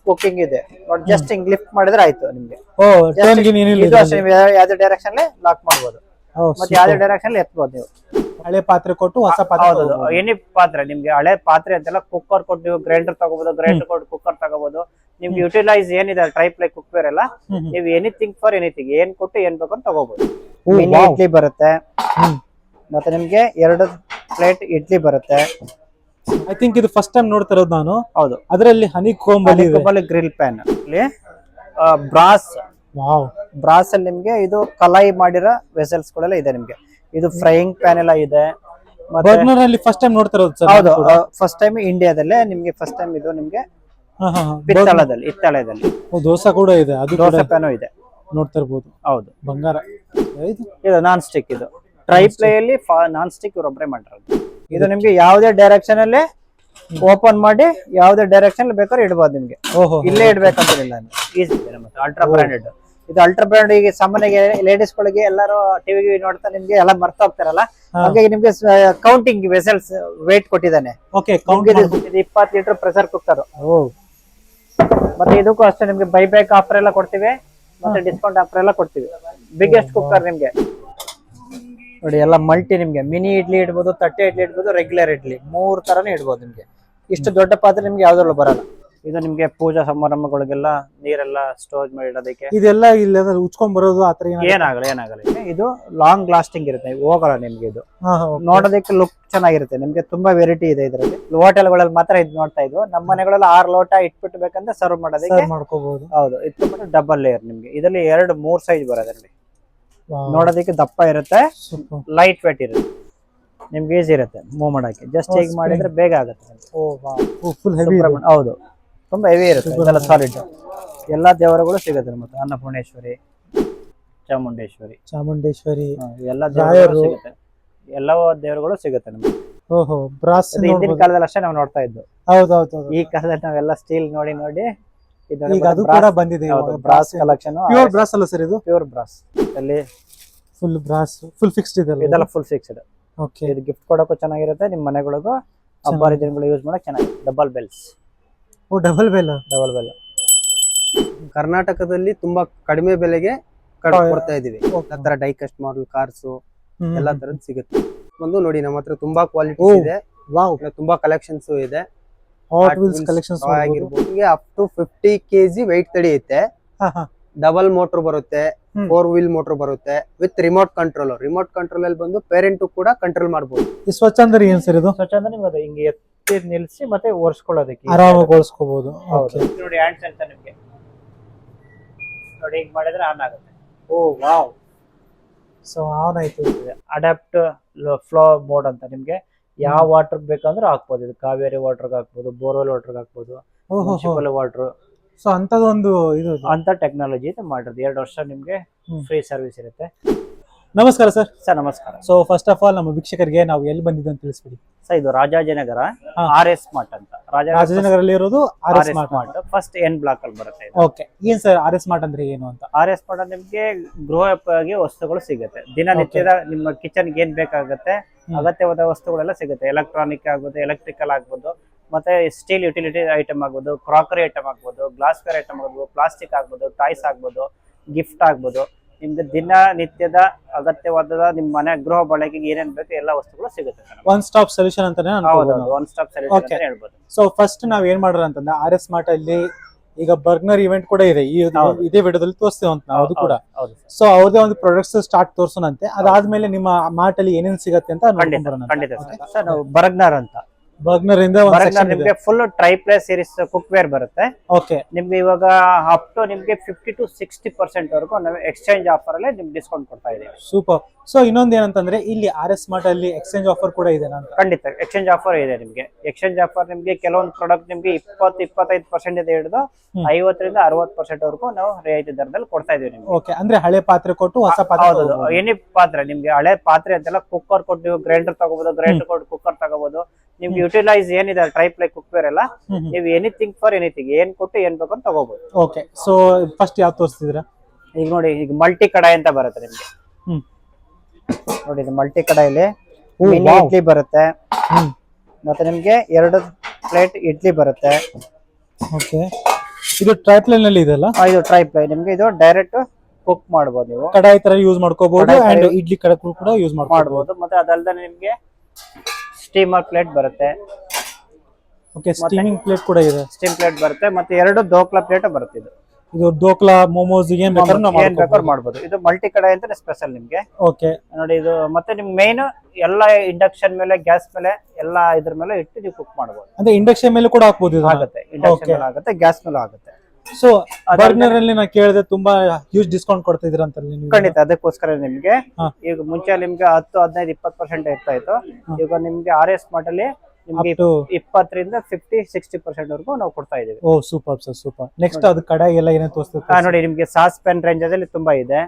Cooking ಇದೆ ನೋಡಿ, just ಹಿಂಗ್ ಲಿಫ್ಟ್ ಮಾಡಿದ್ರೆ ಆಯ್ತು ನಿಮ್ಗೆ. ಓ ಟರ್ನ್ ಗಿನ್ ಏನಿಲ್ಲ ಇದು ಅಷ್ಟೇ, ನೀವು ಯಾವ್ದೇ ಡೈರೆಕ್ಷನ್ ಲಾಕ್ ಮಾಡ್ಬೋದು ಮತ್ತೆ ಯಾವ್ದೇ ಡೈರೆಕ್ಷನ್ ಎತ್ಬೋದು ನೀವು. ಹಳೆ ಪಾತ್ರೆ ಕೊಟ್ಟು ಹೊಸ ಪಾತ್ರೆ ಹೌದು, ಎನಿ ಪಾತ್ರೆ ನಿಮ್ಗೆ ಹಳೆ ಪಾತ್ರೆ ಅಂತೆಲ್ಲ ಕುಕ್ಕರ್ ಕೊಟ್ಟು ನೀವು ಗ್ರೈಂಡರ್ ತಗೋಬಹುದು, ಗ್ರೈಂಡರ್ ಕೊಟ್ಟು ಕುಕ್ಕರ್ ತಗೋಬಹುದು. ನಿಮ್ಗೆ ಯುಟಿಲೈಸ್ ಏನಿದೆ ಟ್ರೈಪ್ಲೈ ಕುಕ್ವೇರ್ ಎಲ್ಲ ನೀವು ಎನಿಥಿಂಗ್ ಫಾರ್ ಎನಿಥಿಂಗ್ ಏನ್ ಕೊಟ್ಟು ಏನ್ ಬೇಕು ಅಂತ ತಗೋಬಹುದು. ಮಿನಿ ಇಡ್ಲಿ ಬರುತ್ತೆ, ಮತ್ತೆ ನಿಮ್ಗೆ 2 ಪ್ಲೇಟ್ ಇಡ್ಲಿ ಬರುತ್ತೆ. ಐ ಥಿಂಕ್ ಇದು ಫಸ್ಟ್ ಟೈಮ್ ನೋಡ್ತಾ ಇರೋದು ನಾನು. ಹೌದು, ಅದರಲ್ಲಿ ಹನಿ ಕೋಂಬಲ್ಲಿ ಗ್ರಿಲ್ ಪ್ಯಾನ್ ಇಲ್ಲಿ ಬ್ರಾಸ್. ವಾವ್, ಬ್ರಾಸ್ ಅಲ್ಲಿ ನಿಮ್ಗೆ ಇದು ಕಲಾಯಿ ಮಾಡಿರೋ ವೆಸಲ್ಸ್ ಗಳೆಲ್ಲ ಇದೆ ನಿಮ್ಗೆ. ಇದು ಫ್ರೈಯಿಂಗ್ ಪ್ಯಾನ್ ಎಲ್ಲ ಇದೆ. ಬರ್ನರ್ ಅಲ್ಲಿ ಫಸ್ಟ್ ಟೈಮ್ ನೋಡ್ತಾ ಇರೋದು ಸರ್. ಹೌದು, ಫಸ್ಟ್ ಟೈಮ್ ಇಂಡಿಯಾದಲ್ಲೇ ನಿಮ್ಗೆ ಫಸ್ಟ್ ಟೈಮ್ ಇದು ನಿಮ್ಗೆ ಹಿತ್ತಾಳೆದಲ್ಲಿ. ದೋಸೆ ಕೂಡ ಇದೆ, ಅದು ದೋಸೆ ಪ್ಯಾನು ಇದೆ, ನೋಡ್ತಾ ಇರ್ಬೋದು. ಹೌದು, ಬಂಗಾರ. ಇದು ನಾನ್ ಸ್ಟಿಕ್. ಇದು ಟ್ರೈಪ್ಲೈ ಅಲ್ಲಿ ನಾನ್ ಸ್ಟಿಕ್ ಇವ್ರೊಬ್ರೆ ಮಾಡಿರೋದು. ಇದು ನಿಮ್ಗೆ ಯಾವ್ದೇ ಡೈರೆಕ್ಷನ್ ಅಲ್ಲಿ ಓಪನ್ ಮಾಡಿ ಯಾವ್ದೇ ಡೈರೆಕ್ಷನ್ ಬೇಕಾದ್ರೆ ಇಡಬಹುದು ನಿಮ್ಗೆ. ಇಲ್ಲೇ ಇಡ್ಬೇಕಂತಿಲ್ಲ, ಈಸಿ ಇದೆ. ಮತ್ತೆ ಅಲ್ಟ್ರಾ ಬ್ರಾಂಡೆಡ್ ಇದು. ಅಲ್ಟ್ರಾ ಬ್ರಾಂಡ್ ಈಗ ಸಾಮಾನ್ಯ ಲೇಡೀಸ್ ಗಳಿಗೆ ಎಲ್ಲರೂ ಟಿವಿ ನೋಡ್ತಾ ನಿಮ್ಗೆ ಎಲ್ಲ ಮರ್ತಾ ಹೋಗ್ತಾರಲ್ಲ, ಹಾಗಾಗಿ ನಿಮ್ಗೆ ಕೌಂಟಿಂಗ್ ವೆಸಲ್ಸ್ ವೇಟ್ ಕೊಟ್ಟಿದ್ದಾನೆ. 20 ಲೀಟರ್ ಪ್ರೆಷರ್ ಕುಕ್ಕರ್. ಮತ್ತೆ ಇದಕ್ಕೂ ಅಷ್ಟೇ ನಿಮ್ಗೆ ಬೈಬ್ಯಾಕ್ ಆಫರ್ ಎಲ್ಲ ಕೊಡ್ತೀವಿ, ಮತ್ತೆ ಡಿಸ್ಕೌಂಟ್ ಆಫರ್ ಎಲ್ಲ ಕೊಡ್ತೀವಿ. ಬಿಗ್ಗೆಸ್ಟ್ ಕುಕ್ಕರ್ ನಿಮ್ಗೆ ನೋಡಿ, ಎಲ್ಲ ಮಲ್ಟಿ. ನಿಮ್ಗೆ ಮಿನಿ ಇಡ್ಲಿ ಇಡ್ಬೋದು, ತಟ್ಟೆ ಇಡ್ಲಿ ಇಡ್ಬೋದು, ರೆಗ್ಯುಲರ್ ಇಡ್ಲಿ 3 ತರನೇ ಇಡ್ಬೋದು ನಿಮ್ಗೆ. ಇಷ್ಟು ದೊಡ್ಡ ಪಾತ್ರೆ ನಿಮ್ಗೆ ಯಾವ್ದ್ರಲ್ಲೂ ಬರಲ್ಲ. ಇದು ನಿಮ್ಗೆ ಪೂಜಾ ಸಮಾರಂಭಗಳಿಗೆಲ್ಲ ನೀರೆಲ್ಲ ಸ್ಟೋರ್ ಮಾಡಿ ಇಡೋದಕ್ಕೆ. ಇದೆಲ್ಲ ಇಲ್ಲ ಉಚ್ಕೊಂಡ್ ಬರೋದು ಆತರ ಏನಾಗಲ್ಲ. ಇದು ಲಾಂಗ್ ಲಾಸ್ಟಿಂಗ್ ಇರುತ್ತೆ, ಹೋಗಲ್ಲ ನಿಮ್ಗೆ. ಇದು ನೋಡೋದಕ್ಕೆ ಲುಕ್ ಚೆನ್ನಾಗಿರುತ್ತೆ. ನಿಮ್ಗೆ ತುಂಬಾ ವೆರೈಟಿ ಇದೆ ಇದರಲ್ಲಿ. ಹೋಟೆಲ್ಗಳಲ್ಲಿ ಮಾತ್ರ ಇದು ನೋಡ್ತಾ ಇದ್ವು. ನಮ್ಮ ಮನೆಗಳಲ್ಲಿ 6 ಲೋಟ ಇಟ್ಬಿಟ್ಟು ಬೇಕಂದ್ರೆ ಸರ್ವ್ ಮಾಡೋದಕ್ಕೆ ಮಾಡ್ಕೋಬಹುದು. ಹೌದು, ಇದು ಡಬಲ್ ಲೇಯರ್ ನಿಮ್ಗೆ. ಇದರಲ್ಲಿ 2-3 ಸೈಜ್ ಬರೋದು ನೋಡಿ. ನೋಡೋದಕ್ಕೆ ದಪ್ಪ ಇರುತ್ತೆ, ಲೈಟ್ ವೇಟ್ ಇರುತ್ತೆ, ನಿಮ್ಗೆ ಈಸಿ ಇರುತ್ತೆ ಮೂವ್ ಮಾಡಕ್ಕೆ. ಜಸ್ಟ್ ಹೀಗೆ ಮಾಡಿದ್ರೆ ಬೇಗ ಆಗುತ್ತೆ. ಹೌದು, ತುಂಬಾ ಹೆವಿ ಇರುತ್ತೆ. ಇದೆಲ್ಲ ಸಾಲಿಡ್. ಎಲ್ಲಾ ದೇವರುಗಳು ಸಿಗುತ್ತೆ. ಮತ್ತೆ ಅನ್ನಪೂರ್ಣೇಶ್ವರಿ, ಚಾಮುಂಡೇಶ್ವರಿ ಎಲ್ಲ ದೇವರುಗಳು ಸಿಗುತ್ತೆ. ಎಲ್ಲ ದೇವರುಗಳು ಸಿಗುತ್ತೆ ನಮ್ಗೆ. ಹಿಂದಿನ ಕಾಲದಲ್ಲಿ ಅಷ್ಟೇ ನಾವು ನೋಡ್ತಾ ಇದ್ದು. ಈ ಕಾಲದಲ್ಲಿ ನಾವೆಲ್ಲ ಸ್ಟೀಲ್ ನೋಡಿ ಬಂದಿದೆ. Brass collection. ಪ್ಯೂರ್ ಬ್ರಾಸ್ ಅಲ್ಲ ಸರ್ ಇದು? ಪ್ಯೂರ್ ಬ್ರಾಸ್ ಅಲ್ಲಿ ಫುಲ್ ಬ್ರಾಸ್, ಫುಲ್ ಫಿಕ್ಸ್ಡ್ ಇದೆ. ಇದೆಲ್ಲ ಫುಲ್ ಫಿಕ್ಸ್ಡ್. ಓಕೆ, ಇದು ಗಿಫ್ಟ್ ಕೊಡೋಕ್ಕೂ ಚೆನ್ನಾಗಿರುತ್ತೆ, ನಿಮ್ಮ ಮನೆಗಳಿಗೂ ಹಬ್ಬ ಹರಿದಿನಗಳು ಯೂಸ್ ಮಾಡಕ್ ಚೆನ್ನಾಗಿದೆ. Double bells. Double bell. ಕರ್ನಾಟಕದಲ್ಲಿ ತುಂಬಾ ಕಡಿಮೆ ಬೆಲೆಗೆ ಕೊಡ್ತಾ ಇದೀವಿ. ತರ ಡೈ ಕಸ್ಟ್ ಮಾಡಲ್ ಕಾರ್ಸ್ ಎಲ್ಲಾ ತರದ್ ಸಿಗುತ್ತೆ. ಒಂದು ನೋಡಿ, ನಮ್ಮ ಹತ್ರ ತುಂಬಾ ಕ್ವಾಲಿಟಿ ಇದೆ. ತುಂಬಾ ಕಲೆಕ್ಷನ್ಸ್ ಇದೆ. ಅಪ್ ಟು 50 kg weight ತಡೆಯುತ್ತೆ. ಡಬಲ್ ಮೋಟರ್ ಬರುತ್ತೆ, 4 wheel ಮೋಟರ್ ಬರುತ್ತೆ with remote control. Remote control ಅಲ್ಲಿ ಬಂದು ಪೇರೆಂಟ್ ಕೂಡ ಕಂಟ್ರೋಲ್ ಮಾಡಬಹುದು. ಈ ಸ್ವಚ್ಛ ಅಂದ್ರೆ ಏನ್ ಸರ್ ಇದು? ಸ್ವಚ್ಛ ಅಂದ್ರೆ ನಿಮ್ಗೆ ಹಿಂಗೆ ಎತ್ತಿ ನಿಲ್ಸಿ ಮತ್ತೆ ಒರೆಸ್ಕೊಳ್ಳೋದಕ್ಕೆ ಆರಾಮಾಗಿ ಒರೆಸ್ಕೋಬಹುದು. ನೋಡಿ, ಹ್ಯಾಂಡ್ ಸೆನ್ಸರ್ ನಿಮ್ಗೆ ನೋಡಿ, ಹಿಂಗ್ ಮಾಡಿದ್ರೆ ಆನ್ ಆಗುತ್ತೆ. ಸೊ ಆನ್ ಆಯ್ತು. ಅಡಾಪ್ಟ್ ಫ್ಲೋ ಮೋಡ್ ಅಂತ ನಿಮ್ಗೆ ಯಾವ ವಾಟರ್ ಬೇಕಂದ್ರೆ ಹಾಕ್ಬೋದು. ಇದು ಕಾವೇರಿ ವಾಟರ್ ಹಾಕ್ಬೋದು, ಬೋರ್ವೆಲ್ ವಾಟರ್ ಹಾಕ್ಬೋದು, ಮುನ್ಸಿಪಲ್ ವಾಟರ್. ಸೊ ಅಂತದೊಂದು ಇದು ಅಂತ ಟೆಕ್ನಾಲಜಿ ಇದೆ ಮಾಡಿರೋದು. 2 ವರ್ಷ ನಿಮ್ಗೆ ಫ್ರೀ ಸರ್ವಿಸ್ ಇರುತ್ತೆ. ನಮಸ್ಕಾರ ಸರ್. ನಮಸ್ಕಾರ. ಸೊ ಫಸ್ಟ್ ಆಫ್ ಆಲ್ ನಮ್ಮ ವೀಕ್ಷಕರಿಗೆ ನಾವು ಎಲ್ಲಿ ಬಂದಿದ್ದು ಅಂತ ತಿಳಿಸ್ಬಿಡಿ ಸರ್. ಇದು ರಾಜಾಜಿನಗರ RS ಮಾರ್ಟ್ ಅಂತ. ರಾಜಾಜಿನಗರಲ್ಲಿ ಇರೋದು RS mart. First N block ಅಲ್ಲಿ ಬರುತ್ತೆ. ಓಕೆ, ಏನ್ ಸರ್ RS ಮಾರ್ಟ್ ಅಂದ್ರೆ ಏನು ಅಂತ? RS ಮಾರ್ಟ್ ನಿಮ್ಗೆ ಗೃಹೋಪಯೋಗಿ ವಸ್ತುಗಳು ಸಿಗುತ್ತೆ. ದಿನನಿತ್ಯದ ನಿಮ್ಮ ಕಿಚನ್ ಏನ್ ಬೇಕಾಗುತ್ತೆ ಅಗತ್ಯವಾದ ವಸ್ತುಗಳೆಲ್ಲ ಸಿಗುತ್ತೆ. ಎಲೆಕ್ಟ್ರಾನಿಕ್ ಆಗ್ಬೋದು, ಎಲೆಕ್ಟ್ರಿಕಲ್ ಆಗ್ಬೋದು, ಮತ್ತೆ ಸ್ಟೀಲ್ ಯುಟಿಲಿಟಿ ಐಟಮ್ ಆಗ್ಬೋದು, ಕ್ರಾಕರಿ ಐಟಮ್ ಆಗ್ಬೋದು, ಗ್ಲಾಸ್ವೇರ್ ಐಟಮ್ ಆಗ್ಬೋದು, ಪ್ಲಾಸ್ಟಿಕ್ ಆಗ್ಬೋದು, ಟಾಯ್ಸ್ ಆಗ್ಬೋದು, ಗಿಫ್ಟ್ ಆಗ್ಬೋದು. ನಿಮ್ಗೆ ದಿನನಿತ್ಯದ ಅಗತ್ಯವಾದ ನಿಮ್ಮ ಮನೆ ಗೃಹ ಬಳಕೆಗೆ ಏನೇನ್ ಬೇಕು ಎಲ್ಲ ವಸ್ತುಗಳು ಸಿಗುತ್ತೆ. ಒನ್ ಸ್ಟಾಪ್ ಸೊಲ್ಯೂಷನ್ ಅಂತಾನೆ ಒನ್ ಸ್ಟಾಪ್ ಸೊಲ್ಯೂಷನ್ ಅಂತ ಹೇಳ್ಬೋದು. ಸೊ ಫಸ್ಟ್ ನಾವ್ ಏನ್ ಮಾಡೋಣ ಅಂತಂದ್ರೆ RS ಮಾರ್ಟ್ ಅಲ್ಲಿ ಈಗ ಬರ್ಗ್ನರ್ ಇವೆಂಟ್ ಕೂಡ ಇದೆ. ಇದೇ ವಿಡಿಯೋದಲ್ಲಿ ತೋರಿಸ್ತೀವಿ ಅಂತ ನಾವು, ಅದು ಕೂಡ. ಸೊ ಅವ್ರದೇ ಒಂದು ಪ್ರಾಡಕ್ಟ್ಸ್ ಸ್ಟಾರ್ಟ್ ತೋರ್ಸೋಣಂತೆ. ಅದಾದ್ಮೇಲೆ ನಿಮ್ಮ ಮಾರ್ಟ್ ಅಲ್ಲಿ ಏನೇನ್ ಸಿಗತ್ತೆ ಅಂತ ಖಂಡಿತ ಸರ್. ನಾವು ಬರ್ಗ್ನರ್ ಅಂತ, ಬರ್ಗ್ನರ್ ಇಂದ ನಿಮ್ಗೆ ಫುಲ್ ಟ್ರೈಪ್ಲೈ ಸೀರೀಸ್ ಕುಕ್ವೇರ್ ಬರುತ್ತೆ. ಓಕೆ, ನಿಮ್ಗೆ ಇವಾಗ ಅಪ್ ಟು ನಿಮ್ಗೆ 50 to 60% ವರೆಗೂ ನಾವು ಎಕ್ಸ್ಚೇಂಜ್ ಆಫರ್ ಅಲ್ಲಿ ನಿಮ್ಗೆ ಡಿಸ್ಕೌಂಟ್ ಕೊಡ್ತಾ ಇದ್ದೀವಿ. ಸೂಪರ್. ಸೊ ಇನ್ನೊಂದು ಏನಂತಂದ್ರೆ ಇಲ್ಲಿ RS ಮಾರ್ಟ್ ಅಲ್ಲಿ ಎಕ್ಸ್ಚೇಂಜ್ ಆಫರ್ ಕೂಡ ಇದೆ. ಖಂಡಿತ ಎಕ್ಸ್ಚೇಂಜ್ ಆಫರ್ ಇದೆ ನಿಮ್ಗೆ. ಎಕ್ಸ್ಚೇಂಜ್ ಆಫರ್ ನಿಮ್ಗೆ ಕೆಲವೊಂದು ಪ್ರಾಡಕ್ಟ್ ನಿಮ್ಗೆ 20-25% ಇಂದ ಹಿಡಿದು 50 ರಿಂದ 60% ವರೆಗೂ ನಾವು ರಿಯಾಯಿತಿ ದರದಲ್ಲಿ ಕೊಡ್ತಾ ಇದೀವಿ ನಿಮ್ಗೆ. ಓಕೆ, ಅಂದ್ರೆ ಹಳೆ ಪಾತ್ರೆ ಕೊಟ್ಟು ಹೊಸ ಪಾತ್ರೆ. ಎನಿ ಪಾತ್ರೆ ನಿಮ್ಗೆ ಹಳೆ ಪಾತ್ರೆ ಅಂತೆಲ್ಲ ಕುಕ್ಕರ್ ಕೊಟ್ಟು ನೀವು ಗ್ರೈಂಡರ್ ತಗೋಬಹುದು, ಗ್ರೈಂಡರ್ ಕೊಟ್ಟು ಕುಕ್ಕರ್ ತಗೋಬಹುದು. ನಿಮ್ಗೆ ಯುಟಿಲೈಸ್ ಏನಿದೆ ಟ್ರೈಪ್ಲೈ ಕುಕ್ವೇರ್ ಎಲ್ಲ ನೀವು ಎನಿಥಿಂಗ್ ಫಾರ್ ಎನಿಥಿಂಗ್ ಏನ್ ಕೊಟ್ಟು ಏನ್ ಬೇಕು ಅಂತ ತಗೋಬಹುದು. ಓಕೆ, ಸೊ ಫಸ್ಟ್ ಯಾವ್ದು ತೋರಿಸ್ತಿದ್ದೀರಾ? ಈಗ ನೋಡಿ, ಈಗ ಮಲ್ಟಿ ಕಡಾಯಿ ಅಂತ ಬರುತ್ತೆ ನಿಮ್ಗೆ. ನೋಡಿ, ಇದು ಮಲ್ಟಿ ಕಡಾಯಿಲಿ ಮಿನಿ ಇಡ್ಲಿ ಬರುತ್ತೆ, ಮತ್ತೆ ನಿಮ್ಗೆ 2 ಪ್ಲೇಟ್ ಇಡ್ಲಿ ಬರುತ್ತೆ. ಓಕೆ, ಇದು ಟ್ರೈಪ್ಲೈನ್ ಅಲ್ಲಿ ಇದೆಲ್ಲ ಇದು ಟ್ರೈಪ್ಲೈ ನಿಮ್ಗೆ ಇದು ಡೈರೆಕ್ಟ್ ಕುಕ್ ಮಾಡ್ಬೋದು ನೀವು, ಕಡಾಯಿ ತರ ಯೂಸ್ ಮಾಡ್ಕೋಬಹುದು ಕಡಾಯಿ ತರ ಅಂಡ್ ಇಡ್ಲಿ ಕಡಕ್ಕೂ ಕೂಡ ಯೂಸ್ ಮಾಡ್ಬೋದು. ಮತ್ತೆ ಅದಲ್ದೆ ನಿಮ್ಗೆ ಸ್ಟೀಮರ್ ಪ್ಲೇಟ್ ಬರುತ್ತೆ, ಓಕೆ ಸ್ಟೀಮಿಂಗ್ ಪ್ಲೇಟ್ ಕೂಡ ಇದೆ, ಸ್ಟೀಮ್ ಪ್ಲೇಟ್ ಬರುತ್ತೆ, ಮತ್ತೆ 2 ದೋಕ್ಲಾ ಪ್ಲೇಟ್ ಬರುತ್ತೆ. ಇದು ಡೋಕ್ಲಾ ಮೋಮೋಸ್ ಏನ್ ಬೇಕಾದ್ರೂ ಮಾಡ್ಬೋದು. ಇದು ಮಲ್ಟಿ ಕಡಾಯಿ ಅಂತ ಸ್ಪೆಷಲ್ ನಿಮ್ಗೆ. ಓಕೆ ನೋಡಿ ಇದು ಮತ್ತೆ ನಿಮ್ ಮೇನ್ ಎಲ್ಲ ಇಂಡಕ್ಷನ್ ಮೇಲೆ ಗ್ಯಾಸ್ ಮೇಲೆ ಎಲ್ಲ ಇದ್ರ ಮೇಲೆ ಇಟ್ಟು ನೀವು ಕುಕ್ ಮಾಡ್ಬೋದು. ಅಂದ್ರೆ ಇಂಡಕ್ಷನ್ ಮೇಲೆ ಕೂಡ ಹಾಕ್ಬೋದು ಇದು ಆಗುತ್ತೆ, ಇಂಡಕ್ಷನ್ ಮೇಲೆ ಆಗುತ್ತೆ, ಗ್ಯಾಸ್ ಮೇಲೆ ಆಗುತ್ತೆ. ಸೊ ಬರ್ನರ್ ಅಲ್ಲಿ ನಾ ಕೇಳಿದೆ ತುಂಬಾ ಹ್ಯೂಜ್ ಡಿಸ್ಕೌಂಟ್ ಕೊಡ್ತಿದ್ರ ಅಂತ ನೀವು. ಖಂಡಿತ, ಅದಕ್ಕೋಸ್ಕರ ನಿಮ್ಗೆ ಹಾ. ಈಗ ಮುಂಚೆ ನಿಮ್ಗೆ 10, 15, 20% ಇರ್ತಾ ಇತ್ತು. ಈಗ ನಿಮ್ಗೆ RS ಸ್ಮಾರ್ಟ್ ಅಲ್ಲಿ ನಿಮ್ಗೆ 20ರಿಂದ 50-60% ವರೆಗೂ ನಾವು ಕೊಡ್ತಾ ಇದೀವಿ. ಓ ಸೂಪರ್ ಸರ್, ಸೂಪರ್. ನೆಕ್ಸ್ಟ್ ಅದು ಕಡಾಯಿ ಎಲ್ಲ ಏನೇ ತೋರಿಸ್ತೀವಿ ನೋಡಿ ನಿಮ್ಗೆ ಸಾಸ್ ಪೆನ್ ರೇಂಜ್ ಅಲ್ಲಿ ತುಂಬಾ ಇದೆ,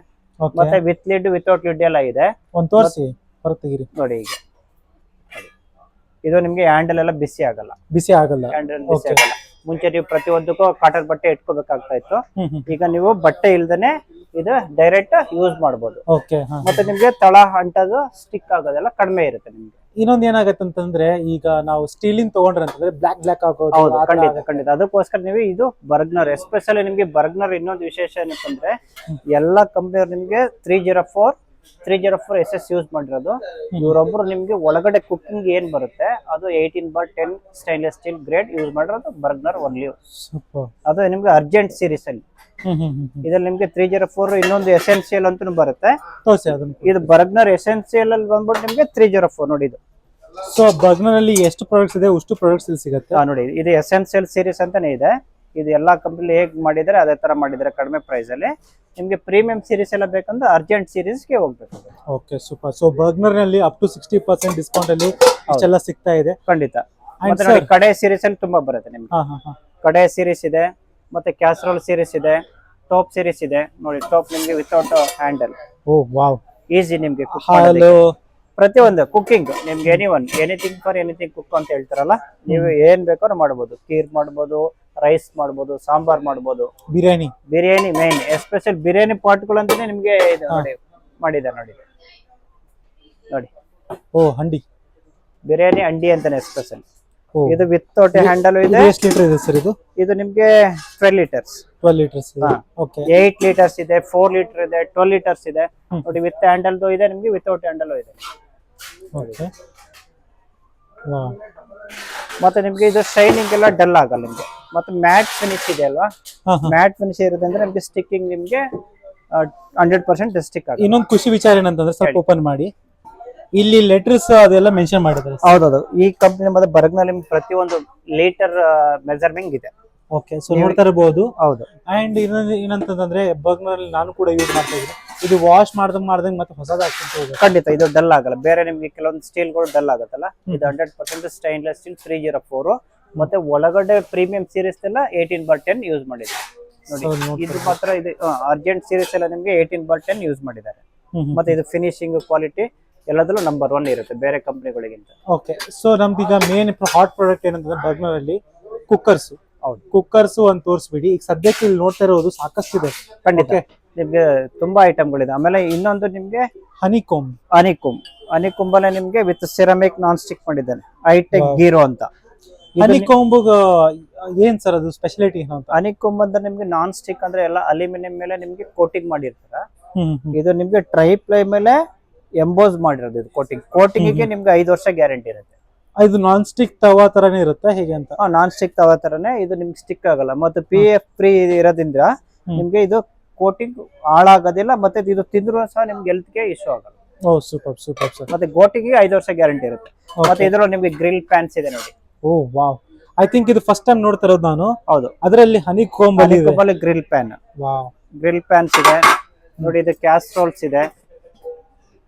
ಮತ್ತೆ ವಿತ್ ಲಿಡ್ ವಿತೌಟ್ ಲಿಡ್ ಎಲ್ಲ ಇದೆ. ಒಂದ್ ತೋರಿಸಿ ಹೊರತೆಗಿರಿ ನೋಡಿ. ಈಗ ಇದು ನಿಮ್ಗೆ ಹ್ಯಾಂಡಲ್ ಎಲ್ಲ ಬಿಸಿ ಆಗಲ್ಲ, ಹ್ಯಾಂಡಲ್ ಬಿಸಿ ಆಗಲ್ಲ. ಮುಂಚೆ ನೀವು ಪ್ರತಿಯೊಂದಕ್ಕೂ ಕಾಟನ್ ಬಟ್ಟೆ ಇಟ್ಕೋಬೇಕಾಗ್ತಾ ಇತ್ತು, ಈಗ ನೀವು ಬಟ್ಟೆ ಇಲ್ದೇನೆ ಇದು ಡೈರೆಕ್ಟ್ ಯೂಸ್ ಮಾಡಬಹುದು. ಮತ್ತೆ ನಿಮ್ಗೆ ತಳ ಅಂಟದು ಸ್ಟಿಕ್ ಆಗೋದೆಲ್ಲ ಕಡಿಮೆ ಇರುತ್ತೆ ನಿಮ್ಗೆ. ಇನ್ನೊಂದ್ ಏನಾಗತ್ತೆ ಅಂತಂದ್ರೆ ಈಗ ನಾವು ಸ್ಟೀಲಿನ್ ತಗೊಂಡ್ರೆ ಅಂತಂದ್ರೆ ಬ್ಲಾಕ್ ಆಗೋದು. ಖಂಡಿತ ಅದಕ್ಕೋಸ್ಕರ ನೀವು ಇದು ಬರ್ಗ್ನರ್, ಎಸ್ಪೆಷಲಿ ನಿಮ್ಗೆ ಬರ್ಗ್ನರ್ ಇನ್ನೊಂದು ವಿಶೇಷ ಏನಪ್ಪ ಅಂದ್ರೆ ಎಲ್ಲಾ ಕಂಪನಿಯವ್ರು ನಿಮ್ಗೆ 304 SS ಯೂಸ್ ಮಾಡಿರೋದು. ಇವರೊಬ್ರು ನಿಮ್ಗೆ ಒಳಗಡೆ ಕುಕಿಂಗ್ ಏನ್ ಬರುತ್ತೆ ಅದು 18/10 ಸ್ಟೈನ್ಲೆಸ್ ಸ್ಟೀಲ್ ಗ್ರೇಡ್ ಯೂಸ್ ಮಾಡಿರೋದು ಬರ್ಗ್ನರ್ ಓನ್ಲಿ. ಅದು ನಿಮ್ಗೆ ಅರ್ಜೆಂಟ್ ಸೀರೀಸ್ ಅಲ್ಲಿ ಇದ್ರಲ್ಲಿ ನಿಮ್ಗೆ 304 ಇನ್ನೊಂದು ಎಸೆನ್ಸಿಯಲ್ ಅಂತ ಬರುತ್ತೆ. ಇದು ಬರ್ಗ್ನರ್ ಎಸೆನ್ಸಿಯಲ್ ಅಲ್ಲಿ ಬಂದ್ಬಿಟ್ಟು ನಿಮ್ಗೆ 304 ನೋಡಿ ಇದು. ಸೊ ಬರ್ಗ್ನರ್ ಅಲ್ಲಿ ಎಷ್ಟು ಪ್ರಾಡಕ್ಟ್ಸ್ ಇದೆ ಅಷ್ಟು ಪ್ರಾಡಕ್ಟ್ಸ್ ಇಲ್ಲಿ ಸಿಗುತ್ತೆ. ನೋಡಿ ಇದು ಎಸೆನ್ಸಿಯಲ್ ಸೀರೀಸ್ ಅಂತಾನೆ ಇದೆ. ಇದು ಎಲ್ಲಾ ಕಂಪನಿ ಹೇಗ್ ಮಾಡಿದ್ರೆ ಅದೇ ತರ ಮಾಡಿದ್ರೆ ಕಡಿಮೆ ಪ್ರೈಸ್ ಅಲ್ಲಿ. ನಿಮ್ಗೆ ಪ್ರೀಮಿಯಂ ಸೀರೀಸ್ ಎಲ್ಲ ಬೇಕಂದ್ರೆ ಅರ್ಜೆಂಟ್ ಸೀರೀಸ್ ಗೆ ಹೋಗ್ಬೇಕು. Okay super. ಸೊ ಬರ್ಗ್ನರ್ ನಲ್ಲಿ ಅಪ್ ಟು 60% ಡಿಸ್ಕೌಂಟ್ ಅಲ್ಲಿ ಇಷ್ಟೆಲ್ಲ ಸಿಗ್ತಾ ಇದೆ. ಖಂಡಿತ. ಮತ್ತೆ ನೋಡಿ ಕಡೆ ಸೀರೀಸ್ ಅಲ್ಲಿ ತುಂಬಾ ಬರುತ್ತೆ ನಿಮ್ಗೆ. ಕಡೆ ಸೀರೀಸ್ ಇದೆ, ಮತ್ತೆ ಕ್ಯಾಸರೋಲ್ ಸೀರೀಸ್ ಇದೆ, ಟಾಪ್ ಸೀರೀಸ್ ಇದೆ. ನೋಡಿ ಟಾಪ್ ನಿಮ್ಗೆ ವಿತೌಟ್ ಹ್ಯಾಂಡಲ್. ಓ ವಾವ್, ಈಸಿ ನಿಮ್ಗೆ ಪ್ರತಿಯೊಂದು ಕುಕಿಂಗ್ ನಿಮ್ಗೆ ಎನಿಥಿಂಗ್ ಫಾರ್ ಎನಿಥಿಂಗ್ ಕುಕ್ ಅಂತ ಹೇಳ್ತಾರಲ್ಲ, ನೀವು ಏನ್ ಬೇಕಾದ್ರೂ ಮಾಡ್ಬೋದು. ಖೀರ್ ಮಾಡ್ಬೋದು, ರೈಸ್ ಮಾಡ್ಬೋದು, ಸಾಂಬಾರ್ ಮಾಡ್ಬೋದು, ಬಿರಿಯಾನಿ ಮೇನ್ ಎಸ್ಪೆಷಲ್ ಬಿರಿಯಾನಿ ಪಾಟ್ಗಳು ಅಂತಾನೆ ನಿಮ್ಗೆ ಮಾಡಿದ್ದಾರೆ ನೋಡಿ. ಓ ಹಂಡಿ, ಬಿರಿಯಾನಿ ಅಂಡಿ ಅಂತಾನೆ ಸ್ಪೆಷಲ್. ಇದು ವಿತೌಟ್ ಹ್ಯಾಂಡಲ್ ಇದೆ. ಎಷ್ಟು ಲೀಟರ್ ಇದೆ ಸರ್ ಇದು? ಇದು ನಿಮ್ಗೆ 12 ಲೀಟರ್ಸ್. 8 ಲೀಟರ್ಸ್ ಇದೆ, 4 ಲೀಟರ್ ಇದೆ, 12 ಲೀಟರ್ಸ್ ಇದೆ. ನೋಡಿ ವಿತ್ ಹ್ಯಾಂಡಲ್ ಇದೆ ನಿಮ್ಗೆ, ವಿತೌಟ್ ಹ್ಯಾಂಡಲ್ ಇದೆ. ಮತ್ತೆ ನಿಮ್ಗೆ ಇದು ಶೈನಿಂಗ್ ಎಲ್ಲ ಡಲ್ ಆಗಲ್ಲ ನಿಮ್ಗೆ. ಮತ್ತೆ ಮ್ಯಾಟ್ ಫಿನಿಶ್ ಇದೆ ಅಲ್ವಾ, ಮ್ಯಾಟ್ ಫಿನಿಶ್ ಇರುತ್ತೆ ಅಂದ್ರೆ ನಿಮ್ಗೆ ಸ್ಟಿಕ್ಕಿಂಗ್ ನಿಮ್ಗೆ 100% ಸ್ಟಿಕ್ ಆಗುತ್ತೆ. ಇನ್ನೊಂದು ಖುಷಿ ವಿಚಾರ ಏನಂತಂದ್ರೆ ಸ್ವಲ್ಪ ಓಪನ್ ಮಾಡಿ, ಇಲ್ಲಿ ಲೆಟರ್ಸ್ ಅದೆಲ್ಲ ಮೆನ್ಷನ್ ಮಾಡಿದ್ದಾರೆ. ಹೌದೌದು, ಈ ಕಂಪನಿ ಮತ್ತೆ ಬರ್ಗ್ನರ್ ನಿಮ್ಗೆ ಪ್ರತಿಯೊಂದು ಲೀಟರ್ ಮೆಜರ್ಮೆಂಟ್ ಇದೆ. ಓಕೆ, ಸೊ ನೋಡ್ತಾ ಇರಬಹುದು. ಹೌದು. ಅಂಡ್ ಏನಂತಂದ್ರೆ ಬರ್ಗ್ನರ್ ಅಲ್ಲಿ ನಾನು ಕೂಡ ಯೂಸ್ ಮಾಡ್ತಾ ಇದ್ದೀನಿ. ಇದು ವಾಶ್ ಮಾಡ್ದಂಗ್ ಮತ್ತೆ ಹೊಸದಾಗ್ತಿತ್ತು. ಖಂಡಿತ ಇದು ಡಲ್ ಆಗಲ್ಲ. ಬೇರೆ ನಿಮ್ಗೆ ಕೆಲವೊಂದು ಸ್ಟೀಲ್ ಗಳು ಡಲ್ ಆಗುತ್ತಲ್ಲ, ಇದು 100% ಸ್ಟೈನ್ಲೆಸ್ ಸ್ಟೀಲ್ 304. ಮತ್ತೆ ಒಳಗಡೆ ಪ್ರೀಮಿಯಂ ಸೀರೀಸ್ ಎಲ್ಲ 18/10 ಯೂಸ್ ಮಾಡಿದ್ದಾರೆ. ನೋಡಿ ಇದು ಮಾತ್ರ ಇದು ಅರ್ಜೆಂಟ್ ಸೀರೀಸ್ ಎಲ್ಲ ನಿಮ್ಗೆ 18/10 ಯೂಸ್ ಮಾಡಿದ್ದಾರೆ. ಮತ್ತೆ ಇದು ಫಿನಿಶಿಂಗ್ ಕ್ವಾಲಿಟಿ ಎಲ್ಲದಲ್ಲೂ ನಂಬರ್ 1 ಇರುತ್ತೆ ಬೇರೆ ಕಂಪನಿಗಳಿಗಿಂತ. ಓಕೆ, ಸೊ ನಮ್ದೀಗ ಮೇನ್ ಹಾಟ್ ಪ್ರಾಡಕ್ಟ್ ಏನಂತಂದ್ರೆ ಬರ್ಗ್ನರ್ ಅಲ್ಲಿ ಕುಕ್ಕರ್ಸ್. ಹೌದು, ಕುಕ್ಕರ್ಸ್ ಒಂದು ತೋರಿಸ್ಬಿಡಿ. ಈಗ ಸದ್ಯಕ್ಕೆ ಇಲ್ಲಿ ನೋಡ್ತಾ ಇರೋದು ಸಾಕಷ್ಟು ಇದೆ. ಖಂಡಿತ ನಿಮ್ಗೆ ತುಂಬಾ ಐಟಮ್ಗಳಿದೆ. ಆಮೇಲೆ ಇನ್ನೊಂದು ನಿಮ್ಗೆ ಹನಿಕೋಮ್ ಅಲ್ಲೇ ನಿಮ್ಗೆ ವಿತ್ ಸಿರಾಮಿಕ್ ನಾನ್ ಸ್ಟಿಕ್ ಮಾಡಿದ್ದಾನೆ, ಹೈಟೆಕ್ ಗೀರೋ ಅಂತ. ಹನಿಕೋಂಬ್ ಏನ್ ಸರ್ ಅದು ಸ್ಪೆಷಾಲಿಟಿ ಏನು ಅಂತ? ಹನಿಕೋಂಬ್ ಅಂದ್ರೆ ನಿಮ್ಗೆ ನಾನ್ ಸ್ಟಿಕ್ ಅಂದ್ರೆ ಎಲ್ಲ ಅಲ್ಯೂಮಿನಿಯಂ ಮೇಲೆ ನಿಮ್ಗೆ ಕೋಟಿಂಗ್ ಮಾಡಿರ್ತಾರ. ಇದು ನಿಮ್ಗೆ ಟ್ರೈಪ್ಲೈ ಮೇಲೆ ಎಂಬೋಸ್ ಮಾಡಿರೋದು. ಇದು ಕೋಟಿಂಗ್ ಗೆ ನಿಮ್ಗೆ 5 ವರ್ಷ ಗ್ಯಾರಂಟಿ ಇರುತ್ತೆ. ಇದು ನಾನ್ ಸ್ಟಿಕ್ ತವಾ ತರಾನೇ ಇರುತ್ತೆ ಹೇಗೆ ಅಂತ? ನಾನ್ ಸ್ಟಿಕ್ ತವಾ ತರಾನೇ. ಇದು ನಿಮ್ಗೆ ಸ್ಟಿಕ್ ಆಗಲ್ಲ. ಮತ್ತೆ PF ಫ್ರೀ ಇರೋದ್ರಿಂದ ನಿಮ್ಗೆ ಇದು ಕೋಟಿಂಗ್ ಹಾಳಾಗೋದಿಲ್ಲ. ಮತ್ತೆ ಇದು ತಿಂದ್ರು ಸಹ ನಿಮ್ಗೆ ಹೆಲ್ತ್ ಗೆ ಇಶ್ಯೂ ಆಗಲ್ಲ. ಓ ಸೂಪರ್ ಸೂಪರ್ ಸರ್. ಮತ್ತೆ ಕೋಟಿಂಗ್ ಗೆ 5 ವರ್ಷ ಗ್ಯಾರಂಟಿ ಇರುತ್ತೆ. ಮತ್ತೆ ಇದ್ರಲ್ಲಿ ನಿಮ್ಗೆ ಗ್ರಿಲ್ ಪ್ಯಾನ್ಸ್ ಇದೆ ನೋಡಿ. ಓ ವಾವ್, ಐ ಥಿಂಕ್ ಇದು ಫಸ್ಟ್ ಟೈಮ್ ನೋಡ್ತಾ ಇರೋದು ನಾನು. ಹೌದು, ಅದರಲ್ಲಿ ಹನಿಕೋಂಬ್ ಅಲ್ಲಿ grill PAN. Wow, grill pans ಇದೆ ನೋಡಿ. ಇದು ಕ್ಯಾಸ್ಟ್ರೋಲ್ಸ್ ಇದೆ.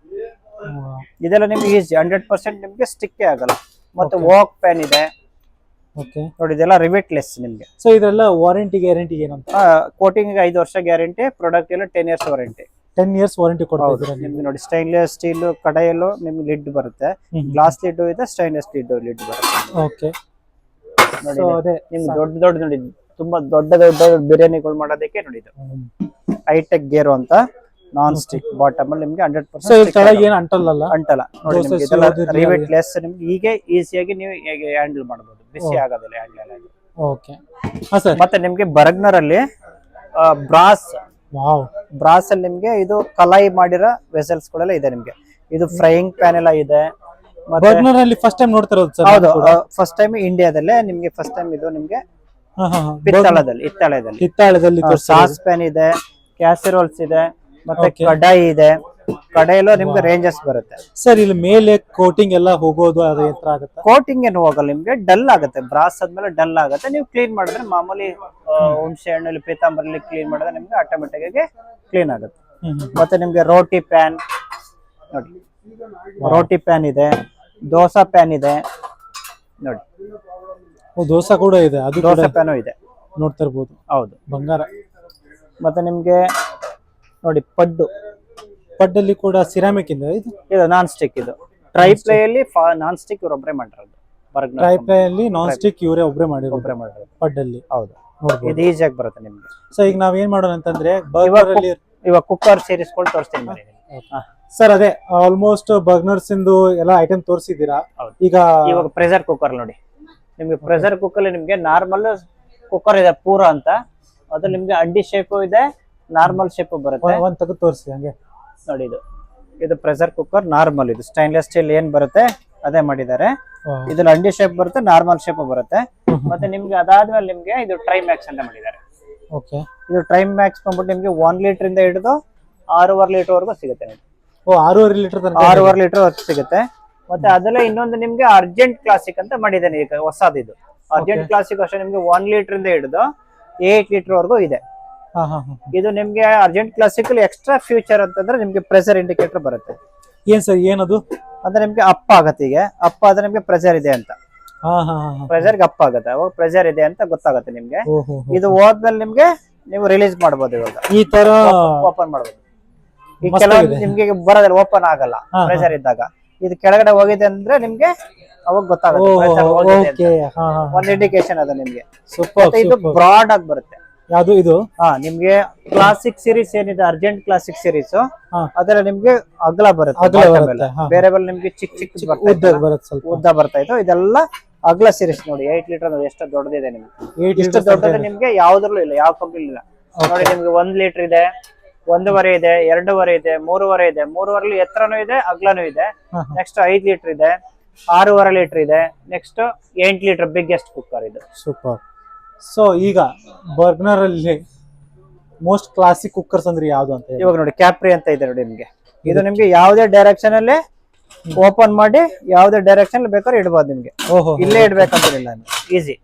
ಇದೆಲ್ಲ ನಿಮ್ಗೆ ಈಸಿ 100% ನಿಮ್ಗೆ ಸ್ಟಿಕ್ ಆಗಲ್ಲ. ಮತ್ತೆ ವಾಕ್ ಪ್ಯಾನ್ ಇದೆ. ಓಕೆ ನೋಡಿ, ಇದೆಲ್ಲ ರಿವೆಟ್ಲೆಸ್ ನಿಮ್ಗೆ. ಸೊ ಇದೆಲ್ಲ ವಾರಂಟಿ ಗ್ಯಾರಂಟಿ ಏನಂತ? ಕೋಟಿಂಗ್ 5 ವರ್ಷ ಗ್ಯಾರಂಟಿ, ಪ್ರಾಡಕ್ಟ್ ಎಲ್ಲ 10 ಇಯರ್ಸ್ ವಾರಂಟಿ. 10 ಇಯರ್ಸ್ ವಾರಂಟಿ ಕೊಡ್ತಾ ನಿಮ್ಗೆ ನೋಡಿ. ಸ್ಟೈನ್ಲೆಸ್ ಸ್ಟೀಲ್ ಕಡೆಯಲ್ಲೂ ನಿಮ್ಗೆ ಲಿಡ್ ಬರುತ್ತೆ, ಗ್ಲಾಸ್ ಲಿಡ್ ಇದೆ, ಸ್ಟೈನ್ಲೆಸ್ ಲಿಡ್ ಬರುತ್ತೆ. ಓಕೆ ನೋಡಿ, ನಿಮ್ಗೆ ದೊಡ್ಡ ನೋಡಿ ತುಂಬಾ ದೊಡ್ಡ ಬಿರಿಯಾನಿಗಳು ಮಾಡೋದಕ್ಕೆ ನೋಡಿ. ಇದು ಹೈಟೆಕ್ ಗೇರೋ ಅಂತ ನಾನ್ ಸ್ಟಿಕ್ ಬಾಟಮ್ ಅಲ್ಲಿ ನಿಮ್ಗೆ 100% ಅಂಟಲ್ಲ ನೋಡಿ. ನಿಮ್ಗೆ ರಿವೆಟ್ಲೆಸ್ ನಿಮ್ಗೆ ಹೀಗೆ ಈಸಿಯಾಗಿ ನೀವು ಹ್ಯಾಂಡಲ್ ಮಾಡಬಹುದು. ಬಿಸಿ ಆಗೋದಿಲ್ಲ ಹ್ಯಾಂಡಲ್. ಓಕೆ ಹಾ ಸರ್. ಮತ್ತೆ ನಿಮ್ಗೆ ಬರ್ಗ್ನರ್ ಅಲ್ಲಿ ಬ್ರಾಸ್ ವಾವ್. ಬ್ರಾಸ್ ಅಲ್ಲಿ ನಿಮ್ಗೆ ಇದು ಕಲಾಯಿ ಮಾಡಿರೋ ವೆಸಲ್ಸ್ ಗಳೆಲ್ಲ ಇದೆ ನಿಮ್ಗೆ. ಇದು ಫ್ರೈಯಿಂಗ್ ಪ್ಯಾನ್ ಎಲ್ಲ ಇದೆ. ಮತ್ತೆ ಬರ್ಗ್ನರ್ ಅಲ್ಲಿ ಫಸ್ಟ್ ಟೈಮ್ ನೋಡ್ತಾ ಇರೋದು ಸರ್. ಹೌದು, ಫಸ್ಟ್ ಟೈಮ್ ಇಂಡಿಯಾದಲ್ಲೇ ನಿಮ್ಗೆ ಫಸ್ಟ್ ಟೈಮ್ ಇದು ನಿಮ್ಗೆ ಹಿತ್ತಾಳೆದಲ್ಲಿ ಹಿತ್ತಾಳದಲ್ಲಿ ಸಾಸ್ ಪ್ಯಾನ್ ಇದೆ, ಕ್ಯಾಸರೋಲ್ಸ್ ಇದೆ, ಮತ್ತೆ Okay. ಕಡಾಯಿ ಇದೆ. ಕಡಾಯಿಲು ನಿಮ್ಗೆ ರೇಂಜಸ್ ಬರುತ್ತೆ ಸರ್. ಇಲ್ಲಿ ಮೇಲೆ ಕೋಟಿಂಗ್ ಎಲ್ಲ ಹೋಗೋದು ಅದು ಎತ್ತರ ಆಗುತ್ತೆ. ಕೋಟಿಂಗ್ ಏನು ಹೋಗಲ್ಲ ನಿಮ್ಗೆ, ಡಲ್ ಆಗುತ್ತೆ. ಬ್ರಾಸ್ ಆದ್ಮೇಲೆ ಡಲ್ ಆಗುತ್ತೆ. ನೀವು ಕ್ಲೀನ್ ಮಾಡಿದ್ರೆ ಮಾಮೂಲಿ ಹುಣಸೆ ಹಣ್ಣಲ್ಲಿ ಪೀತಾಂಬರಲ್ಲಿ ಕ್ಲೀನ್ ಮಾಡಿದ್ರೆ ನಿಮ್ಗೆ ಆಟೋಮೆಟಿಕ್ ಆಗಿ ಕ್ಲೀನ್ ಆಗುತ್ತೆ. ಮತ್ತೆ ನಿಮ್ಗೆ ರೋಟಿ ಪ್ಯಾನ್ ನೋಡಿ, ರೋಟಿ ಪ್ಯಾನ್ ಇದೆ, ದೋಸಾ ಪ್ಯಾನ್ ಇದೆ ನೋಡಿ. ದೋಸೆ ಕೂಡ ಇದೆ, ಅದು ದೋಸೆ ಪ್ಯಾನು ಇದೆ, ನೋಡ್ತಾ ಇರ್ಬೋದು. ಹೌದು, ಬಂಗಾರ. ಮತ್ತೆ ನಿಮ್ಗೆ ನೋಡಿ ಪಡ್ಡಲ್ಲಿ ಕೂಡ ಸಿರಾಮಿಕ್ ಇದೆ. ಇದು ನಾನ್ ಸ್ಟಿಕ್. ಇದು ಟ್ರೈ ಪ್ಲೇ ಅಲ್ಲಿ ನಾನ್ ಸ್ಟಿಕ್ ಇವ್ರೊಬ್ರೆ ಮಾಡಿರೋದು. ಟ್ರೈ ಪ್ಲೇ ಅಲ್ಲಿ ನಾನ್ ಸ್ಟಿಕ್ ಇವರೇ ಒಬ್ಬರೇ ಮಾಡಿರೋದು ಮಾಡಿರೋದು ಪಡ್ಡಲ್ಲಿ. ಹೌದು, ನೋಡ್ಬೋದು. ಇದು ಈಸಿಯಾಗಿ ಬರುತ್ತೆ ನಿಮ್ಗೆ. ಸೊ ಈಗ ನಾವ್ ಏನ್ ಮಾಡೋಣ ಅಂತಂದ್ರೆ ಬರ್ಗರ್ ಅಲ್ಲಿ ಇವಾಗ ಕುಕ್ಕರ್ ಸೇರಿಸ್ಕೊಂಡು ತೋರಿಸ್ತೀನಿ ಬನ್ನಿ. ಸರ್ ಅದೇ ಆಲ್ಮೋಸ್ಟ್ ಬರ್ಗರ್ಸ್ ಇಂದು ಎಲ್ಲ ಐಟಮ್ ತೋರಿಸಿದೀರಾ. ಹೌದು. ಇವಾಗ ಪ್ರೆಷರ್ ಕುಕ್ಕರ್ ನೋಡಿ, ನಿಮ್ಗೆ ಪ್ರೆಷರ್ ಕುಕ್ಕರ್ ನಿಮ್ಗೆ ನಾರ್ಮಲ್ ಕುಕ್ಕರ್ ಇದೆ ಪೂರ ಅಂತ. ಅದು ನಿಮ್ಗೆ ಅಂಡಿ ಶೇಪ್ ಇದೆ, ನಾರ್ಮಲ್ ಶೇಪ್ ಬರುತ್ತೆ. ಒಂದ್ ತೆಗೆದು ತೋರಿಸಿ ಹಂಗೆ ನೋಡಿ. ಇದು ಪ್ರೆಷರ್ ಕುಕ್ಕರ್ ನಾರ್ಮಲ್, ಇದು ಸ್ಟೈನ್ಲೆಸ್ ಸ್ಟೀಲ್ ಏನ್ ಬರುತ್ತೆ ಅದೇ ಮಾಡಿದ್ದಾರೆ. ಇದ್ರಲ್ಲಿ ಅಂಡಿ ಶೇಪ್ ಬರುತ್ತೆ, ನಾರ್ಮಲ್ ಶೇಪ್ ಬರುತ್ತೆ. ಮತ್ತೆ ನಿಮ್ಗೆ ಅದಾದ್ಮೇಲೆ ನಿಮ್ಗೆ ಇದು ಟ್ರೈ ಮ್ಯಾಕ್ಸ್ ಅಂತ ಮಾಡಿದ್ದಾರೆ. ಓಕೆ. ಇದು ಟ್ರೈ ಮ್ಯಾಕ್ಸ್ ಬಂದ್ಬಿಟ್ಟು ನಿಮ್ಗೆ 1 ಲೀಟರ್ ಇಂದ ಹಿಡಿದು 6.5 ಲೀಟರ್ ವರೆಗೂ ಸಿಗುತ್ತೆ. 6.5 ಲೀಟರ್ 6.5 ಲೀಟರ್ ಸಿಗುತ್ತೆ. ಮತ್ತೆ ಅದೆಲ್ಲ ಇನ್ನೊಂದು ನಿಮ್ಗೆ ಅರ್ಜೆಂಟ್ ಕ್ಲಾಸಿಕ್ ಅಂತ ಮಾಡಿದ್ದೇನೆ ಈಗ ಹೊಸದು. ಇದು ಅರ್ಜೆಂಟ್ ಕ್ಲಾಸಿಕ್ ಅಷ್ಟೇ ನಿಮ್ಗೆ 1 ಲೀಟರ್ ಇಂದ ಹಿಡಿದು 8 ಲೀಟರ್ ವರೆಗೂ ಇದೆ. ಇದು ನಿಮ್ಗೆ ಅರ್ಜೆಂಟ್ ಕ್ಲಾಸಿಕ್ ಎಕ್ಸ್ಟ್ರಾ ಫ್ಯೂಚರ್ ಅಂತಂದ್ರೆ ನಿಮ್ಗೆ ಪ್ರೆಷರ್ ಇಂಡಿಕೇಟರ್ ಬರುತ್ತೆ. ಏನ್ ಸರ್ ಏನದು? ಅಂದ್ರೆ ನಿಮ್ಗೆ ಅಪ್ ಆಗತ್ತೆ. ಈಗ ಅಪ್ ಆದ್ರೆ ನಿಮ್ಗೆ ಪ್ರೆಷರ್ ಇದೆ ಅಂತ, ಪ್ರೆಷರ್ಗೆ ಅಪ್ ಆಗುತ್ತೆ, ಅವಾಗ ಪ್ರೆಷರ್ ಇದೆ ಅಂತ ಗೊತ್ತಾಗುತ್ತೆ ನಿಮ್ಗೆ. ಇದು ಹೋದ್ಮೇಲೆ ನಿಮ್ಗೆ ನೀವು ರಿಲೀಸ್ ಮಾಡಬಹುದು. ಇವಾಗ ಈ ತರ ಓಪನ್ ಮಾಡಬಹುದು. ಈ ಕೆಲವೊಂದು ನಿಮ್ಗೆ ಬರೋದಿಲ್ಲ, ಓಪನ್ ಆಗಲ್ಲ ಪ್ರೆಷರ್ ಇದ್ದಾಗ. ಇದು ಕೆಳಗಡೆ ಹೋಗಿದೆ ಅಂದ್ರೆ ನಿಮ್ಗೆ ಅವಾಗ ಗೊತ್ತಾಗುತ್ತೆ, ಒಂದು ಇಂಡಿಕೇಶನ್ ಅದ ನಿಮ್ಗೆ. ಇದು ಬ್ರಾಡ್ ಆಗಿ ಬರುತ್ತೆ. ಯಾವ್ದು ಇದು? ನಿಮ್ಗೆ ಕ್ಲಾಸಿಕ್ ಸೀರೀಸ್ ಏನಿದೆ, ಅರ್ಜೆಂಟ್ ಕ್ಲಾಸಿಕ್ ಸೀರೀಸ್, ಅದೆಲ್ಲ ನಿಮ್ಗೆ ಅಗಲ ಬರುತ್ತೆ. ಬೇರೆ ನಿಮ್ಗೆ ಚಿಕ್ಕ ಚಿಕ್ಕ ಉದ್ದ ಬರ್ತಾ ಇತ್ತು. ಇದೆಲ್ಲ ಅಗಲ ಸೀರೀಸ್ ನೋಡಿ. 8 ಲೀಟರ್ ನೋಡಿ, ಎಷ್ಟು ದೊಡ್ಡದಿದೆ ನಿಮ್ಗೆ. ಇಷ್ಟು ದೊಡ್ಡದು ನಿಮ್ಗೆ ಯಾವ್ದ್ರಲ್ಲೂ ಇಲ್ಲ, ಯಾವ ಕಂಪ್ನಿ ಇಲ್ಲ ನೋಡಿ. ನಿಮ್ಗೆ 1 ಲೀಟರ್ ಇದೆ, 1.5 ಇದೆ, 2.5 ಇದೆ, 3.5 ಇದೆ. 3.5 ಎತ್ತರನೂ ಇದೆ, ಅಗ್ಲನೂ ಇದೆ. ನೆಕ್ಸ್ಟ್ 5 ಲೀಟರ್ ಇದೆ, 6.5 ಲೀಟರ್ ಇದೆ. ನೆಕ್ಸ್ಟ್ 8 ಲೀಟರ್ ಬಿಗ್ಗೆಸ್ಟ್ ಕುಕ್ಕರ್ ಇದು. ಸೂಪರ್. ಸೊ ಈಗ ಬರ್ಗ್ನರ್ ಅಲ್ಲಿ ಮೋಸ್ಟ್ ಕ್ಲಾಸಿಕ್ ಕುಕ್ಕರ್ಸ್ ಅಂದ್ರೆ ಯಾವ್ದು ಅಂತ ಇವಾಗ ನೋಡಿ, ಕ್ಯಾಪ್ರಿ ಅಂತ ಇದೆ ನೋಡಿ ನಿಮ್ಗೆ. ಇದು ನಿಮ್ಗೆ ಯಾವುದೇ ಡೈರೆಕ್ಷನ್ ಅಲ್ಲಿ ಓಪನ್ ಮಾಡಿ ಯಾವುದೇ ಡೈರೆಕ್ಷನ್ ಬೇಕಾದ್ರೂ ಇಡಬಹುದು ನಿಮ್ಗೆ. ಇಲ್ಲೇ ಇಡ್ಬೇಕಂತಿಲ್ಲ, ಈಸಿ.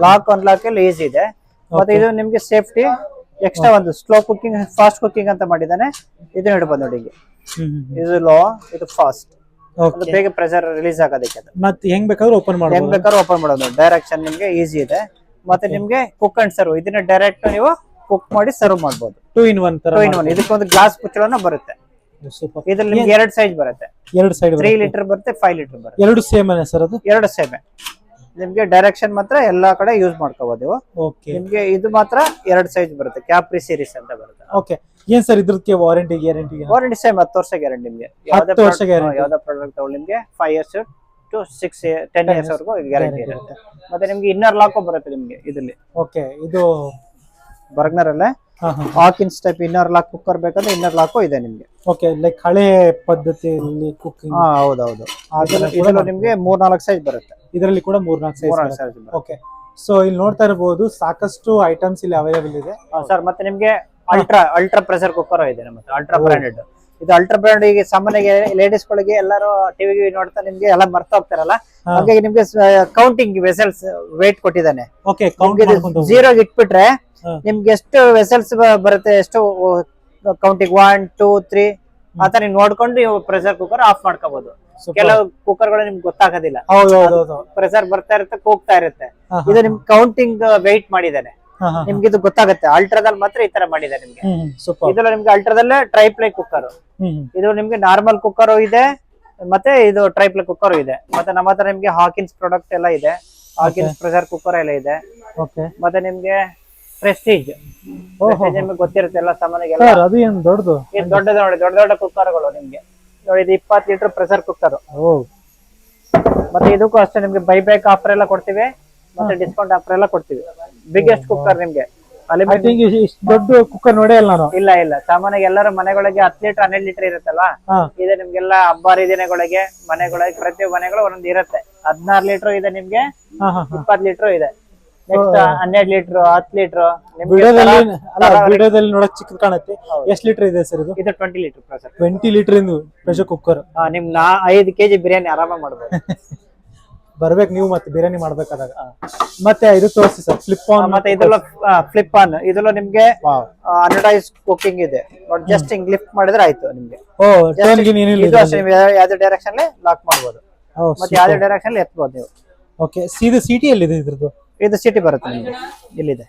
ಲಾಕ್ ಅನ್ಲಾಕ್ ಅಲ್ಲಿ ಈಸಿ ಇದೆ. ಮತ್ತೆ ಇದು ನಿಮ್ಗೆ ಸೇಫ್ಟಿ ಎಕ್ಸ್ಟ್ರಾ ಒಂದು ಸ್ಲೋ ಕುಕಿಂಗ್, ಫಾಸ್ಟ್ ಕುಕಿಂಗ್ ಅಂತ ಮಾಡಿದಾನೆ. ಇದನ್ನ ಇಡಬಹುದು ನೋಡಿ. ಇದು ಲೋ, ಇದು ಫಾಸ್ಟ್. ಬೇಗ ಪ್ರೆಷರ್ ರಿಲೀಸ್ ಆಗೋದಕ್ಕೆ. ಮತ್ತೆ ಹೆಂಗ್ ಬೇಕಾದ್ರೂ ಓಪನ್ ಮಾಡಬಹುದು, ಹೆಂಗ್ ಬೇಕಾದ್ರೂ ಓಪನ್ ಮಾಡೋದು. ಡೈರೆಕ್ಷನ್ ನಿಮ್ಗೆ ಈಸಿ ಇದೆ. ಮತ್ತೆ ನಿಮ್ಗೆ ಕುಕ್ ಅಂಡ್ ಸರ್ವ್, ಇದನ್ನ ಡೈರೆಕ್ಟ್ ನೀವು ಕುಕ್ ಮಾಡಿ ಸರ್ವ್ ಮಾಡಬಹುದು. 2 in 1 ತರ. 2 in 1. ಇದಕ್ಕೊಂದು ಗ್ಲಾಸ್ ಮುಚ್ಚಳನ ಬರುತ್ತೆ. ಇದ್ರಲ್ಲಿ ನಿಮ್ಗೆ 2 ಸೈಜ್ ಬರುತ್ತೆ. 2 ಸೈಡ್ 3 ಲೀಟರ್ ಬರುತ್ತೆ, 5 ಲೀಟರ್ ಬರುತ್ತೆ. ಎರಡು ಸೇಮ್ ಅಲ್ಲ ಸರ್? ಅದು ಎರಡು ಸೇಮ್. ನಿಮ್ಗೆ ಡೈರೆಕ್ಷನ್ ಮಾತ್ರ ಎಲ್ಲಾ ಕಡೆ ಯೂಸ್ ಮಾಡ್ಕೋಬಹುದು ನೀವು. ನಿಮ್ಗೆ ಇದು ಮಾತ್ರ 2 ಸೈಜ್ ಬರುತ್ತೆ. ಕ್ಯಾಪ್ರಿ ಸೀರೀಸ್ ಅಂತ ಬರುತ್ತೆ. ಓಕೆ. ಏನ್ ಸರ್ ಇದ್ರಕ್ಕೆ ವಾರಂಟಿ ಗ್ಯಾರಂಟಿ? ವಾರಂಟಿ ಸೇಮ್ 10 ವರ್ಷ ಗ್ಯಾರಂಟಿ ನಿಮ್ಗೆ. 10 ವರ್ಷ ಗ್ಯಾರಂಟಿ. ಯಾವ್ದೋ ಪ್ರಾಡಕ್ಟ್ ತಗೊಳ್ಳಿ ನಿಮ್ಗೆ 5 years to 10 years ವರೆಗೂ ಗ್ಯಾರಂಟಿ ಇರುತ್ತೆ. ಮತ್ತೆ ನಿಮ್ಗೆ ಇನ್ನರ್ ಲಾಕ್ ಬರುತ್ತೆ ನಿಮ್ಗೆ ಇದರಲ್ಲಿ. ಓಕೆ. ಇದು ಬರ್ಗ್ನರ್ ಅಲ್ಲೇ Hawkins type inner lock cooker ಬೇಕಂದ್ರೆ ಇನ್ನರ್ ಲಾಕು ಇದೆ ನಿಮ್ಗೆ. ಓಕೆ. ಲೈಕ್ ಹಳೆ ಪದ್ಧತಿಯಲ್ಲಿ ಕುಕಿಂಗ್. ಹೌದೌದು. ಇದರಲ್ಲಿ ನಿಮ್ಗೆ 3-4 ಸೈಜ್ ಬರುತ್ತೆ. ಇದರಲ್ಲಿ ಕೂಡ 3-4 ಸೈಜ್. ಓಕೆ. ಸೊ ಇಲ್ಲಿ ನೋಡ್ತಾ ಇರಬಹುದು ಸಾಕಷ್ಟು ಐಟಮ್ಸ್ ಇಲ್ಲಿ ಅವೈಲೇಬಲ್ ಇದೆ ಸರ್. ಮತ್ತೆ ನಿಮ್ಗೆ ಅಲ್ಟ್ರಾ ಪ್ರೆಷರ್ ಕುಕ್ಕರ್ ಇದೆ ನಮ್ಮದು, ಅಲ್ಟ್ರಾ ಬ್ರಾಂಡೆಡ್. ಇದು ಅಲ್ಟ್ರಾ ಬ್ರಾಂಡ್. ಈಗ ಸಾಮಾನ್ಯವಾಗಿ ಲೇಡೀಸ್ ಗಳಿಗೆ ಎಲ್ಲರೂ ಟಿವಿ ನೋಡ್ತಾ ನಿಮ್ಗೆ ಎಲ್ಲ ಮರ್ತಾ ಹೋಗ್ತಾರಲ್ಲ, ಹಾಗಾಗಿ ನಿಮ್ಗೆ ಕೌಂಟಿಂಗ್ ವೆಸಲ್ಸ್ ವೇಟ್ ಕೊಟ್ಟಿದ್ದಾನೆ. ಓಕೆ. 0 ಇಟ್ಬಿಟ್ರೆ ನಿಮ್ಗೆ ಎಷ್ಟು ವೆಸಲ್ಸ್ ಬರುತ್ತೆ, ಎಷ್ಟು ಕೌಂಟಿಂಗ್ 1 2 3 ಆತರ ನೀವು ನೋಡ್ಕೊಂಡು ನೀವು ಪ್ರೆಷರ್ ಕುಕ್ಕರ್ ಆಫ್ ಮಾಡ್ಕೋಬಹುದು. ಕೆಲವು ಕುಕ್ಕರ್ ಗಳು ನಿಮ್ಗೆ ಗೊತ್ತಾಗೋದಿಲ್ಲ, ಪ್ರೆಷರ್ ಬರ್ತಾ ಇರುತ್ತೆ, ಕೂಗ್ತಾ ಇರುತ್ತೆ. ಇದು ನಿಮ್ಗೆ ಕೌಂಟಿಂಗ್ ವೆಯ್ಟ್ ಮಾಡಿದ್ದಾನೆ, ನಿಮ್ಗೆ ಇದು ಗೊತ್ತಾಗುತ್ತೆ. ಅಲ್ಟ್ರಾದಲ್ಲಿ ಮಾತ್ರ ಈ ತರ ಮಾಡಿದೆ ನಿಮ್ಗೆ. ಇದ್ರಲ್ಲಿ ನಿಮ್ಗೆ ಅಲ್ಟ್ರಾದಲ್ಲೇ ಟ್ರೈಪ್ಲೈ ಕುಕ್ಕರ್. ಇದು ನಿಮ್ಗೆ ನಾರ್ಮಲ್ ಕುಕ್ಕರ್ ಇದೆ, ಮತ್ತೆ ಇದು ಟ್ರೈಪ್ಲೈ ಕುಕ್ಕರ್ ಇದೆ. ಮತ್ತೆ ನಮ್ಮ ಹತ್ರ ನಿಮ್ಗೆ ಹಾಕಿನ್ಸ್ ಪ್ರಾಡಕ್ಟ್ ಎಲ್ಲ ಇದೆ. ಹಾಕಿನ್ಸ್ ಪ್ರೆಷರ್ ಕುಕ್ಕರ್ ಎಲ್ಲ ಇದೆ. ಮತ್ತೆ ನಿಮ್ಗೆ ಪ್ರೆಸ್ಟೀಜ್ ನಿಮ್ಗೆ ಗೊತ್ತಿರುತ್ತೆ ಎಲ್ಲ ಸಾಮಾನ್ಯ. ದೊಡ್ಡದು ನೋಡಿ, ದೊಡ್ಡ ದೊಡ್ಡ ಕುಕ್ಕರ್ಗಳು ನಿಮ್ಗೆ ನೋಡಿ. ಇದು 20 ಲೀಟರ್ ಪ್ರೆಷರ್ ಕುಕ್ಕರ್. ಮತ್ತೆ ಇದಕ್ಕೂ ಅಷ್ಟೇ ನಿಮ್ಗೆ ಬೈಬ್ಯಾಕ್ ಆಫರ್ ಎಲ್ಲ ಕೊಡ್ತೀವಿ. ಮತ್ತೆ ಡಿಸ್ಕೌಂಟ್ ಆಫರ್ ಎಲ್ಲ ಕೊಡ್ತೀವಿ. ಬಿಗ್ಗೆಸ್ಟ್ ಕುಕ್ಕರ್ ನಿಮ್ಗೆ ಐ ಅಲ್ಯೂಮಿನಿಯಂ. ಥಿಂಕ್ ಇಷ್ಟು ದೊಡ್ಡ ಕುಕ್ಕರ್ ನೋಡೇ ಇಲ್ಲ ನಾನು. ಇಲ್ಲ ಸಾಮಾನ್ಯವಾಗಿ ಎಲ್ಲರ ಮನೆಗಳಿಗೆ 10 ಲೀಟರ್ 12 ಲೀಟರ್ ಇರುತ್ತಲ್ವಾ, ಹಾ. ಇದೆ ನಿಮ್ಗೆಲ್ಲ ಹಬ್ಬ ಹರಿದಿನಗಳಿಗೆ ಮನೆಗಳಿಗೆ ಪ್ರತಿ ಮನೆಗಳು ಒಂದೊಂದು ಇರುತ್ತೆ. 16 ಲೀಟರ್ ಇದೆ ನಿಮ್ಗೆ, 20 ಲೀಟರ್ ಇದೆ, ನೆಕ್ಸ್ಟ್ 12 ಲೀಟರ್ 10 ಲೀಟರ್. ವಿಡಿಯೋದಲ್ಲಿ ನೋಡಕ್ ಚಿಕ್ಕದ್ ಕಾಣುತ್ತೆ. ಎಷ್ಟು ಲೀಟರ್ ಇದೆ ಸರ್ ಇದು? ಇದು 20 ಲೀಟರ್ ಸರ್. 20 ಲೀಟರ್ ಇಂದು ಪ್ರೆಷರ್ ಕುಕ್ಕರ್. ನಿಮ್ 5 ಕೆಜಿ ಬಿರಿಯಾನಿ ಆರಾಮಾಗಿ ಮಾಡ್ಬೋದು. ಬರ್ಬೇಕು ನೀವು ಮತ್ತೆ ಬಿರಿಯಾನಿ ಮಾಡ್ಬೇಕಾದಾಗ. ಮತ್ತೆ ಇದು ತೋರಿಸಿ ಸರ್, ಫ್ಲಿಪ್ ಆನ್. ಮತ್ತೆ ಇದೆಲ್ಲ ಫ್ಲಿಪ್ ಆನ್, ಇದೆಲ್ಲ ನಿಮ್ಗೆ ಅನಡೈಸ್ ಕುಕಿಂಗ್ ಇದೆ ನೋಡಿ. ಜಸ್ಟ್ ಹಿಂಗ್ ಲಿಫ್ಟ್ ಮಾಡಿದ್ರೆ ಆಯ್ತು ನಿಮ್ಗೆ. ಇದು ಅಷ್ಟೇ, ನೀವು ಯಾವ್ದೇ ಡೈರೆಕ್ಷನ್ ಲಾಕ್ ಮಾಡ್ಬೋದು, ಮತ್ತೆ ಯಾವ್ದೇ ಡೈರೆಕ್ಷನ್ ಎತ್ಬೋದು ನೀವು. ಓಕೆ, ಸೀದಾ ಸಿಟಿ ಎಲ್ಲಿದೆ ಇದ್ರದ್ದು? ಇದು ಸಿಟಿ ಬರುತ್ತೆ ನಿಮ್ಗೆ, ಇಲ್ಲಿದೆ.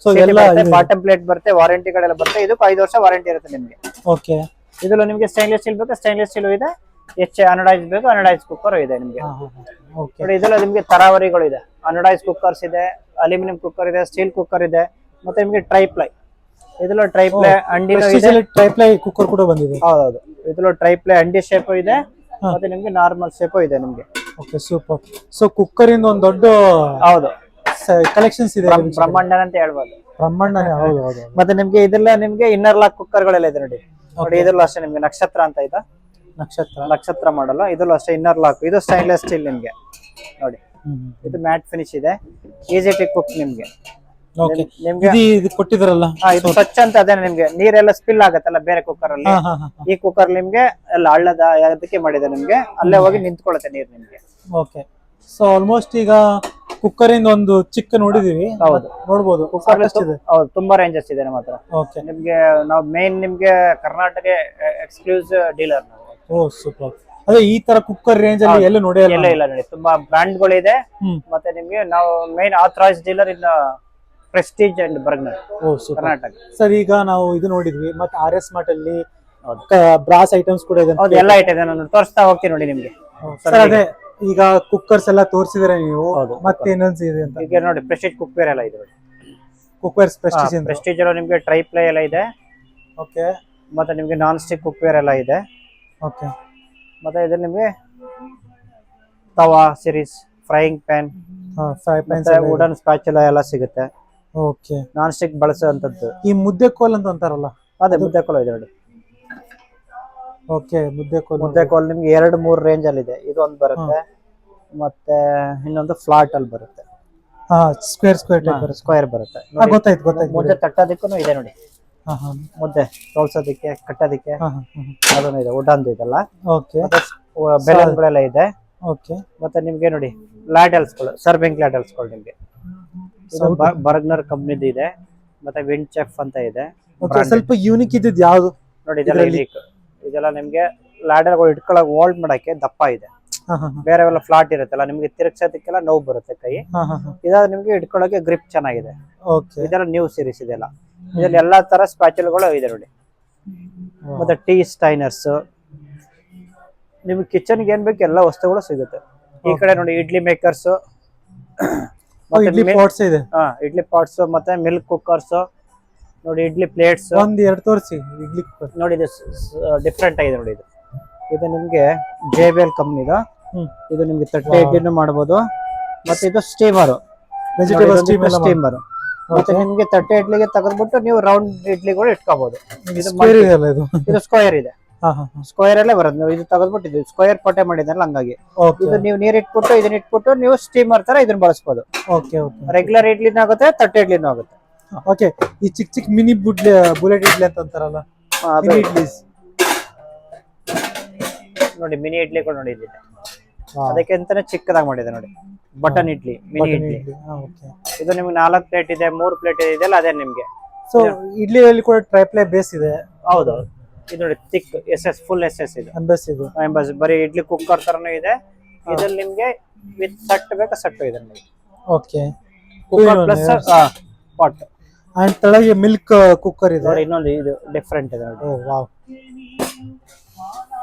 ಸೊ ಎಲ್ಲ ಬಾಟಮ್ ಪ್ಲೇಟ್ ಬರುತ್ತೆ, ವಾರಂಟಿಗಳೆಲ್ಲ ಬರುತ್ತೆ. ಇದಕ್ಕೆ 5 ವರ್ಷ ವಾರಂಟಿ ಇರುತ್ತೆ ನಿಮ್ಗೆ. ಓಕೆ, ಇದೆಲ್ಲ ನಿಮ್ಗೆ ಸ್ಟೈನ್ಲೆಸ್ ಸ್ಟೀಲ್ ಬೇಕು, ಸ್ಟೈನ್ಲೆಸ್ ಸ್ಟೀಲ್ ಇದೆ. ಅನಡೈಸ್ ಬೇಕು, ಅನಡೈಸ್ ಕುಕ್ಕರ್ ಇದೆ ನಿಮ್ಗೆ. ನೋಡಿ ಇದೆಲ್ಲ ನಿಮ್ಗೆ ತರಾವರಿಗಳು ಇದೆ. ಅನಡೈಸ್ ಕುಕ್ಕರ್ಸ್ ಇದೆ, ಅಲ್ಯೂಮಿನಿಯಂ ಕುಕ್ಕರ್ ಇದೆ, ಸ್ಟೀಲ್ ಕುಕ್ಕರ್ ಇದೆ, ಮತ್ತೆ ನಿಮ್ಗೆ ಟ್ರೈಪ್ಲೈ. ಇದೆಲ್ಲ ಟ್ರೈಪ್ಲೈ ಅಂಡಿನೂ ಇದೆ. ಟ್ರೈಪ್ಲೈ ಕುಕ್ಕರ್ ಕೂಡ ಬಂದಿದೆ. ಹೌದೌದು, ಇದೆಲ್ಲ ಟ್ರೈಪ್ಲೈ ಅಂಡಿ ಶೇಪ್ ಇದೆ, ಮತ್ತೆ ನಿಮ್ಗೆ ನಾರ್ಮಲ್ ಶೇಪ್ ಇದೆ ನಿಮ್ಗೆ. Okay, super. ಸೊ ಕುಕ್ಕರ್ ಇಂದ ಒಂದು ದೊಡ್ಡ ಹೌದು ಕಲೆಕ್ಷನ್ಸ್ ಇದೆ, ಬ್ರಹ್ಮಾಂಡನ ಅಂತ ಹೇಳ್ಬೋದು. ಬ್ರಹ್ಮಾಂಡನೇ. ಹೌದು ಹೌದು. ಮತ್ತೆ ನಿಮ್ಗೆ ಇದೆಲ್ಲ ನಿಮ್ಗೆ ಇನ್ನರ್ ಲಾಕ್ ಕುಕ್ಕರ್ ಗಳೆಲ್ಲ ಇದೆ ನೋಡಿ. ನೋಡಿ ಇದೆಲ್ಲ ಅಷ್ಟೇ ನಿಮ್ಗೆ ನಕ್ಷತ್ರ ಅಂತ ಇದೆ. ನಕ್ಷತ್ರ ಮಾಡಲ್ಲ, ಇದೆಲ್ಲ ಅಷ್ಟೇ ಇನ್ನರ್ ಲಾಕ್. ಇದು ಸ್ಟೈನ್ಲೆಸ್ ಸ್ಟೀಲ್ ನಿಮ್ಗೆ ನೋಡಿ. ಇದು ಮ್ಯಾಟ್ ಫಿನಿಶ್ ಇದೆ, ಈಸಿ ಟು ಕುಕ್ ನಿಮ್ಗೆ. ನಿಮ್ಗೆ ಇದು ಕೊಟ್ಟಿದ್ರಲ್ಲ, ಇದು ಸ್ವಚ್ಛ ಅಂತ ಅದೇ ನಿಮ್ಗೆ. ನೀರೆಲ್ಲ ಸ್ಪಿಲ್ ಆಗತ್ತಲ್ಲ ಬೇರೆ ಕುಕ್ಕರ್ ಅಲ್ಲಿ, ಈ ಕುಕ್ಕರ್ ನಿಮ್ಗೆ ಎಲ್ಲ ಹಳ್ಳದ ಅದಕ್ಕೆ ಮಾಡಿದೆ ನಿಮ್ಗೆ. ಅಲ್ಲೇ ಹೋಗಿ ನಿಂತ್ಕೊಳ್ಳುತ್ತೆ ನೀರ್ ನಿಮ್ಗೆ. ಓಕೆ, ಸೊ ಆಲ್ಮೋಸ್ಟ್ ಈಗ ಕುಕ್ಕರ್ ಇಂದ ಒಂದು ಚಿಕ್ಕ ನೋಡಿದೀವಿ. ಹೌದು, ನೋಡ್ಬೋದು. ಕುಕ್ಕರ್ ಹೌದು, ತುಂಬಾ ರೇಂಜಸ್ ಇದೆ ನಮ್ಮ ಹತ್ರ. ಓಕೆ, ನಿಮ್ಗೆ ನಾವು ಮೇನ್ ನಿಮ್ಗೆ ಕರ್ನಾಟಕ ಎಕ್ಸ್ಕ್ಲೂಸಿವ್ ಡೀಲರ್ ನಾವು. ಓ ಸೂಪರ್. ಅದೇ ಈ ತರ ಕುಕ್ಕರ್ ರೇಂಜ್ ಅಲ್ಲಿ ಎಲ್ಲೂ ನೋಡಿ ಇಲ್ಲ ನೋಡಿ, ತುಂಬಾ ಬ್ರಾಂಡ್ ಗಳು ಇದೆ. ಮತ್ತೆ ನಿಮ್ಗೆ ನಾವು main authorised dealer in Prestige and Bergner Karnataka. Sir, ಈಗ ನಾವು ಇದು ನೋಡಿದ್ವಿ, ಮತ್ತೆ RS Mart ಅಲ್ಲಿ ಬ್ರಾಸ್ ಐಟಮ್ಸ್ ಕೂಡ ಇದೆ. ಹೌದು, ಎಲ್ಲ ಐಟಮ್ ಇದೆ, ನಾನು ತೋರಿಸ್ತಾ ಹೋಗ್ತೀನಿ ನೋಡಿ ನಿಮ್ಗೆ. ಸರ್, ಅದೇ ಈಗ ಕುಕ್ಕರ್ಸ್ ಎಲ್ಲ ತೋರಿಸಿದ್ರೆ ನೀವು, ಮತ್ತೆ ಏನನ್ಸ್ ಇದೆ ಅಂತ? ಈಗ ನೋಡಿ ಪ್ರೆಸ್ಟೀಜ್ ಕುಕ್ವೇರ್ ಎಲ್ಲ ಇದೆ. ಕುಕ್ಕರ್ಸ್ ಪ್ರೆಸ್ಟೀಜ್ ಎಲ್ಲ ನಿಮ್ಗೆ ಟ್ರೈಪ್ಲೈ ಎಲ್ಲ ಇದೆ. ಓಕೆ, ಮತ್ತೆ ನಿಮ್ಗೆ ನಾನ್ ಸ್ಟಿಕ್ ಕುಕ್ವೇರ್ ಎಲ್ಲ ಇದೆ. ಓಕೆ, ಮತ್ತೆ ಇದು ನಿಮ್ಗೆ tawa series, frying pan, wooden spatula ಎಲ್ಲ ಸಿಗುತ್ತೆ. ಓಕೆ, ನಾನ್ ಸ್ಟಿಕ್ ಬಳಸುವಂತದ್ದು. ಈ ಮುದ್ದೆ ಕೋಲ್ ಅಂತ ಅಂತಾರಲ್ಲ, ಅದೇ ಮುದ್ದೆ ಕೋಲ್ ಇದೆ ನೋಡಿ. ಓಕೆ, ಮುದ್ದೆ ಕೋಲ್ ನಿಮ್ಗೆ 2-3 ರೇಂಜ್ ಅಲ್ಲಿ ಇದೆ. ಇದು ಒಂದು ಬರುತ್ತೆ, ಮತ್ತೆ ಇನ್ನೊಂದು ಫ್ಲಾಟ್ ಅಲ್ಲಿ ಬರುತ್ತೆ. ಸ್ಕ್ವೇರ್ ಬರುತ್ತೆ. ಗೊತ್ತಾಯ್ತು. ಮುದ್ದೆ ತಟ್ಟೋದಕ್ಕೂ ಇದೆ ನೋಡಿ. ಮುದ್ದೆ ತೋಳ್ಸೋದಕ್ಕೆ, ಕಟ್ಟೋದಕ್ಕೆ ಅದನ್ನು ಇದೆ. ವುಡನ್ ಇದೆಲ್ಲ. ಓಕೆ, ಬೆಲನ್ಗಳೆಲ್ಲ ಇದೆ. ಓಕೆ, ಮತ್ತೆ ನಿಮ್ಗೆ ನೋಡಿ ಲ್ಯಾಡಲ್ಸ್ಗಳು, ಸರ್ವಿಂಗ್ ಲ್ಯಾಡಲ್ಸ್ಗಳು ನಿಮ್ಗೆ. ಇದು ಬರ್ಗ್ನರ್ ಕಂಪ್ನಿದು ಇದೆ. ಮತ್ತೆ ವಿಂಡ್ ಚೆಫ್ ಅಂತ ಇದೆ. ಸ್ವಲ್ಪ ಯೂನಿಕ್ ಇದ್ದಿದ್ದು ಯಾವುದು ನೋಡಿ, ಇದೆಲ್ಲ ಯೂನಿಕ್. ಇದೆಲ್ಲ ನಿಮ್ಗೆ ಲ್ಯಾಡರ್ಗಳು ಇಟ್ಕೊಳಕ್ ಹೋಲ್ಡ್ ಮಾಡಕ್ಕೆ ದಪ್ಪ ಇದೆ. ಬೇರೆವೆಲ್ಲ ಫ್ಲಾಟ್ ಇರುತ್ತಲ್ಲ, ನಿಮ್ಗೆ ತಿರುಗ್ಸೋದಕ್ಕೆಲ್ಲ ನೋವು ಬರುತ್ತೆ ಕೈ. ಇದಾದ್ರೆ ನಿಮ್ಗೆ ಇಟ್ಕೊಳಕ್ಕೆ ಗ್ರಿಪ್ ಚೆನ್ನಾಗಿದೆ. ಇದೆಲ್ಲ ನ್ಯೂ ಸೀರೀಸ್ ಇದೆಲ್ಲ. ಇದ್ರಲ್ಲಿ ಎಲ್ಲಾ ತರ ಸ್ಪ್ಯಾಚುಲ್ಗಳು ಇದೆ ನೋಡಿ. ಮತ್ತೆ ಟೀ ಸ್ಟೈನರ್ಸ್, ನಿಮ್ಗೆ ಕಿಚನ್ಗೆ ಏನ್ ಬೇಕು ಎಲ್ಲ ವಸ್ತುಗಳು ಸಿಗುತ್ತೆ. ಈ ಕಡೆ ನೋಡಿ ಇಡ್ಲಿ ಮೇಕರ್ಸ್, ಇಡ್ಲಿ ಪಾಟ್ಸ್ ಇದೆ. ಇಡ್ಲಿ ಪಾಟ್ಸ್, ಮತ್ತೆ ಮಿಲ್ಕ್ ಕುಕ್ಕರ್ಸ್ ನೋಡಿ, ಇಡ್ಲಿ ಪ್ಲೇಟ್ಸ್. ಒಂದ್ ತೋರಿಸಿ ಇಡ್ಲಿ ಕುಕ್ಕರ್ ನೋಡಿ. ಇದು ಡಿಫ್ರೆಂಟ್ ಆಗಿದೆ ನೋಡಿ. ಇದು ನಿಮ್ಗೆ JBL ಕಂಪ್ನಿದು. ಇದು ನಿಮ್ಗೆ ತಟ್ಟೆ ಇಡ್ಲಿನೂ ಮಾಡಬಹುದು. ಮತ್ತೆ ಇದು ಸ್ಟೀಮರ್, ವೆಜಿಟೇಬಲ್ ಸ್ಟೀಮರ್. ಮತ್ತೆ ನಿಮ್ಗೆ ತಟ್ಟೆ ಇಡ್ಲಿಗೆ ತೆಗೆದ್ಬಿಟ್ಟು ನೀವು ರೌಂಡ್ ಇಡ್ಲಿಗಳು ಇಟ್ಕೋಬಹುದು. ಇದು ಸ್ಕ್ವೇರ್ ಇದೆ, ಸ್ಕ್ವೇರ್ ಅಲ್ಲೇ ಬರುತ್ತೆ. ಇದು ತೆಗೆದ್ಬಿಟ್ಟು ಇದು ಸ್ಕ್ವೇರ್ ಪಟ್ಟೆ ಮಾಡಿದ್ರಲ್ಲ, ಹಂಗಾಗಿ ಇದು ನೀವು ನೀರ್ ಇಟ್ಬಿಟ್ಟು ಇದನ್ನ ಇಟ್ಬಿಟ್ಟು ನೀವು ಸ್ಟೀಮರ್ ತರ ಇದನ್ನ ಬಳಸಬಹುದು. ರೆಗ್ಯುಲರ್ ಇಡ್ಲಿನೂ ಆಗುತ್ತೆ, ತಟ್ಟೆ ಇಡ್ಲಿನೂ ಆಗುತ್ತೆ. ಓಕೆ, ಈ ಚಿಕ್ಕ ಮಿನಿ ಬುಲೆಟ್ ಇಡ್ಲಿ ಅಂತ ಅಂತಾರಲ್ಲ, ನೋಡಿ ಮಿನಿ ಇಡ್ಲಿಗಳು ನೋಡಿ ಇಲ್ಲಿದೆ. ಅದಕ್ಕೆ ಅಂತಾನೆ ಚಿಕ್ಕದಾಗಿ ಮಾಡಿದೆ ನೋಡಿ, ಬಟನ್ ಇಡ್ಲಿ, ಮಿನಿ ಇಡ್ಲಿ. ಇದು ನಿಮ್ಗೆ 4 ಪ್ಲೇಟ್ ಇದೆ, 3 ಪ್ಲೇಟ್ ಇದೆ, ಇದೆಲ್ಲ ಅದೇ ನಿಮ್ಗೆ. ಸೊ ಇಡ್ಲಿಯಲ್ಲಿ ಕೂಡ ಟ್ರೈಪ್ಲೈ ಬೇಸ್ ಇದೆ. ಹೌದು, ಇದು ನೋಡಿ ಥಿಕ್ SS, ಫುಲ್ SS ಇದೆ. ಎಂಬಸ್ ಬರೀ ಇಡ್ಲಿ ಕುಕ್ಕರ್ ತರನೂ ಇದೆ. ಇದ್ರಲ್ಲಿ ನಿಮ್ಗೆ ವಿತ್ ಸಟ್ ಬೇಕಾ ಸಟ್ಟು ಇದೆ ನಿಮಗೆ. Okay, cooker plus pot. And ತಳಗೆ ಮಿಲ್ಕ್ ಕುಕ್ಕರ್ ಇದೆ ನೋಡಿ. ಇನ್ನೊಂದು ಇದು ಡಿಫ್ರೆಂಟ್ ಇದೆ ನೋಡಿ. ವಾವ್,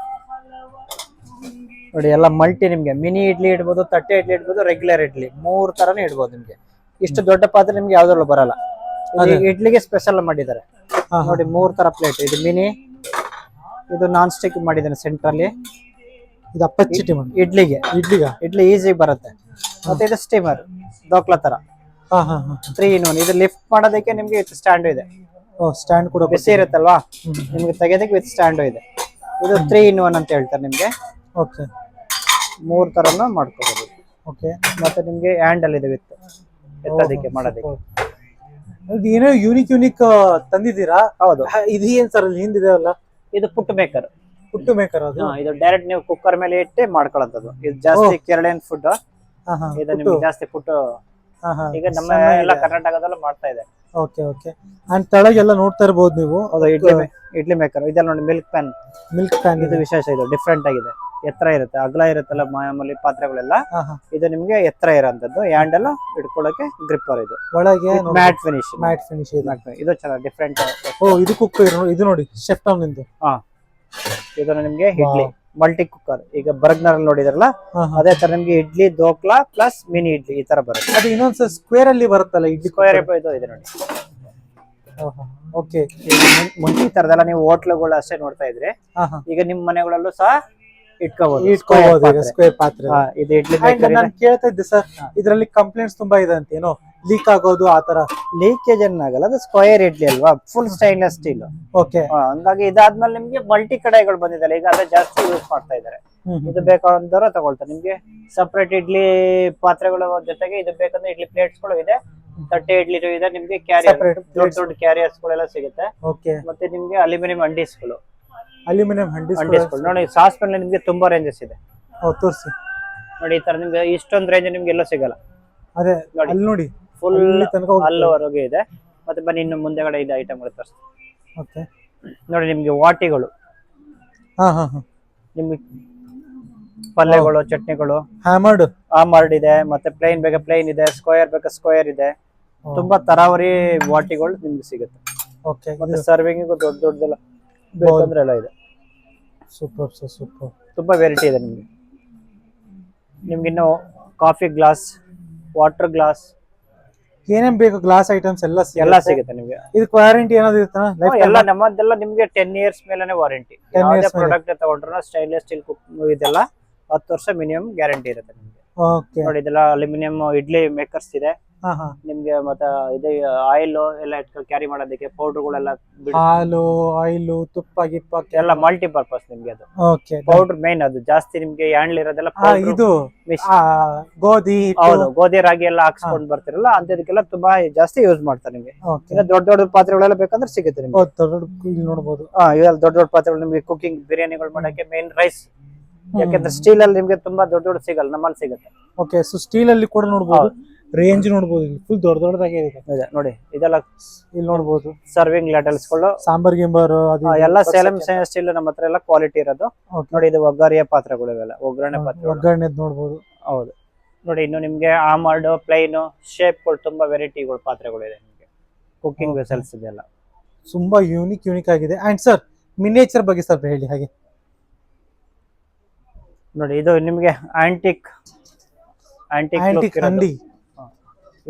ನೋಡಿ ಎಲ್ಲ ಮಲ್ಟಿ. ನಿಮ್ಗೆ ಮಿನಿ ಇಡ್ಲಿ ಇಡ್ಬೋದು, ತಟ್ಟೆ ಇಡ್ಲಿ ಇಡ್ಬೋದು, ರೆಗ್ಯುಲರ್ ಇಡ್ಲಿ 3 ತರನೇ ಇಡ್ಬೋದು ನಿಮ್ಗೆ. ಇಷ್ಟು ದೊಡ್ಡ ಪಾತ್ರೆ ನಿಮ್ಗೆ ಯಾವ್ದ್ರಲ್ಲೂ ಬರಲ್ಲ. ಇಡ್ಲಿಗೆ ಸ್ಪೆಷಲ್ ಮಾಡಿದ್ದಾರೆ ನೋಡಿ. 3 ತರ ಪ್ಲೇಟ್. ಇದು ಮಿನಿ, ಇದು ನಾನ್ ಸ್ಟಿಕ್ ಮಾಡಿದ್ದಾನೆ ಸೆಂಟ್ರಲ್ಲಿ. ಇದು ಅಪ್ಪಚ್ಚಿಟಿ ಇಡ್ಲಿ ಈಸಿ ಬರುತ್ತೆ. ಮತ್ತೆ ಇದು ಸ್ಟೀಮರ್ ದೋಕ್ಲಾ ತರ ಹಾ ಹಾ ಹಾ 3 in 1. ಇದು ಲಿಫ್ಟ್ ಮಾಡೋದಕ್ಕೆ ನಿಮ್ಗೆ ವಿತ್ ಸ್ಟ್ಯಾಂಡ್ ಇದೆ. ಓ ಸ್ಟ್ಯಾಂಡ್ ಕೂಡ ಬಿಸಿ ಇರುತ್ತಲ್ವಾ ನಿಮ್ಗೆ ತೆಗೆದಕ್ಕೆ ವಿತ್ ಸ್ಟ್ಯಾಂಡ್ ಇದೆ. ಇದು 3 in 1 ಅಂತ ಹೇಳ್ತಾರೆ ನಿಮ್ಗೆ. ಓಕೆ 3 ತರನು ಮಾಡ್ಕೋಬಹುದು. ಓಕೆ ಮತ್ತೆ ನಿಮ್ಗೆ ಹ್ಯಾಂಡಲ್ ಇದೆ ವಿತ್ ಎತ್ತೋದಕ್ಕೆ ಮಾಡೋದಕ್ಕೆ. ಇದು ಏನೋ ಯೂನಿಕ್ ತಂದಿದ್ದೀರಾ? ಹೌದು. ಇದು ಏನ್ ಸರ್ ಅಲ್ಲಿ ಹಿಂದಿದೆ ಅಲ್ಲ? ಇದು ಪುಟ್ ಮೇಕರ್. ಪುಟ್ಟು ಮೇಕರ್ ಅದು? ಇದು ಡೈರೆಕ್ಟ್ ನೀವು ಕುಕ್ಕರ್ ಮೇಲೆ ಇಟ್ಟು ಮಾಡ್ಕೊಳ್ಳೋದು. ಇದು ಜಾಸ್ತಿ ಕೇರಳಿಯನ್ ಫುಡ್. ಹಾ ಹಾ ಇದು ನಿಮ್ಗೆ ಜಾಸ್ತಿ ಫುಡ್ ಹಾ ಹಾ ಈಗ ನಮ್ಮ ಎಲ್ಲ ಕರ್ನಾಟಕದಲ್ಲೂ ಮಾಡ್ತಾ ಇದೆ. Okay okay. ಅಂಡ್ ತೆಳಗೆಲ್ಲ ನೋಡ್ತಾ ಇರಬಹುದು ನೀವು. ಹೌದು, ಇಡ್ಲಿ ಮೇಕರ್. ಇದೆಲ್ಲ ನೋಡಿ ಮಿಲ್ಕ್ ಪ್ಯಾನ್. ಮಿಲ್ಕ್ ಪ್ಯಾನ್ ಇದು ವಿಶೇಷ, ಇದು ಡಿಫ್ರೆಂಟ್ ಆಗಿದೆ. ಎತ್ತರ ಇರುತ್ತೆ, ಅಗಲ ಇರುತ್ತಲ್ಲ ಮಾಮೂಲಿ ಪಾತ್ರೆಗಳೆಲ್ಲ. ಇದು ನಿಮ್ಗೆ ಎತ್ತರ ಇರೋಂಥದ್ದು. Handle ಇಟ್ಕೊಳ್ಳೋಕೆ gripper. ಇದು ಒಳಗೆ ಮ್ಯಾಟ್ ಫಿನಿಶ್. ಇದು ಚೆನ್ನಾಗಿ ಡಿಫ್ರೆಂಟ್. ಓ ಇದು ಕುಕ್ಕರ್. ಇದು ನೋಡಿ ಶೆಫ್ ಟೌನ್ ನಿಂದು. ಇದು ನಿಮ್ಗೆ ಇಡ್ಲಿ ಮಲ್ಟಿ ಕುಕ್ಕರ್. ಈಗ ಬರ್ಗ್ನರ್ ನೋಡಿದ್ರಲ್ಲ ಅದೇ ತರ ನಿಮ್ಗೆ ಇಡ್ಲಿ ದೋಕ್ಲಾ ಪ್ಲಸ್ ಮಿನಿ ಇಡ್ಲಿ ಈ ತರ ಬರುತ್ತೆ. ಅದು ಇನ್ನೊಂದು ಸ್ಕ್ವೇರ್ ಅಲ್ಲಿ ಬರುತ್ತಲ್ಲ ಇಡ್ಲಿ ಸ್ಕ್ವೇರ್ ಇದು ಇದೆ ನೋಡಿ. ಓಕೆ. ಮುಂಚೆ ಈ ತರದೆಲ್ಲ ನೀವು ಹೋಟ್ಲುಗಳು ಅಷ್ಟೇ ನೋಡ್ತಾ ಇದ್ರೆ, ಈಗ ನಿಮ್ ಮನೆಗಳಲ್ಲೂ ಸಹ ಇಟ್ಕೋಬಹುದು ಸ್ಕ್ವೇರ್ ಪಾತ್ರೆ. ಇದು ಇಡ್ಲಿ ನಾನು ಕೇಳ್ತಾ ಇದ್ದೆ ಸರ್, ಇದರಲ್ಲಿ ಕಂಪ್ಲೇಂಟ್ಸ್ ತುಂಬಾ ಇದೆ ಅಂತ, ಏನೋ ಲೀಕ್ ಆಗೋದು ಆತರ. ಲೀಕೇಜ್ ಏನಾಗಲ್ಲ, ಅದು ಸ್ಕ್ವೇರ್ ಇಡ್ಲಿ ಅಲ್ವಾ, ಫುಲ್ ಸ್ಟೈನ್ಲೆಸ್ ಸ್ಟೀಲ್. ಓಕೆ. ಹಂಗಾಗಿ ಇದಾದ್ಮೇಲೆ ನಿಮ್ಗೆ ಮಲ್ಟಿ ಕಡಾಯಿಗಳು ಬಂದಿದ್ದಾರೆ. ಈಗ ಅದೇ ಜಾಸ್ತಿ ಯೂಸ್ ಮಾಡ್ತಾ ಇದ್ದಾರೆ. ಇದು ಬೇಕಾದವರು ತಗೊಳ್ತಾರೆ. ನಿಮ್ಗೆ ಸಪರೇಟ್ ಇಡ್ಲಿ ಪಾತ್ರೆಗಳ ಜೊತೆಗೆ ಇದು ಬೇಕಂದ್ರೆ ಇಡ್ಲಿ ಪ್ಲೇಟ್ಸ್ ಗಳು ಇದೆ, ತಟ್ಟೆ ಇಡ್ಲಿ ಇದೆ, ನಿಮ್ಗೆ ಕ್ಯಾರಿಯರ್ ದೊಡ್ಡ ದೊಡ್ಡ ಕ್ಯಾರಿಯರ್ಸ್ ಗಳೆಲ್ಲ ಸಿಗುತ್ತೆ. ಮತ್ತೆ ನಿಮ್ಗೆ ಅಲ್ಯೂಮಿನಿಯಂ ಹಂಡೀಸ್ಗಳು. ಅಲ್ಯೂಮಿನಿಯಂ ಹಂಡೀಸ್ಗಳು ನೋಡಿ. ಸಾಸ್ ಪ್ಯಾನ್ ನಿಮ್ಗೆ ತುಂಬಾ ರೇಂಜಸ್ ಇದೆ. ತೋರಿಸಿ ನೋಡಿ. ಈ ತರ ನಿಮ್ಗೆ ಇಷ್ಟೊಂದು ರೇಂಜ್ ನಿಮ್ಗೆ ಎಲ್ಲೂ ಸಿಗಲ್ಲ. ಅದೇ ನೋಡಿ ಫುಲ್ ಅಲ್ಲಿವರೆಗೆ ಇದೆ. ಮತ್ತೆ ಬನ್ನಿ ಇನ್ನು ಮುಂದೆಗಡೆ ಇದೆ ಐಟಮ್ಗಳು ತೋರಿಸ್ತೀನಿ ನೋಡಿ. ನಿಮ್ಗೆ ವಾಟಿಗಳು, ನಿಮ್ಗೆ ಪಲ್ಯಗಳು, ಚಟ್ನಿಗಳು, ಆಮರ್ಡ್ ಇದೆ. ಮತ್ತೆ ಪ್ಲೇನ್ ಬೇಕಾ ಪ್ಲೇನ್ ಇದೆ, ಸ್ಕ್ವೇರ್ ಬೇಕಾ ಸ್ಕ್ವೇರ್ ಇದೆ. ತುಂಬಾ ತರಾವರಿ ವಾಟಿಗಳು ನಿಮ್ಗೆ ಸಿಗುತ್ತೆ. ಮತ್ತೆ ಸರ್ವಿಂಗ್ ದೊಡ್ಡ ದೊಡ್ಡದೆಲ್ಲ ಬೇಕಂದ್ರೆ ಎಲ್ಲ ಇದೆ. Super super. ತುಂಬಾ ವೆರೈಟಿ ಇದೆ ನಿಮ್ಗೆ. ನಿಮ್ಗೆ ಇನ್ನು ಕಾಫಿ ಗ್ಲಾಸ್, ವಾಟರ್ ಗ್ಲಾಸ್, ಏನೇನ್ ಬೇಕು ಗ್ಲಾಸ್ ಐಟಮ್ಸ್ ಎಲ್ಲ ಸಿಗುತ್ತೆ ನಿಮ್ಗೆ. ಇದಕ್ಕೆ ವಾರಂಟಿ ಏನಾದ್ರು ಇರುತ್ತಾ? ಎಲ್ಲ ನಮ್ಮದೆಲ್ಲ ನಿಮ್ಗೆ 10 years ಮೇಲೆನೆ ವಾರಂಟಿ. ಯಾವುದೇ ಪ್ರಾಡಕ್ಟ್ ತಗೊಂಡ್ರು ಸ್ಟೈನ್ಲೆಸ್ ಸ್ಟೀಲ್ ಇದೆಲ್ಲ 10 ವರ್ಷ ಮಿನಿಮಮ್ ಗ್ಯಾರಂಟಿ ಇರುತ್ತೆ ನಿಮ್ಗೆ. ನೋಡಿ ಇದೆಲ್ಲ ಅಲ್ಯೂಮಿನಿಯಂ ಇಡ್ಲಿ ಮೇಕರ್ಸ್ ಇದೆ ನಿಮ್ಗೆ. ಮತ್ತೆ ಇದು ಆಯಿಲ್ ಎಲ್ಲ ಕ್ಯಾರಿ ಮಾಡೋದಕ್ಕೆ ಪೌಡರ್ಗಳೆಲ್ಲ, ಹಾಲು, ಆಯಿಲ್, ತುಪ್ಪ ಗಿಪ್ಪ ಎಲ್ಲ ಮಲ್ಟಿ ಪರ್ಪಸ್ ನಿಮ್ಗೆ. ಅದು ಪೌಡರ್ ಮೇನ್, ಅದು ಜಾಸ್ತಿ ನಿಮ್ಗೆ ಹ್ಯಾಂಡ್ಲ್ ಇರೋದೆಲ್ಲ ಇದು ಗೋಧಿ. ಹೌದು, ಗೋಧಿ ರಾಗಿ ಎಲ್ಲ ಹಾಕ್ಸ್ಕೊಂಡ್ ಬರ್ತಿರಲ್ಲ ಅಂತದಕ್ಕೆಲ್ಲ ತುಂಬಾ ಜಾಸ್ತಿ ಯೂಸ್ ಮಾಡ್ತಾರೆ ನಿಮ್ಗೆ. ದೊಡ್ಡ ದೊಡ್ಡ ಪಾತ್ರೆಗಳೆಲ್ಲ ಬೇಕಂದ್ರೆ ಸಿಗುತ್ತೆ ನಿಮ್ಗೆ. ನೋಡಬಹುದು. ಇವೆಲ್ಲ ದೊಡ್ಡ ದೊಡ್ಡ ಪಾತ್ರೆಗಳು ನಿಮ್ಗೆ ಕುಕಿಂಗ್ ಬಿರಿಯಾನಿಗಳು ಮಾಡಕ್ಕೆ ಮೇನ್ ರೈಸ್. ಯಾಕಂದ್ರೆ ಸ್ಟೀಲ್ ಅಲ್ಲಿ ನಿಮ್ಗೆ ತುಂಬಾ ದೊಡ್ಡ ದೊಡ್ಡ ಸಿಗಲ್ಲ, ನಮ್ಮಲ್ಲಿ ಸಿಗುತ್ತೆ. ಓಕೆ. ಸೊ ಸ್ಟೀಲ್ ಅಲ್ಲಿ ಕೂಡ ನೋಡಬಹುದು, ರೇಂಜ್ ನೋಡಬಹುದು. ಫುಲ್ ದೊಡ್ಡ ದೊಡ್ಡದಾಗಿ ಇದೆ ನೋಡಿ. ಇದೆಲ್ಲ ಇಲ್ಲಿ ನೋಡಬಹುದು ಸರ್ವಿಂಗ್ ಲಾಟಲ್ಸ್ ಗಳು, ಸಾಂಬಾರ್ ಗಿಂಬಾರು ಎಲ್ಲ ಸೇಲಂ ಸ್ಟೀಲ್ ನಮ್ಮ ಹತ್ರ ಎಲ್ಲ ಕ್ವಾಲಿಟಿ ಇರೋದು. ನೋಡಿ ಇದು ಒಗ್ಗರಿಯ ಪಾತ್ರೆಗಳು, ಇವೆಲ್ಲ ಒಗ್ಗರಣೆ ಪಾತ್ರೆ. ಒಗ್ಗರಣೆ ನೋಡಬಹುದು. ಹೌದು ನೋಡಿ. ಇನ್ನು ನಿಮ್ಗೆ ಆಮರ್ಡ್, ಪ್ಲೈನ್, ಶೇಪ್ಗಳು ತುಂಬಾ ವೆರೈಟಿಗಳು ಪಾತ್ರೆಗಳು ಇದೆ ನಿಮ್ಗೆ. ಕುಕಿಂಗ್ ವೆಸಲ್ಸ್ ಇದೆಲ್ಲ ತುಂಬಾ ಯೂನಿಕ್ ಆಗಿದೆ. ಅಂಡ್ ಸರ್ ಮಿನಿಯೇಚರ್ ಬಗ್ಗೆ ಸ್ವಲ್ಪ ಹೇಳಿ ಹಾಗೆ. ನೋಡಿ ಇದು ನಿಮ್ಗೆ ಆಂಟಿಕ್ ಹಂಡಿ.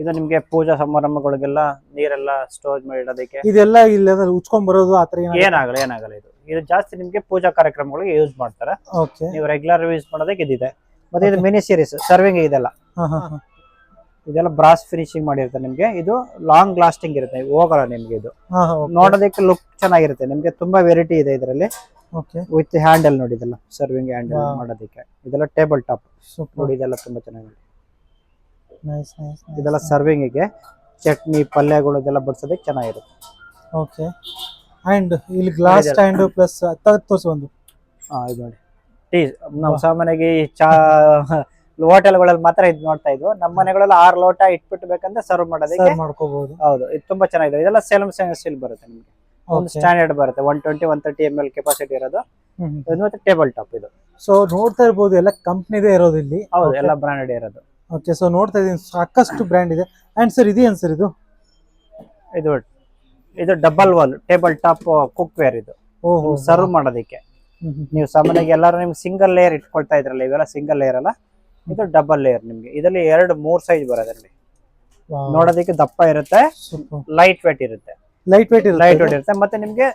ಇದು ನಿಮ್ಗೆ ಪೂಜಾ ಸಮಾರಂಭಗಳಿಗೆಲ್ಲ ನೀರೆಲ್ಲ ಸ್ಟೋರ್ ಮಾಡಿ ಇಡೋದಕ್ಕೆ. ಇದೆಲ್ಲ ಇಲ್ಲ ಉಚ್ಕೊಂಡ್ ಬರೋದು ಆತರ ಏನಾಗಲ್ಲ. ಇದು ಜಾಸ್ತಿ ನಿಮ್ಗೆ ಪೂಜಾ ಕಾರ್ಯಕ್ರಮಗಳಿಗೆ ಯೂಸ್ ಮಾಡ್ತಾರೆ. ನೀವು ರೆಗ್ಯುಲರ್ ಯೂಸ್ ಮಾಡೋದಕ್ಕೆ ಇದಿದೆ. ಮತ್ತೆ ಇದು ಮಿನಿ ಸೀರೀಸ್ ಸರ್ವಿಂಗ್ ಇದೆಲ್ಲ. ಇದೆಲ್ಲ ಬ್ರಾಸ್ ಫಿನಿಶಿಂಗ್ ಮಾಡಿರುತ್ತೆ ನಿಮ್ಗೆ. ಇದು ಲಾಂಗ್ ಲಾಸ್ಟಿಂಗ್ ಇರುತ್ತೆ, ಹೋಗಲ್ಲ ನಿಮ್ಗೆ. ಇದು ನೋಡೋದಕ್ಕೆ ಲುಕ್ ಚೆನ್ನಾಗಿರುತ್ತೆ ನಿಮ್ಗೆ. ತುಂಬಾ ವೆರೈಟಿ ಇದೆ ಇದರಲ್ಲಿ. ವಿತ್ ಹ್ಯಾಂಡಲ್ ನೋಡಿ. ಇದೆಲ್ಲ ಸರ್ವಿಂಗ್ ಹ್ಯಾಂಡಲ್ ಮಾಡೋದಕ್ಕೆ. ಇದೆಲ್ಲ ಟೇಬಲ್ ಟಾಪ್ ನೋಡಿ. ಇದೆಲ್ಲ ತುಂಬಾ ಚೆನ್ನಾಗಿದೆ. ಇದೆಲ್ಲ ಸರ್ವಿಂಗ್ ಗೆ ಚಟ್ನಿ, ಪಲ್ಯಗಳು ಇದೆಲ್ಲ ಬಡಿಸೋದಕ್ಕೆ ಚೆನ್ನಾಗಿರುತ್ತೆ. ಓಕೆ. ಅಂಡ್ ಇಲ್ಲಿ ಗ್ಲಾಸ್ ಸ್ಟ್ಯಾಂಡ್ ಪ್ಲಸ್ ತೋರಿಸಿ ಒಂದು. ಇದು ನೋಡಿ ಟೀ. ನಾವು ಸಾಮಾನ್ಯವಾಗಿ ಚಾ ಹೋಟೆಲ್ಗಳಲ್ಲಿ ಮಾತ್ರ ಇದು ನೋಡ್ತಾ ಇದ್ವು. ನಮ್ಮ ಮನೆಗಳಲ್ಲಿ 6 ಲೋಟ ಇಟ್ಬಿಟ್ಟು ಬೇಕಂದ್ರೆ ಸರ್ವ್ ಮಾಡೋದಕ್ಕೆ ಮಾಡ್ಕೋಬಹುದು. ಹೌದು, ಇದು ತುಂಬಾ ಚೆನ್ನಾಗಿದೆ. ಇದೆಲ್ಲ ಸೇಲಂ ಸ್ಟೀಲ್ ಬರುತ್ತೆ ನಿಮ್ಗೆ. ಒಂದು ಸ್ಟ್ಯಾಂಡರ್ಡ್ ಬರುತ್ತೆ. 120-130 ml ಕೆಪಾಸಿಟಿ ಇರೋದು. ಮತ್ತೆ ಟೇಬಲ್ ಟಾಪ್ ಇದು. ಸೊ ನೋಡ್ತಾ ಇರಬಹುದು ಎಲ್ಲ ಕಂಪ್ನಿದೇ ಇರೋದು ಇಲ್ಲಿ. ಹೌದು, ಎಲ್ಲ ಬ್ರಾಂಡೆಡ್ ಇರೋದು. ಓಕೆ. ಸೊ ನೋಡ್ತಾ ಇದೀನಿ ಸಾಕಷ್ಟು ಬ್ರ್ಯಾಂಡ್ ಇದೆ. ಅಂಡ್ ಸರ್ ಇದೇನು ಸರ್ ಇದು? ಇದು double wall table top cookware. ಇದು ಸರ್ವ್ ಮಾಡೋದಕ್ಕೆ. ನೀವು ಸಾಮಾನ್ಯವಾಗಿ ಎಲ್ಲರೂ ನಿಮ್ಗೆ ಸಿಂಗಲ್ ಲೇಯರ್ ಇಟ್ಕೊಳ್ತಾ ಇದ್ರಲ್ಲ, ಇವೆಲ್ಲ ಸಿಂಗಲ್ ಲೇಯರ್ ಅಲ್ಲ. ಇದು ಡಬಲ್ ಲೇಯರ್ ನಿಮ್ಗೆ. ಇದರಲ್ಲಿ 2-3 ಸೈಜ್ ಬರೋದು ನೋಡಿ. ನೋಡೋದಕ್ಕೆ ದಪ್ಪ ಇರುತ್ತೆ, ಲೈಟ್ ವೇಟ್ ಇರುತ್ತೆ. ಮತ್ತೆ ನಿಮ್ಗೆ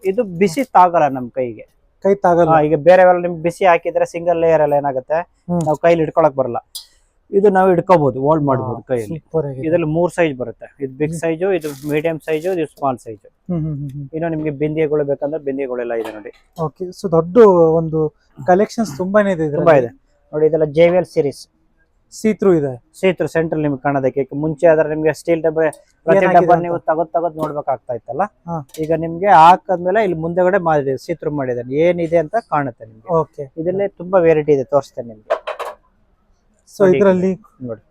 ಇದು ಬಿಸಿ ತಾಗಲ್ಲ ನಮ್ ಕೈಗೆ. ಕೈ ತಾಗಲ್ಲ. ಈಗ ಬೇರೆ ನಿಮ್ಗೆ ಬಿಸಿ ಹಾಕಿದ್ರೆ ಸಿಂಗಲ್ ಲೇಯರ್ ಎಲ್ಲ ಏನಾಗುತ್ತೆ, ನಾವು ಕೈಲಿ ಇಟ್ಕೊಳಕ್ ಬರಲ್ಲ. ಇದು ನಾವು ಇಟ್ಕೋಬಹುದು, ಹೋಲ್ಡ್ ಮಾಡಬಹುದು ಕೈಯಲ್ಲಿ. ಸೂಪರ್ ಆಗಿದೆ. ಇದ್ರಲ್ಲಿ 3 ಸೈಜ್ ಬರುತ್ತೆ. ಇದು ಬಿಗ್ ಸೈಜು, ಇದು ಮೀಡಿಯಂ ಸೈಜು, ಇದು ಸ್ಮಾಲ್ ಸೈಜು. ಇನ್ನು ನಿಮ್ಗೆ ಬಿಂದಿಗೆಗಳು ಬೇಕಂದ್ರೆ ಬಿಂದಿಗೆಗಳೆಲ್ಲ ಇದೆ ನೋಡಿ. ಓಕೆ, ಸೊ ದೊಡ್ಡ ಒಂದು ಕಲೆಕ್ಷನ್ಸ್ ತುಂಬಾನೇ ಇದೆ ತುಂಬಾ ಇದೆ ನೋಡಿ. ಇದೆಲ್ಲ JVL ಸೀರೀಸ್ ಸೀತ್ರು ಇದೆ. ಸೀತ್ರು ಸೆಂಟ್ರಲ್ ನಿಮ್ಗೆ ಕಾಣೋದಕ್ಕೆ. ಮುಂಚೆ ಆದ್ರೆ ನಿಮ್ಗೆ ಸ್ಟೀಲ್ ಡಬ್ಬ ಪ್ರತಿ ಡಬ್ಬ ನೀವು ತಗೋದ್ ನೋಡ್ಬೇಕಾಗ್ತಾ ಇತ್ತಲ್ಲ. ಈಗ ನಿಮ್ಗೆ ಹಾಕದ್ಮೇಲೆ ಇಲ್ಲಿ ಮುಂದೆಗಡೆ ಮಾಡಿದೆ ಸೀತ್ರು ಮಾಡಿದಾರೆ, ಏನಿದೆ ಅಂತ ಕಾಣುತ್ತೆ ನಿಮ್ಗೆ. ಓಕೆ, ಇದರಲ್ಲಿ ತುಂಬಾ ವೆರೈಟಿ ಇದೆ, ತೋರಿಸ್ತೇನೆ ನಿಮ್ಗೆ. ಸೊ ಇದರಲ್ಲಿ ನೋಡಿ.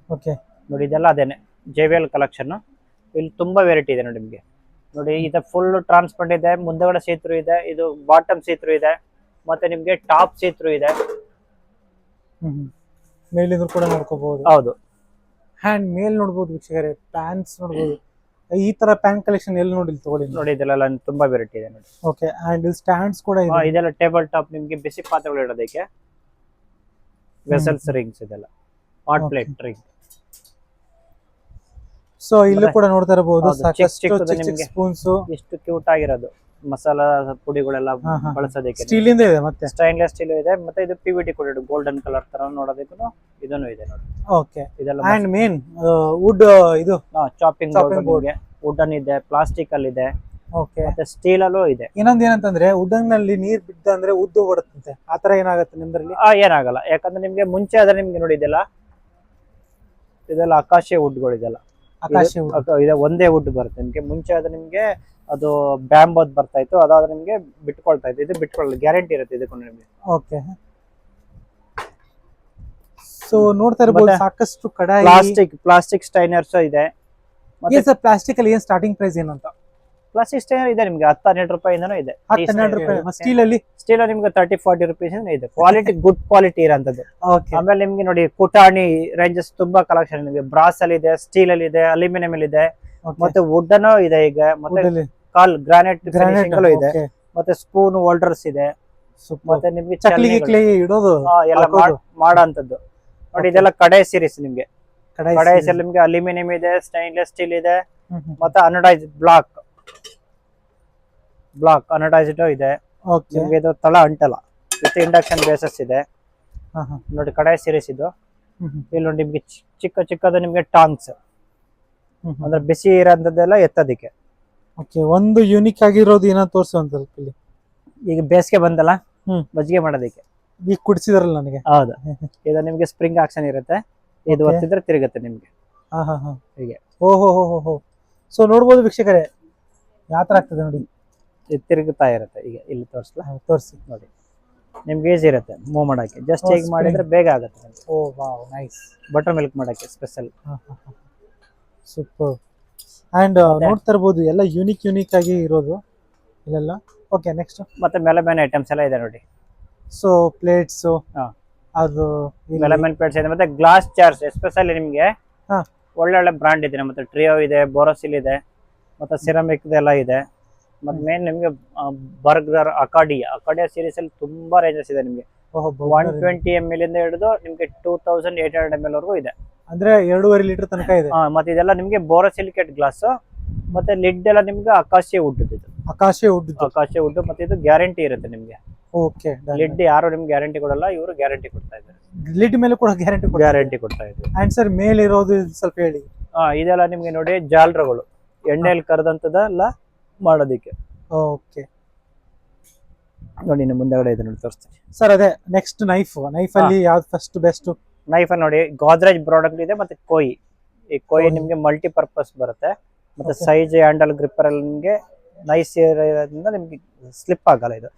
ಓಕೆ ನೋಡಿ, ಇದೆಲ್ಲ ಅದೇನೆ JVL ಕಲೆಕ್ಷನ್. ಇಲ್ಲಿ ತುಂಬಾ ವೆರೈಟಿ ಇದೆ ನೋಡಿ ನಿಮ್ಗೆ. ನೋಡಿ, ಇದು ಫುಲ್ ಟ್ರಾನ್ಸ್ಪರೆಂಟ್ ಇದೆ, ಮುಂದೆಗಡೆ ಸೀತ್ರು ಇದೆ, ಇದು ಬಾಟಮ್ ಸೀತ್ರು ಇದೆ, ಮತ್ತೆ ನಿಮ್ಗೆ ಟಾಪ್ ಸೀತ್ರು ಇದೆ. ಮೇಲಿಂದ ಕೂಡ ನೋಡ್ಕೋಬಹುದು. ಹೌದು, ಹ್ಯಾಂಡ್ ಮೇಲ್ ನೋಡ್ಬೋದು ವೀಕ್ಷಕರೇ, ಪ್ಯಾಂಟ್ಸ್ ನೋಡ್ಬೋದು. ಈ ತರ ಪ್ಯಾಂಟ್ ಕಲೆಕ್ಷನ್ ಎಲ್ಲಿ ನೋಡಿಲ್ಲ ತಗೊಳ್ಳಿ. ನೋಡಿ ಇದೆಲ್ಲ ತುಂಬಾ ವೆರೈಟಿ ಇದೆ ನೋಡಿ. ಓಕೆ, ಅಂಡ್ ಸ್ಟ್ಯಾಂಡ್ಸ್ ಕೂಡ ಇದೆ. ಇದೆಲ್ಲ ಟೇಬಲ್ ಟಾಪ್ ನಿಮ್ಗೆ ಬಿಸಿ ಪಾತ್ರೆಗಳು ಇಡೋದಕ್ಕೆ. ವೆಸಲ್ಸ್ ರಿಂಗ್ಸ್ ಇದೆಲ್ಲ ಹಾಟ್ ಪ್ಲೇಟ್ ರಿಂಗ್. ಸೊ ಇಲ್ಲಿ ಕೂಡ ನೋಡ್ತಾ ಇರಬಹುದು ಸಾಕಷ್ಟು ನಿಮ್ಗೆ ಸ್ಪೂನ್ಸ್. ಎಷ್ಟು ಕ್ಯೂಟ್ ಆಗಿರೋದು ಮಸಾಲಾ ಪುಡಿಗಳೆಲ್ಲ ಬಳಸೋದಕ್ಕೆ. ಸ್ಟೀಲ್ ಇಂದ ಇದೆ, ಮತ್ತೆ ಸ್ಟೈನ್ಲೆಸ್ ಸ್ಟೀಲ್ ಇದೆ, ಮತ್ತೆ ಇದು PVT ಕೂಡ ಗೋಲ್ಡನ್ ಕಲರ್ ತರ ನೋಡೋದಕ್ಕೂ ಇದನ್ನು ಇದೆ ನೋಡಿ. ಓಕೆ, ಇದೆಲ್ಲ ಅಂಡ್ ಮೇನ್ ವುಡ್ ಇದು ಚಾಪಿಂಗ್ ಬೋರ್ಡ್ ವುಡನ್ ಇದೆ, ಪ್ಲಾಸ್ಟಿಕ್ ಅಲ್ಲಿ ಇದೆ, ಓಕೆ, ಮತ್ತೆ ಸ್ಟೀಲ್ ಅಲ್ಲೂ ಇದೆ. ಇನ್ನೊಂದ್ ಏನಂತಂದ್ರೆ ವುಡನ್ ನಲ್ಲಿ ನೀರ್ ಬಿದ್ದ ಅಂದ್ರೆ ಉದ್ದು ಬರುತ್ತಂತೆ, ಆತರ ಏನಾಗುತ್ತೆ ನಿಮ್ದ್ರಲ್ಲಿ? ಏನಾಗಲ್ಲ, ಯಾಕಂದ್ರೆ ನಿಮ್ಗೆ ಮುಂಚೆ ಆದ್ರೆ ನಿಮ್ಗೆ ನೋಡಿ ಇದೆಲ್ಲ ಆಕಾಶಿ ವುಡ್ಗಳು ಇದೆಲ್ಲ. ಇದೆ ಒಂದೇ ವುಡ್ ಬರುತ್ತೆ ನಿಮ್ಗೆ. ಮುಂಚೆ ಆದ್ರೆ ನಿಮ್ಗೆ ಅದು ಬ್ಯಾಂಬೋದ್ ಬರ್ತಾ ಇತ್ತು, ಅದಾದ್ರೆ ನಿಮ್ಗೆ ಬಿಟ್ಕೊಳ್ತಾ ಇತ್ತು. ಇದು ಬಿಟ್ಕೊಳ್ಳಲ್ಲ, ಗ್ಯಾರಂಟಿ ಇರುತ್ತೆ ಇದಕ್ಕೂ ನಿಮ್ಗೆ. ಓಕೆ, ಸೊ ನೋಡ್ತಾ ಇರಬಹುದು ಸಾಕಷ್ಟು ಕಡಾಯಿ. ಪ್ಲಾಸ್ಟಿಕ್ ಸ್ಟೈನರ್ಸ್ ಇದೆ. ಮತ್ತೆ ಪ್ಲಾಸ್ಟಿಕ್ ಅಲ್ಲಿ ಏನ್ ಸ್ಟಾರ್ಟಿಂಗ್ ಪ್ರೈಸ್ ಏನಂತ? ಪ್ಲಾಸ್ಟಿಕ್ ಸ್ಟೈನರ್ ಇದೆ ನಿಮ್ಗೆ 10-12 ರೂಪಾಯಿಂದನೂ ಇದೆ. 12 ರೂಪಾಯಿ. ಸ್ಟೀಲ್ ಅಲ್ಲಿ ನಿಮ್ಗೆ 30-40 ರುಪೀಸ್ ಇದೆ. ಕ್ವಾಲಿಟಿ ಗುಡ್ ಕ್ವಾಲಿಟಿ ಇರೋಂಥದ್ದು. ಆಮೇಲೆ ನಿಮ್ಗೆ ನೋಡಿ ಪುಟಾಣಿ ರೇಂಜಸ್ ತುಂಬಾ ಕಲೆಕ್ಷನ್ ನಿಮಗೆ. ಬ್ರಾಸ್ ಅಲ್ಲಿ ಇದೆ, ಸ್ಟೀಲ್ ಅಲ್ಲಿ ಇದೆ, ಅಲ್ಯೂಮಿನಿಯಂ ಅಲ್ಲಿ ಇದೆ, ಮತ್ತೆ ವುಡನ್ ಇದೆ ಈಗ. ಮತ್ತೆ ಗ್ರಾನೈಟ್ ಫಿನಿಶಿಂಗ್ ಇದೆ, ಮತ್ತೆ ಸ್ಪೂನ್ ಹೋಲ್ಡರ್ಸ್ ಇದೆ, ಮತ್ತೆ ನಿಮ್ಗೆ ಚಕ್ಲಿಗೆ ಇಡೋದು ಎಲ್ಲ ಮಾಡೋಂಥದ್ದು ನೋಡಿ. ಇದೆಲ್ಲ ಕಡೆ ಸೀರೀಸ್ ನಿಮ್ಗೆ. ಕಡೆ ಸೀರೀಸ್ ನಿಮ್ಗೆ ಅಲ್ಯೂಮಿನಿಯಂ ಇದೆ, ಸ್ಟೈನ್ಲೆಸ್ ಸ್ಟೀಲ್ ಇದೆ, ಮತ್ತೆ ಅನಡೈಸ್ಡ್ ಬ್ಲಾಕ್ ಅನಡೈಸ್ಡ್ ಇದೆ ನಿಮ್ಗೆ. ಇದು ತಳ ಅಂಟಲ್ಲ, ವಿತ್ ಇಂಡಕ್ಷನ್ ಬೇಸಸ್ ಇದೆ ನೋಡಿ. ಕಡೆ ಸೀರೀಸ್ ಇದು. ಇಲ್ಲಿ ನೋಡಿ ನಿಮ್ಗೆ ಚಿಕ್ಕದು ನಿಮ್ಗೆ ಟಾಂಗ್ಸ್ ಅಂದ್ರೆ ಬಿಸಿ ಇರೋಂಥದ್ದೆಲ್ಲ ಎತ್ತೋದಿಕ್ಕೆ. ಓಕೆ, ಒಂದು ಯೂನಿಕ್ ಆಗಿರೋದು ಏನೋ ತೋರಿಸುವಂತ ಇಲ್ಲಿ. ಈಗ ಬೇಸಿಗೆ ಬಂದಲ್ಲ, ಮಜ್ಜಿಗೆ ಮಾಡೋದಕ್ಕೆ ಈಗ ಕುಡಿಸಿದ್ರಲ್ಲ ನನಗೆ. ಹೌದು, ಇದು ನಿಮ್ಗೆ ಸ್ಪ್ರಿಂಗ್ ಆಕ್ಷನ್ ಇರುತ್ತೆ. ಇದು ಒತ್ತಿದ್ರೆ ತಿರುಗುತ್ತೆ ನಿಮ್ಗೆ ಹೀಗೆ. ಓಹೋ, ಸೊ ನೋಡ್ಬೋದು ವೀಕ್ಷಕರೇ ಯಾವ ತರ ಆಗ್ತದೆ ನೋಡಿ. ಇದು ತಿರುಗುತ್ತಾ ಇರುತ್ತೆ. ಈಗ ಇಲ್ಲಿ ತೋರಿಸಿ ನೋಡಿ, ನಿಮ್ಗೆ ಈಸಿ ಇರುತ್ತೆ ಮೂವ್ ಮಾಡಕ್ಕೆ. ಜಸ್ಟ್ ಹೀಗೆ ಮಾಡಿದ್ರೆ ಬೇಗ ಆಗುತ್ತೆ. ಓ ವಾವ್, ನೈಸ್. ಬಟರ್ ಮಿಲ್ಕ್ ಮಾಡಕ್ಕೆ ಸ್ಪೆಷಲ್. ಸೂಪರ್. ಅಂಡ್ ನೋಡ್ತಾ ಇರ್ಬೋದು ಎಲ್ಲ ಯೂನಿಕ್ ಆಗಿ ಇರೋದು ಇಲ್ಲೆಲ್ಲ. ಓಕೆ, ನೆಕ್ಸ್ಟ್ ಮತ್ತೆ ಮೆಲಮನ್ ಐಟಮ್ಸ್ ಎಲ್ಲ ಇದೆ ನೋಡಿ. ಸೊ ಪ್ಲೇಟ್ಸ್, ಅದು ಮೆಲಮನ್ ಪ್ಲೇಟ್ಸ್ ಇದೆ, ಮತ್ತೆ ಗ್ಲಾಸ್ ಜಾರ್ಸ್ ಎಸ್ಪೆಷಲಿ ನಿಮ್ಗೆ ಒಳ್ಳೆ ಬ್ರಾಂಡ್ ಇದೆ. ಮತ್ತೆ ಟ್ರಿಯೋ ಇದೆ, ಬೋರೋಸಿಲ್ ಇದೆ, ಮತ್ತೆ ಸಿರಾಮಿಕ್ ಎಲ್ಲ ಇದೆ. ಮತ್ತೆ ಮೇನ್ ನಿಮ್ಗೆ ಬರ್ಗರ್ ಅಕಾಡಿಯಾ ಸೀರೀಸ್ ಅಲ್ಲಿ ತುಂಬಾ ರೇಂಜಸ್ ಇದೆ ನಿಮ್ಗೆ. 120 ml ಇಂದ ಹಿಡಿದು ನಿಮ್ಗೆ 2800 ml ವರೆಗೂ ಇದೆ. ಅಂದ್ರೆ 2.5 ಲೀಟರ್ ತನಕ ಇದೆ. ಮತ್ತೆ ಇದೆಲ್ಲ ನಿಮ್ಗೆ ಬೋರೋಸಿಲಿಕೇಟ್ ಗ್ಲಾಸ್, ಮತ್ತೆ ಲಿಡ್ ಎಲ್ಲ ನಿಮ್ಗೆ ಆಕಾಶಿ ವುಡ್. ಆಕಾಶಿ ವುಡ್, ಮತ್ತೆ ಇದು ಗ್ಯಾರಂಟಿ ಇರುತ್ತೆ ನಿಮ್ಗೆ. ಓಕೆ, ಲಿಡ್ ಯಾರು ನಿಮ್ಗೆ ಗ್ಯಾರಂಟಿ ಕೊಡಲ್ಲ, ಇವರು ಗ್ಯಾರಂಟಿ ಕೊಡ್ತಾ ಇದ್ದಾರೆ. ಲಿಡ್ ಮೇಲೆ ಕೂಡ ಗ್ಯಾರಂಟಿ ಕೊಡ್ತಾ ಇದ್ದಾರೆ. ಅಂಡ್ ಸರ್ ಮೇಲೆ ಇರೋದು ಸ್ವಲ್ಪ ಹೇಳಿ. ಇದೆಲ್ಲ ನಿಮ್ಗೆ ನೋಡಿ ಜಾಲರುಗಳು, ಎಣ್ಣೆಯಲ್ಲಿ ಕರೆದಂತದೆಲ್ಲ ಮಾಡೋದಿಕ್ಕೆ. ಓಕೆ, ನೋಡಿ ಇನ್ನು ಮುಂದೆಗಡೆ ಇದೆ ನೋಡಿ, ತೋರಿಸ್ತೀನಿ ಸರ್. ಅದೇ ನೆಕ್ಸ್ಟ್ ನೈಫ್ ಅಲ್ಲಿ ಯಾವ್ದು ಫಸ್ಟ್ ಬೆಸ್ಟ್? ನೈಫ್ ನೋಡಿ ಗೋದ್ರೇಜ್ ಪ್ರಾಡಕ್ಟ್ ಇದೆ, ಮತ್ತೆ ಕೋಯಿ. ಈ ಕೋಯಿ ನಿಮ್ಗೆ ಮಲ್ಟಿ ಪರ್ಪಸ್ ಬರುತ್ತೆ, ಮತ್ತೆ ಸೈಜ್ ಹ್ಯಾಂಡಲ್ ಗ್ರಿಪ್ಪರ್ ಅಲ್ಲಿ ನಿಮ್ಗೆ ನೈಸ್ ಇರೋದ್ರಿಂದ ನಿಮ್ಗೆ ಸ್ಲಿಪ್ ಆಗಲ್ಲ. ಇದು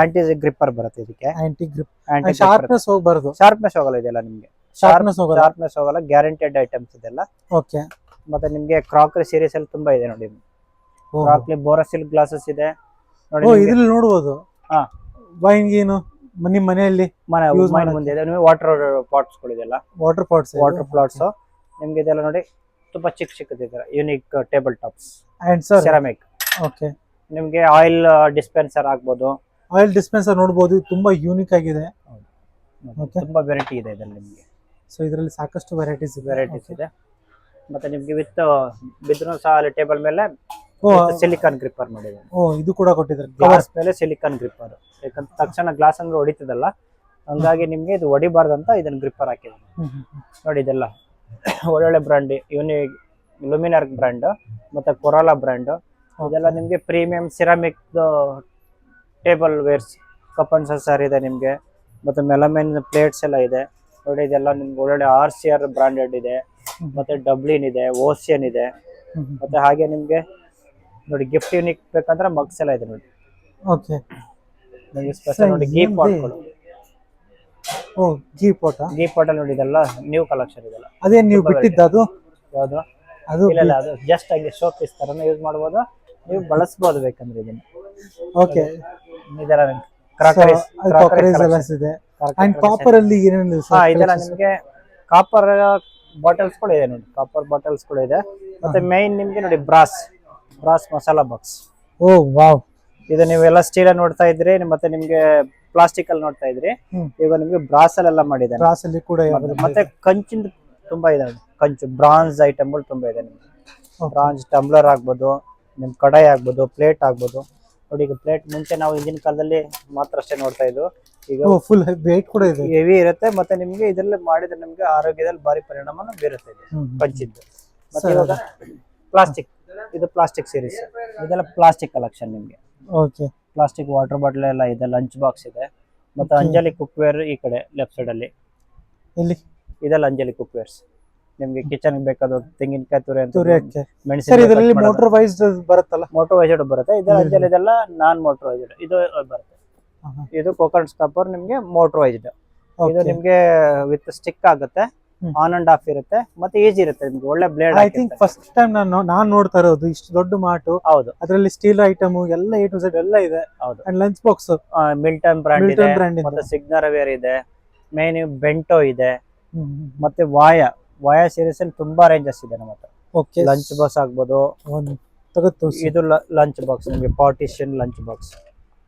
ಆಂಟಿ ಗ್ರಿಪ್ಪರ್ ಬರುತ್ತೆ ಇದಕ್ಕೆ. ಶಾರ್ಪ್ನೆಸ್ ಹೋಗಬಾರದು. ಶಾರ್ಪ್ನೆಸ್ ಹೋಗಲ್ಲ ಇದೆಲ್ಲ ನಿಮ್ಗೆ. ಶಾರ್ಪ್ನೆಸ್ ಹೋಗಲ್ಲ, ಗ್ಯಾರಂಟೆಡ್ ಐಟಮ್ಸ್ ಇದೆಲ್ಲ. ಓಕೆ, ಮತ್ತೆ ನಿಮ್ಗೆ ಕ್ರಾಕರಿ ಸೀರೀಸ್ ಅಲ್ಲಿ ತುಂಬಾ ಇದೆ ನೋಡಿ. ಕ್ರಾಕರಿ ಬೋರೋಸಿಲ್ ಗ್ಲಾಸಸ್ ಇದೆ ನೋಡಿ. ಇದ್ರಲ್ಲಿ ನೋಡಬಹುದು ವೈನ್ ಗೀನು ನಿಮ್ ಮನೆಯಲ್ಲಿ ಮುಂದೆ ಇದೆ. ವಾಟರ್ ಪಾಟ್ಸ್ ಗಳಿದೆಲ್ಲ, ವಾಟರ್ ಪಾಟ್ಸ್ ನಿಮ್ಗೆ ಇದೆಲ್ಲ ನೋಡಿ ತುಂಬಾ ಚಿಕ್ಕದಿದೆ. Unique table tops and ceramic. Okay, ನಿಮ್ಗೆ ಆಯಿಲ್ ಡಿಸ್ಪೆನ್ಸರ್ ಆಗ್ಬೋದು. ಆಯಿಲ್ ಡಿಸ್ಪೆನ್ಸರ್ ನೋಡಬಹುದು, ತುಂಬಾ ಯೂನಿಕ್ ಆಗಿದೆ. ತುಂಬಾ ವೆರೈಟಿ ಇದೆ ಇದರಲ್ಲಿ ನಿಮ್ಗೆ. ಸೊ ಇದರಲ್ಲಿ ಸಾಕಷ್ಟು ವೆರೈಟೀಸ್ ಇದೆ. ಮತ್ತೆ ನಿಮ್ಗೆ ವಿತ್ ಬಿದ್ರು ಸಹ ಟೇಬಲ್ ಮೇಲೆ ಸಿಲಿಕಾನ್ ಗ್ರಿಪ್ಪರ್ ಮಾಡಿದ್ದಾರೆ. ಇದು ಕೂಡ ಕೊಟ್ಟಿದ್ದಾರೆ. ಗ್ಲಾಸ್ ಮೇಲೆ ಸಿಲಿಕಾನ್ ಗ್ರಿಪ್ಪರ್, ಯಾಕಂದ್ರೆ ತಕ್ಷಣ ಗ್ಲಾಸ್ ಅಂದ್ರೆ ಹೊಡಿತದಲ್ಲ, ಹಂಗಾಗಿ ನಿಮ್ಗೆ ಇದು ಹೊಡಿಬಾರ್ದಂತ ಇದನ್ನ ಗ್ರಿಪ್ಪರ್ ಹಾಕಿದ್ದೀನಿ ನೋಡಿ. ಇದೆಲ್ಲ ಒಳ್ಳೊಳ್ಳೆ ಬ್ರ್ಯಾಂಡ್, ಲುಮಿನಾರ್ ಬ್ರ್ಯಾಂಡ್ ಮತ್ತೆ ಕೊರಾಲಾ ಬ್ರ್ಯಾಂಡ್. ಇದೆಲ್ಲ ನಿಮ್ಗೆ premium ceramic table wares, cup and saucer ಇದೆ ನಿಮ್ಗೆ, ಮತ್ತೆ ಮೆಲಮೈನ್ ಪ್ಲೇಟ್ಸ್ ಎಲ್ಲ ಇದೆ ನೋಡಿ. ಇದೆಲ್ಲ ನಿಮ್ಗೆ ಒಳ್ಳೊಳ್ಳೆ RCR ಬ್ರಾಂಡೆಡ್ ಇದೆ, ಮತ್ತೆ ಡಬ್ಲಿನ್ ಇದೆ, ಓಸಿಯನ್ ಇದೆ. ಮತ್ತೆ ಹಾಗೆ ನಿಮ್ಗೆ ನೋಡಿ ಗಿಫ್ಟ್ ಯೂನಿಕ್ ಬೇಕಂದ್ರೆ ಮಗ್ಸ್ ಎಲ್ಲ ಇದೆ ನೋಡಿ. ಓಕೆ, ನಿಮ್ಗೆ ಸ್ಪೆಷಲ್ ನೋಡಿ ಗೀ ಪಾಟ್ಗಳು. ಓ ಗೀ ಪಾಟ್, ಗೀ ಪಾಟ್ ನೋಡಿ ಇದೆಲ್ಲ ನ್ಯೂ ಕಲೆಕ್ಷನ್ ಇದೆಲ್ಲ. ಅದೇನ್ ನೀವು ಬಿಟ್ಟಿದ್ದು ಅದು? ಯಾವುದು? ಅದು ಇಲ್ಲ ಅದು ಜಸ್ಟ್ ಹಂಗೆ ಶೋ ಪೀಸ್ ತರನೇ ಯೂಸ್ ಮಾಡ್ಬೋದು, ನೀವು ಬಳಸಬಹುದು ಬೇಕಂದ್ರೆ ಇದನ್ನ. ಓಕೆ, ಇದೆಲ್ಲ ಕ್ರಾಕರೀಸ್ ಎಲ್ಲ ಇದೆ. ಅಂಡ್ ಕಾಪರ್ ಅಲ್ಲಿ ಏನೇನು? ಹಾ, ಇದೆಲ್ಲ ನಿಮ್ಗೆ ಕಾಪರ್ ಬಾಟಲ್ಸ್ ಕೂಡ ಇದೆ ನೋಡಿ, ಕಾಪರ್ ಬಾಟಲ್ಸ್ ಕೂಡ ಇದೆ. ಮತ್ತೆ ಮೈನ್ ನಿಮ್ಗೆ ನೋಡಿ ಬ್ರಾಸ್ ಮಸಾಲಾ ಬಾಕ್ಸ್. ಓ ವಾವ್, ಇದು ನೀವೆಲ್ಲ ಸ್ಟೀಲ್ ನೋಡ್ತಾ ಇದ್ರಿ, ಮತ್ತೆ ನಿಮ್ಗೆ ಪ್ಲಾಸ್ಟಿಕ್ ಅಲ್ಲಿ ನೋಡ್ತಾ ಇದ್ರಿ. ಈಗ ನಿಮ್ಗೆ ಬ್ರಾಸ್ ಅಲ್ಲೆಲ್ಲ ಮಾಡಿದ್ದಾರೆ. ಬ್ರಾಸ್ ಅಲ್ಲಿ ಕೂಡ ಮತ್ತೆ ಕಂಚಿಂದ ತುಂಬಾ ಇದೆ, ಕಂಚು ಬ್ರಾನ್ಸ್ ಐಟಮ್ಗಳು ತುಂಬಾ ಇದೆ ನಿಮ್ಗೆ. ಬ್ರಾನ್ಸ್ ಟಂಬ್ಲರ್ ಆಗ್ಬೋದು, ನಿಮ್ ಕಡಾಯಿ ಆಗ್ಬೋದು, ಪ್ಲೇಟ್ ಆಗ್ಬೋದು ನೋಡಿ. ಈಗ ಪ್ಲೇಟ್ ಮುಂಚೆ ನಾವು ಹಿಂದಿನ ಕಾಲದಲ್ಲಿ ಮಾತ್ರ ಅಷ್ಟೇ ನೋಡ್ತಾ ಇದ್ವು, ಈಗ ಫುಲ್ ವೇಟ್ ಕೂಡ ಇದೆ, ಹೆವಿ ಇರುತ್ತೆ. ಮತ್ತೆ ನಿಮ್ಗೆ ಇದರಲ್ಲಿ ಮಾಡಿದ್ರೆ ನಿಮ್ಗೆ ಆರೋಗ್ಯದಲ್ಲಿ ಭಾರಿ ಪರಿಣಾಮ ಬೀರುತ್ತೆ ಇದು ಕಂಚಿದ್ದು. ಮತ್ತೆ ಇವಾಗ ಪ್ಲಾಸ್ಟಿಕ್, ಇದು ಪ್ಲಾಸ್ಟಿಕ್ ಸೀರೀಸ್, ಇದೆಲ್ಲ ಪ್ಲಾಸ್ಟಿಕ್ ಕಲೆಕ್ಷನ್ ನಿಮ್ಗೆ. ಓಕೆ, ಪ್ಲಾಸ್ಟಿಕ್ ವಾಟರ್ ಬಾಟಲ್ ಎಲ್ಲ ಇದೆ, ಲಂಚ್ ಬಾಕ್ಸ್ ಇದೆ. ಮತ್ತೆ ಅಂಜಲಿ ಕುಕ್ವೇರ್ ಈ ಕಡೆ ಲೆಫ್ಟ್ ಸೈಡ್ ಅಲ್ಲಿ ಇಲ್ಲಿ ಇದೆಲ್ಲ ಅಂಜಲಿ ಕುಕ್ವೇರ್ಸ್ ನಿಮ್ಗೆ ಕಿಚನ್ ಬೇಕಾದ ತೆಂಗಿನಕಾಯಿ ತುರಿ ಅಂತ ತುರಿಯಕ್ಕೆ. ಸರ್ ಮೆಣಸಿನ ಇದರಲ್ಲಿ ಮೋಟರ್ ವೈಸ್ ಬರುತ್ತಲ್ಲ? ಮೋಟರ್ ವೈಸ್ಡ್ ಬರುತ್ತೆ. ಇದು ಅಂಜಲಿ ಇದೆಲ್ಲ ನಾನ್ ಮೋಟರ್ ವೈಸ್ಡ್ ಇದು ಬರುತ್ತೆ. ಇದು ಕೋಕೋನಟ್ ಸ್ಕಾಪರ್ ನಿಮ್ಗೆ ಮೋಟರ್ ವೈಸ್ಡ್. ಇದು ನಿಮ್ಗೆ ವಿತ್ ಸ್ಟಿಕ್ ಆಗುತ್ತೆ, ಆನ್ ಅಂಡ್ ಆಫ್ ಇರುತ್ತೆ, ಮತ್ತೆ ಈಜಿ ಇರುತ್ತೆ ನಿಮ್ಗೆ, ಒಳ್ಳೆ blade. I think first time ನಾನ್ ನೋಡ್ತಾ ಇರೋದು ಇಷ್ಟು ದೊಡ್ಡ ಮಾಟು. ಹೌದು, ಅದರಲ್ಲಿ ಸ್ಟೀಲ್ ಐಟಮ್ ಎಲ್ಲ A to Z ಎಲ್ಲ ಇದೆ. ಹೌದು. And lunch box Milton brand ಇದೆ, ಬ್ರಾಂಡ್ ಮತ್ತೆ ಸಿಗ್ನರವೇರ್ ಇದೆ, ಮೇನ್ ಬೆಂಟೋ ಇದೆ, ಮತ್ತೆ ವಾಯ ಸೀರೀಸ್ ಅಲ್ಲಿ ತುಂಬಾ ರೇಂಜಸ್ ಇದೆ ನಮ್ಮ ಹತ್ರ. ಓಕೆ, ಲಂಚ್ ಬಾಕ್ಸ್ ಆಗ್ಬೋದು. ಇದು ಲಂಚ್ ಬಾಕ್ಸ್ ನಿಮ್ಗೆ ಪಾರ್ಟಿಷನ್ ಲಂಚ್ ಬಾಕ್ಸ್.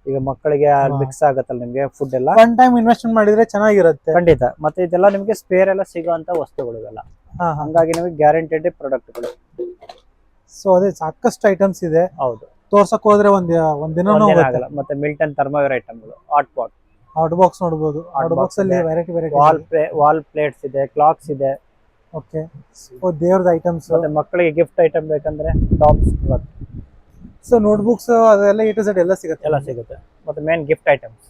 ಈಗ ಮಕ್ಕಳಿಗೆ ಮಿಕ್ಸ್ ಆಗತ್ತಲ್ಲ ನಿಮ್ಗೆ ಫುಡ್ ಎಲ್ಲ, ಒನ್ ಟೈಮ್ ಇನ್ವೆಸ್ಟ್ಮೆಂಟ್ ಮಾಡಿದ್ರೆ ಚೆನ್ನಾಗಿರುತ್ತೆ ಖಂಡಿತ. ಮತ್ತೆ ಇದೆಲ್ಲ ನಿಮ್ಗೆ ಸ್ಪೇರ್ ಎಲ್ಲ ಸಿಗುವಂತ ವಸ್ತುಗಳು ಇವೆಲ್ಲ, ಹಂಗಾಗಿ ನಿಮಗೆ ಗ್ಯಾರಂಟೆಡ್ ಪ್ರಾಡಕ್ಟ್ಗಳು. ಸೊ ಅದೇ ಸಾಕಷ್ಟು ಐಟಮ್ಸ್ ಇದೆ. ಹೌದು, ತೋರ್ಸಕ್ ಹೋದ್ರೆ ಒಂದಿನ ಆಗಲ್ಲ. ಮತ್ತೆ ಮಿಲ್ಟನ್ ಥರ್ಮೋವೇರ್ ಐಟಮ್ಗಳು, ಹಾಟ್ ಪಾಟ್, ಹಾಟ್ ಬಾಕ್ಸ್ ನೋಡಬಹುದು. ಹಾಟ್ ಬಾಕ್ಸ್ ಅಲ್ಲಿ ವೆರೈಟಿ ವಾಲ್ ಪ್ಲೇಟ್ಸ್ ಇದೆ, ಕ್ಲಾಕ್ಸ್ ಇದೆ. ಓಕೆ, ದೇವ್ರದ ಐಟಮ್ಸ್. ಮತ್ತೆ ಮಕ್ಕಳಿಗೆ ಗಿಫ್ಟ್ ಐಟಮ್ ಬೇಕಂದ್ರೆ ಟಾಪ್ಸ್, ಸೊ ನೋಟ್ ಬುಕ್ಸ್ ಅದೆಲ್ಲ A to Z ಎಲ್ಲ ಸಿಗುತ್ತೆ. ಮತ್ತೆ main gift items.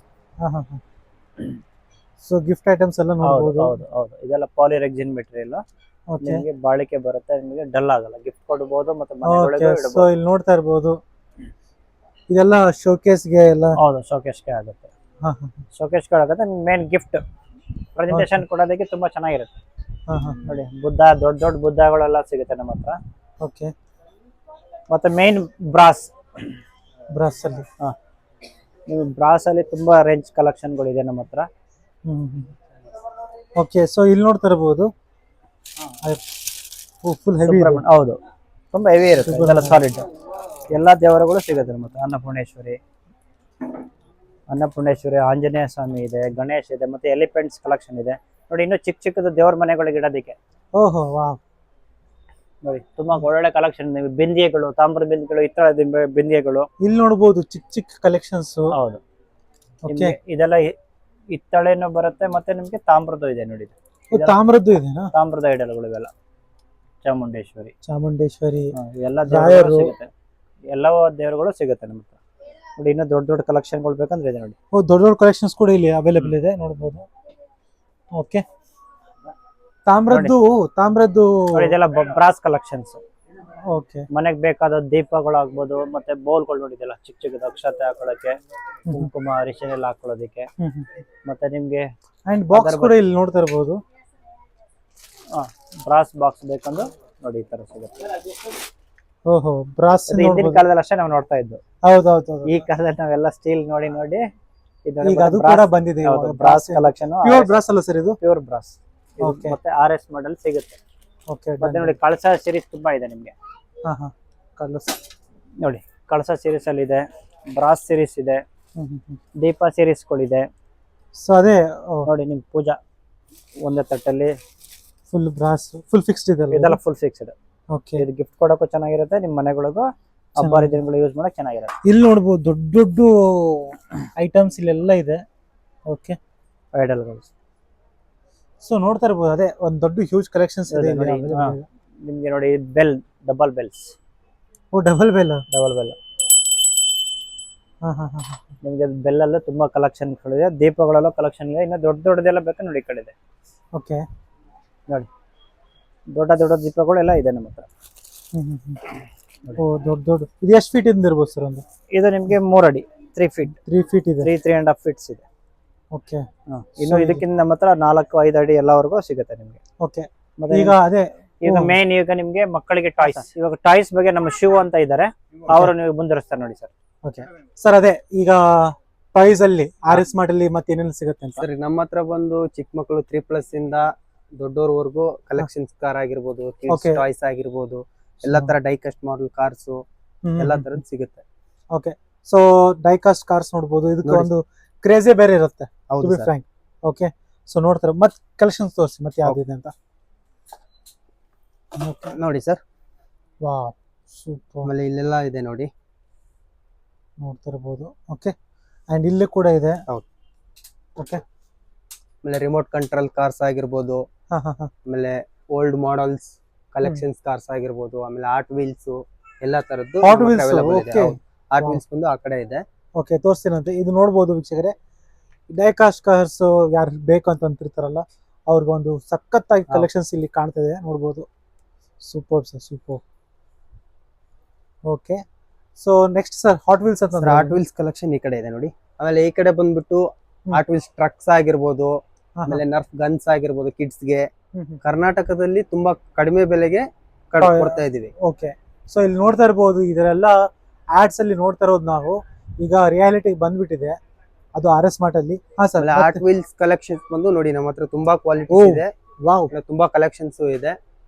So gift items ಎಲ್ಲ ನೋಡಬಹುದು. ಹೌದು. ಇದೆಲ್ಲ ಪಾಲಿರೆಕ್ಸಿನ್ ಮೆಟೀರಿಯಲ್, ನಿಮಗೆ ಬಾಳಿಕೆ ಬರುತ್ತೆ, ನಿಮಗೆ ಡಲ್ ಆಗಲ್ಲ, ಗಿಫ್ಟ್ ಕೊಡಬಹುದು. ಮತ್ತೆ ಮನೆಯೊಳಗೆ ಇಡಬಹುದು. ಸೊ ಇಲ್ಲಿ ನೋಡ್ತಾ ಇರಬಹುದು, ಇದೆಲ್ಲ ಶೋಕೇಸ್ಗೆ ಎಲ್ಲ. ಹೌದು, ಶೋಕೇಸ್ಗೆ ಆಗುತ್ತೆ. ಶೋಕೇಸ್ಗೆ ಆಗುತ್ತೆ. ಮೇನ್ ಗಿಫ್ಟ್ ಪ್ರೆಸೆಂಟೇಷನ್ ಕೊಡೋದಕ್ಕೆ ತುಂಬಾ ಚೆನ್ನಾಗಿರುತ್ತೆ ನೋಡಿ. ಬುದ್ಧ, ದೊಡ್ಡ ಬುದ್ಧಗಳೆಲ್ಲ ಸಿಗುತ್ತೆ ನಮ್ಮ ಹತ್ರ. ಓಕೆ, ಮತ್ತೆ ಮೇನ್ ಬ್ರಾಸ್ ಅಲ್ಲಿ ನೀವು ಬ್ರಾಸ್ ಅಲ್ಲಿ ತುಂಬಾ ರೇಂಜ್ ಕಲೆಕ್ಷನ್ಗಳು ಇದೆ ನಮ್ಮ ಹತ್ರ. ಓಕೆ, ಸೊ ಇಲ್ಲಿ ನೋಡ್ತಾ ಇರಬಹುದು ಫುಲ್ ಹೆವಿ. ಹೌದು, ತುಂಬಾ ಹೆವಿ ಇರುತ್ತೆ. ಇದೆಲ್ಲ ಸಾಲಿಡ್ ಎಲ್ಲಾ ದೇವರುಗಳು ಸಿಗುತ್ತೆ ನಮ್ಮ ಹತ್ರ. ಅನ್ನಪೂರ್ಣೇಶ್ವರಿ, ಆಂಜನೇಯ ಸ್ವಾಮಿ ಇದೆ, ಗಣೇಶ್ ಇದೆ, ಮತ್ತೆ ಎಲಿಫೆಂಟ್ಸ್ ಕಲೆಕ್ಷನ್ ಇದೆ ನೋಡಿ. ಇನ್ನು ಚಿಕ್ಕದು ದೇವರ ಮನೆಗಳಿಗೆ ಇಡೋದಕ್ಕೆ. ಓಹೋ ವಾವ್, ನೋಡಿ ತುಂಬಾ ಒಳ್ಳೆ ಕಲೆಕ್ಷನ್. ಬಿಂದಿಗೆಗಳು, ತಾಮ್ರದ ಬಿಂದಿಗೆಗಳು, ಹಿತ್ತಾಳೆ ಬಿಂದಿಗೆಗಳು ಇಲ್ಲಿ ನೋಡಬಹುದು. ಚಿಕ್ಕ ಕಲೆಕ್ಷನ್ಸ್. ಹೌದು, ಇದೆಲ್ಲ ಹಿತ್ತಾಳೆನೂ ಬರುತ್ತೆ, ಮತ್ತೆ ನಿಮ್ಗೆ ತಾಮ್ರದ್ದು ಇದೆ ನೋಡಿ. ತಾಮ್ರದ್ದು ಇದೆನಾ? ತಾಮ್ರದ ಐಡಲ್ಗಳು ಇವೆಲ್ಲ. ಚಾಮುಂಡೇಶ್ವರಿ ಎಲ್ಲ ದೇವರುಗಳು ಸಿಗುತ್ತೆ, ಎಲ್ಲ ದೇವರುಗಳು ಸಿಗುತ್ತೆ ನಮ್ಮ ಹತ್ರ ನೋಡಿ. ಇನ್ನು ದೊಡ್ಡ ಕಲೆಕ್ಷನ್ಗಳು ಬೇಕಂದ್ರೆ ಇದೆ ನೋಡಿ. ದೊಡ್ಡ ಕಲೆಕ್ಷನ್ಸ್ ಕೂಡ ಇಲ್ಲಿ ಅವೈಲೇಬಲ್ ಇದೆ, ನೋಡಬಹುದು. ಓಕೆ, ತಾಮ್ರದ್ದು ಇದೆಲ್ಲ ಬ್ರಾಸ್ ಕಲೆಕ್ಷನ್ಸ್. ಓಕೆ, ಮನೆಗೆ ಬೇಕಾದ ದೀಪಗಳು ಆಗ್ಬೋದು, ಮತ್ತೆ ಬೌಲ್ಗಳು ನೋಡಿದೆಲ್ಲ ಚಿಕ್ಕದು ಅಕ್ಷತೆ ಹಾಕೊಳ್ಳೋಕೆ, ಕುಂಕುಮ ಅರಿಶಿನ ಎಲ್ಲ ಹಾಕೊಳ್ಳೋದಕ್ಕೆ. ಮತ್ತೆ ನಿಮ್ಗೆ ಅಂಡ್ ಬಾಕ್ಸ್ ಕೂಡ ಇಲ್ಲಿ ನೋಡ್ತಾ ಇರಬಹುದು. ಬ್ರಾಸ್ ಬಾಕ್ಸ್ ಬೇಕಂದ್ರೆ ನೋಡಿ ಈ ತರ ಸಿಗುತ್ತೆ. ಓಹೋ, ಬ್ರಾಸ್ ಹಿಂದಿನ ಕಾಲದಲ್ಲಿ ಅಷ್ಟೇ ನಾವು ನೋಡ್ತಾ ಇದ್ದು. ಹೌದೌದು, ಈ ಕಾಲದಲ್ಲಿ ನಾವೆಲ್ಲ ಸ್ಟೀಲ್ ನೋಡಿ ಈಗ ಅದು ಕೂಡ ಬಂದಿದೆ. ಬ್ರಾಸ್ ಕಲೆಕ್ಷನ್, ಪ್ಯೂರ್ ಬ್ರಾಸ್ ಅಲ್ಲ ಸರ್ ಇದು? Pure brass. ಮತ್ತೆ RS ಮಾಡೆಲ್ ಸಿಗುತ್ತೆ. ಓಕೆ, ಮತ್ತೆ ನೋಡಿ ಕಳಸ ಸೀರೀಸ್ ತುಂಬಾ ಇದೆ ನಿಮ್ಗೆ. ನೋಡಿ ಕಳಸ ಸೀರೀಸ್ ಅಲ್ಲಿ ಇದೆ, ಬ್ರಾಸ್ ಸೀರೀಸ್ ಇದೆ, ದೀಪ ಸೀರೀಸ್ಗಳಿದೆ. ಸೊ ಅದೇ ನೋಡಿ ನಿಮ್ ಪೂಜಾ ಒಂದೇ ತಟ್ಟಲ್ಲಿ ಫುಲ್ ಬ್ರಾಸ್, ಫುಲ್ ಫಿಕ್ಸ್ಡ್ ಇದೆ. ಇದೆಲ್ಲ ಫುಲ್ ಫಿಕ್ಸ್ಡ್. ಓಕೆ, ಇದು ಗಿಫ್ಟ್ ಕೊಡೋಕ್ಕೂ ಚೆನ್ನಾಗಿರುತ್ತೆ, ನಿಮ್ ಮನೆಗಳಿಗೂ ಹಬ್ಬ ಹರಿದಿನಗಳು ಯೂಸ್ ಮಾಡಕ್ ಚೆನ್ನಾಗಿರುತ್ತೆ. ಇಲ್ಲಿ ನೋಡಬಹುದು ದೊಡ್ಡ ಐಟಮ್ಸ್ ಇಲ್ಲೆಲ್ಲ ಇದೆ. ಓಕೆ, ಐಡಲ್ಗಳು. ಸೊ ನೋಡ್ತಾ ಇರ್ಬೋದು, ಅದೇ ಒಂದ್ ದೊಡ್ಡ ಹ್ಯೂಜ್ ಕಲೆಕ್ಷನ್ಸ್ ಇದೆ ಇಲ್ಲಿ ನೋಡಿ, available ಇದೆ. ನಿಮ್ಗೆ ನೋಡಿ ಬೆಲ್, ಡಬಲ್ ಬೆಲ್ಸ್, ಓ ಡಬಲ್ ಬೆಲ್. Double bell. ಹಾ ಹಾ ಹಾ. ನಿಮ್ಗೆ ಬೆಲ್ ಅಲ್ಲೂ ತುಂಬಾ ಕಲೆಕ್ಷನ್ಗಳಿದೆ, ದೀಪಗಳಲ್ಲೂ ಕಲೆಕ್ಷನ್ ಇದೆ. ಇನ್ನು ದೊಡ್ಡ ದೊಡ್ಡದೆಲ್ಲ ಬೇಕಾ ನೋಡಿ, ಈ ಕಡೆ ಇದೆ ಓಕೆ. ನೋಡಿ, ದೊಡ್ಡ ದೊಡ್ಡ ದೀಪಗಳೆಲ್ಲ ಇದೆ ನಮ್ಮ ಹತ್ರ. ಓ ದೊಡ್ಡ ದೊಡ್ಡ. ಇದು ಎಷ್ಟು ಫೀಟ್ ಇಂದ ಇರ್ಬೋದು ಸರ್ ಒಂದು? ಇದು ನಿಮ್ಗೆ 3 ಅಡಿ, 3 ಫೀಟ್, 3 ಫೀಟ್ ಇದೆ. 3.5 ಫೀಟ್ಸ್ ಇದೆ. ಓಕೆ. ಇನ್ನು ಇದಕ್ಕಿಂತ ನಮ್ಮ ಹತ್ರ 4-5 ಅಡಿ ಎಲ್ಲವರೆಗೂ ಸಿಗುತ್ತೆ ನಿಮ್ಗೆ. ಓಕೆ. ಮತ್ತೆ ಈಗ ಅದೇ ಈಗ ಮೇನ್ ಈಗ ನಿಮ್ಗೆ ಮಕ್ಕಳಿಗೆ ಟಾಯ್ಸ್, ಇವಾಗ ಟಾಯ್ಸ್ ಬಗ್ಗೆ ನಮ್ಮ ಶಿವ ಅಂತ ಇದ್ದಾರೆ, ಅವರು ನೀವು ಮುಂದುವರಿಸ್ತಾರೆ ನೋಡಿ ಸರ್. ಓಕೆ ಸರ್, ಅದೇ ಈಗ ಟಾಯ್ಸ್ ಅಲ್ಲಿ RS Mart ಅಲ್ಲಿ ಮತ್ತೆ ಏನೇನು ಸಿಗುತ್ತೆ ಅಂತ? ಸರ್ ನಮ್ಮ ಹತ್ರ ಬಂದು ಚಿಕ್ಕ ಮಕ್ಕಳು 3+ ಇಂದ ದೊಡ್ಡೋರ್ವರೆಗೂ ಕಲೆಕ್ಷನ್ಸ್ ಕಾರ್ ಆಗಿರ್ಬೋದು, Okay. ಟಾಯ್ಸ್ ಆಗಿರ್ಬೋದು, ಎಲ್ಲಾ ತರ ಡೈ ಕಸ್ಟ್ ಮಾಡಲ್ ಕಾರ್ಸ್ ಎಲ್ಲಾ ತರದ್ ಸಿಗುತ್ತೆ. ಓಕೆ. ಸೊ ಡೈಕಾಸ್ಟ್ ಕಾರ್ಸ್ ನೋಡ್ಬೋದು. ಇದಕ್ಕೆ ನೋಡಿ ಒಂದು ಕ್ರೇಜೇ ಬೇರೆ ಇರುತ್ತೆ, ಹೌದು to be sir. Frank. Okay. So ನೋಡ್ತಾರೆ ಮತ್ತೆ ಕಲೆಕ್ಷನ್ಸ್ ತೋರಿಸಿ ಮತ್ತೆ ಯಾವ್ದಿದೆ ಅಂತ. ನೋಡಿ ಸರ್, ವಾವ್ ಸೂಪರ್. ಆಮೇಲೆ ಇಲ್ಲೆಲ್ಲ ಇದೆ ನೋಡಿ. ನೋಡ್ತಾ ಇರ್ಬೋದು. ಓಕೆ. ಅಂಡ್ ಇಲ್ಲಿ ಕೂಡ ಇದೆ. ಹೌದು. ಓಕೆ. ಆಮೇಲೆ ರಿಮೋಟ್ ಕಂಟ್ರೋಲ್ ಕಾರ್ಸ್ ಆಗಿರ್ಬೋದು, ಹಾ ಹಾ ಹಾ. ಆಮೇಲೆ ಓಲ್ಡ್ ಮಾಡೆಲ್ಸ್ ಕಲೆಕ್ಷನ್ಸ್ ಕಾರ್ಸ್ ಆಗಿರ್ಬೋದು, ಆಮೇಲೆ ಆರ್ಟ್ ವೀಲ್ಸ್ ಎಲ್ಲಾ ತರದ್ದು Hot Wheels, okay. Art wheels ಬಂದು ಆ ಕಡೆ ಇದೆ. ಓಕೆ, ತೋರಿಸ್ತೀನಂತೆ. ಇದು ನೋಡ್ಬೋದು ವೀಕ್ಷಕರೇ, ಡೈಕಾಸ್ಟ್ ಕಾರ್ಸ್ ಯಾರು ಬೇಕು ಅಂತ ಅಂತಿರ್ತಾರಲ್ಲ ಅವ್ರಿಗೊಂದು ಸಖತ್ತಾಗಿ ಕಲೆಕ್ಷನ್ಸ್ ಇಲ್ಲಿ ಕಾಣ್ತಿದೆ, ನೋಡ್ಬೋದು. Super sir, super. Okay. So next sir hot wheels ಅಂತ. ಆರ್ಟ್ ವೀಲ್ಸ್ ಕಲೆಕ್ಷನ್ ಈ ಕಡೆ ಇದೆ ನೋಡಿ. ಆಮೇಲೆ ಈ ಕಡೆ ಬಂದ್ಬಿಟ್ಟು ಆರ್ಟ್ ವೀಲ್ಸ್ ಟ್ರಕ್ಸ್ ಆಗಿರ್ಬೋದು, ಆಮೇಲೆ ನರ್ಫ್ ಗನ್ಸ್ ಆಗಿರ್ಬೋದು ಕಿಡ್ಸ್ ಗೆ. ಕರ್ನಾಟಕದಲ್ಲಿ ತುಂಬಾ ಕಡಿಮೆ ಬೆಲೆಗೆ ಕೊಡ್ತಾ ಇದೀವಿ. ಓಕೆ. ಸೊ ಇಲ್ಲಿ ನೋಡ್ತಾ ಇರ್ಬೋದು, ಇದರೆಲ್ಲ ಆಡ್ಸ್ ಅಲ್ಲಿ ನೋಡ್ತಾ ಇರೋದು ನಾವು. ಈಗ ರಿಯಾಲಿಟಿ ಬಂದ್ಬಿಟ್ಟಿದೆ, ಅದು RS Mart ಅಲ್ಲಿ. ಹಾ ಸರ್. ಆರ್ಟ್ ವೀಲ್ಸ್ ಕಲೆಕ್ಷನ್ಸ್ ಬಂದು ನೋಡಿ ನಮ್ಮ ಹತ್ರ ತುಂಬಾ ಕ್ವಾಲಿಟಿ ಇದೆ. ವಾವ್, ತುಂಬಾ ಕಲೆಕ್ಷನ್ಸ್ ಇದೆ.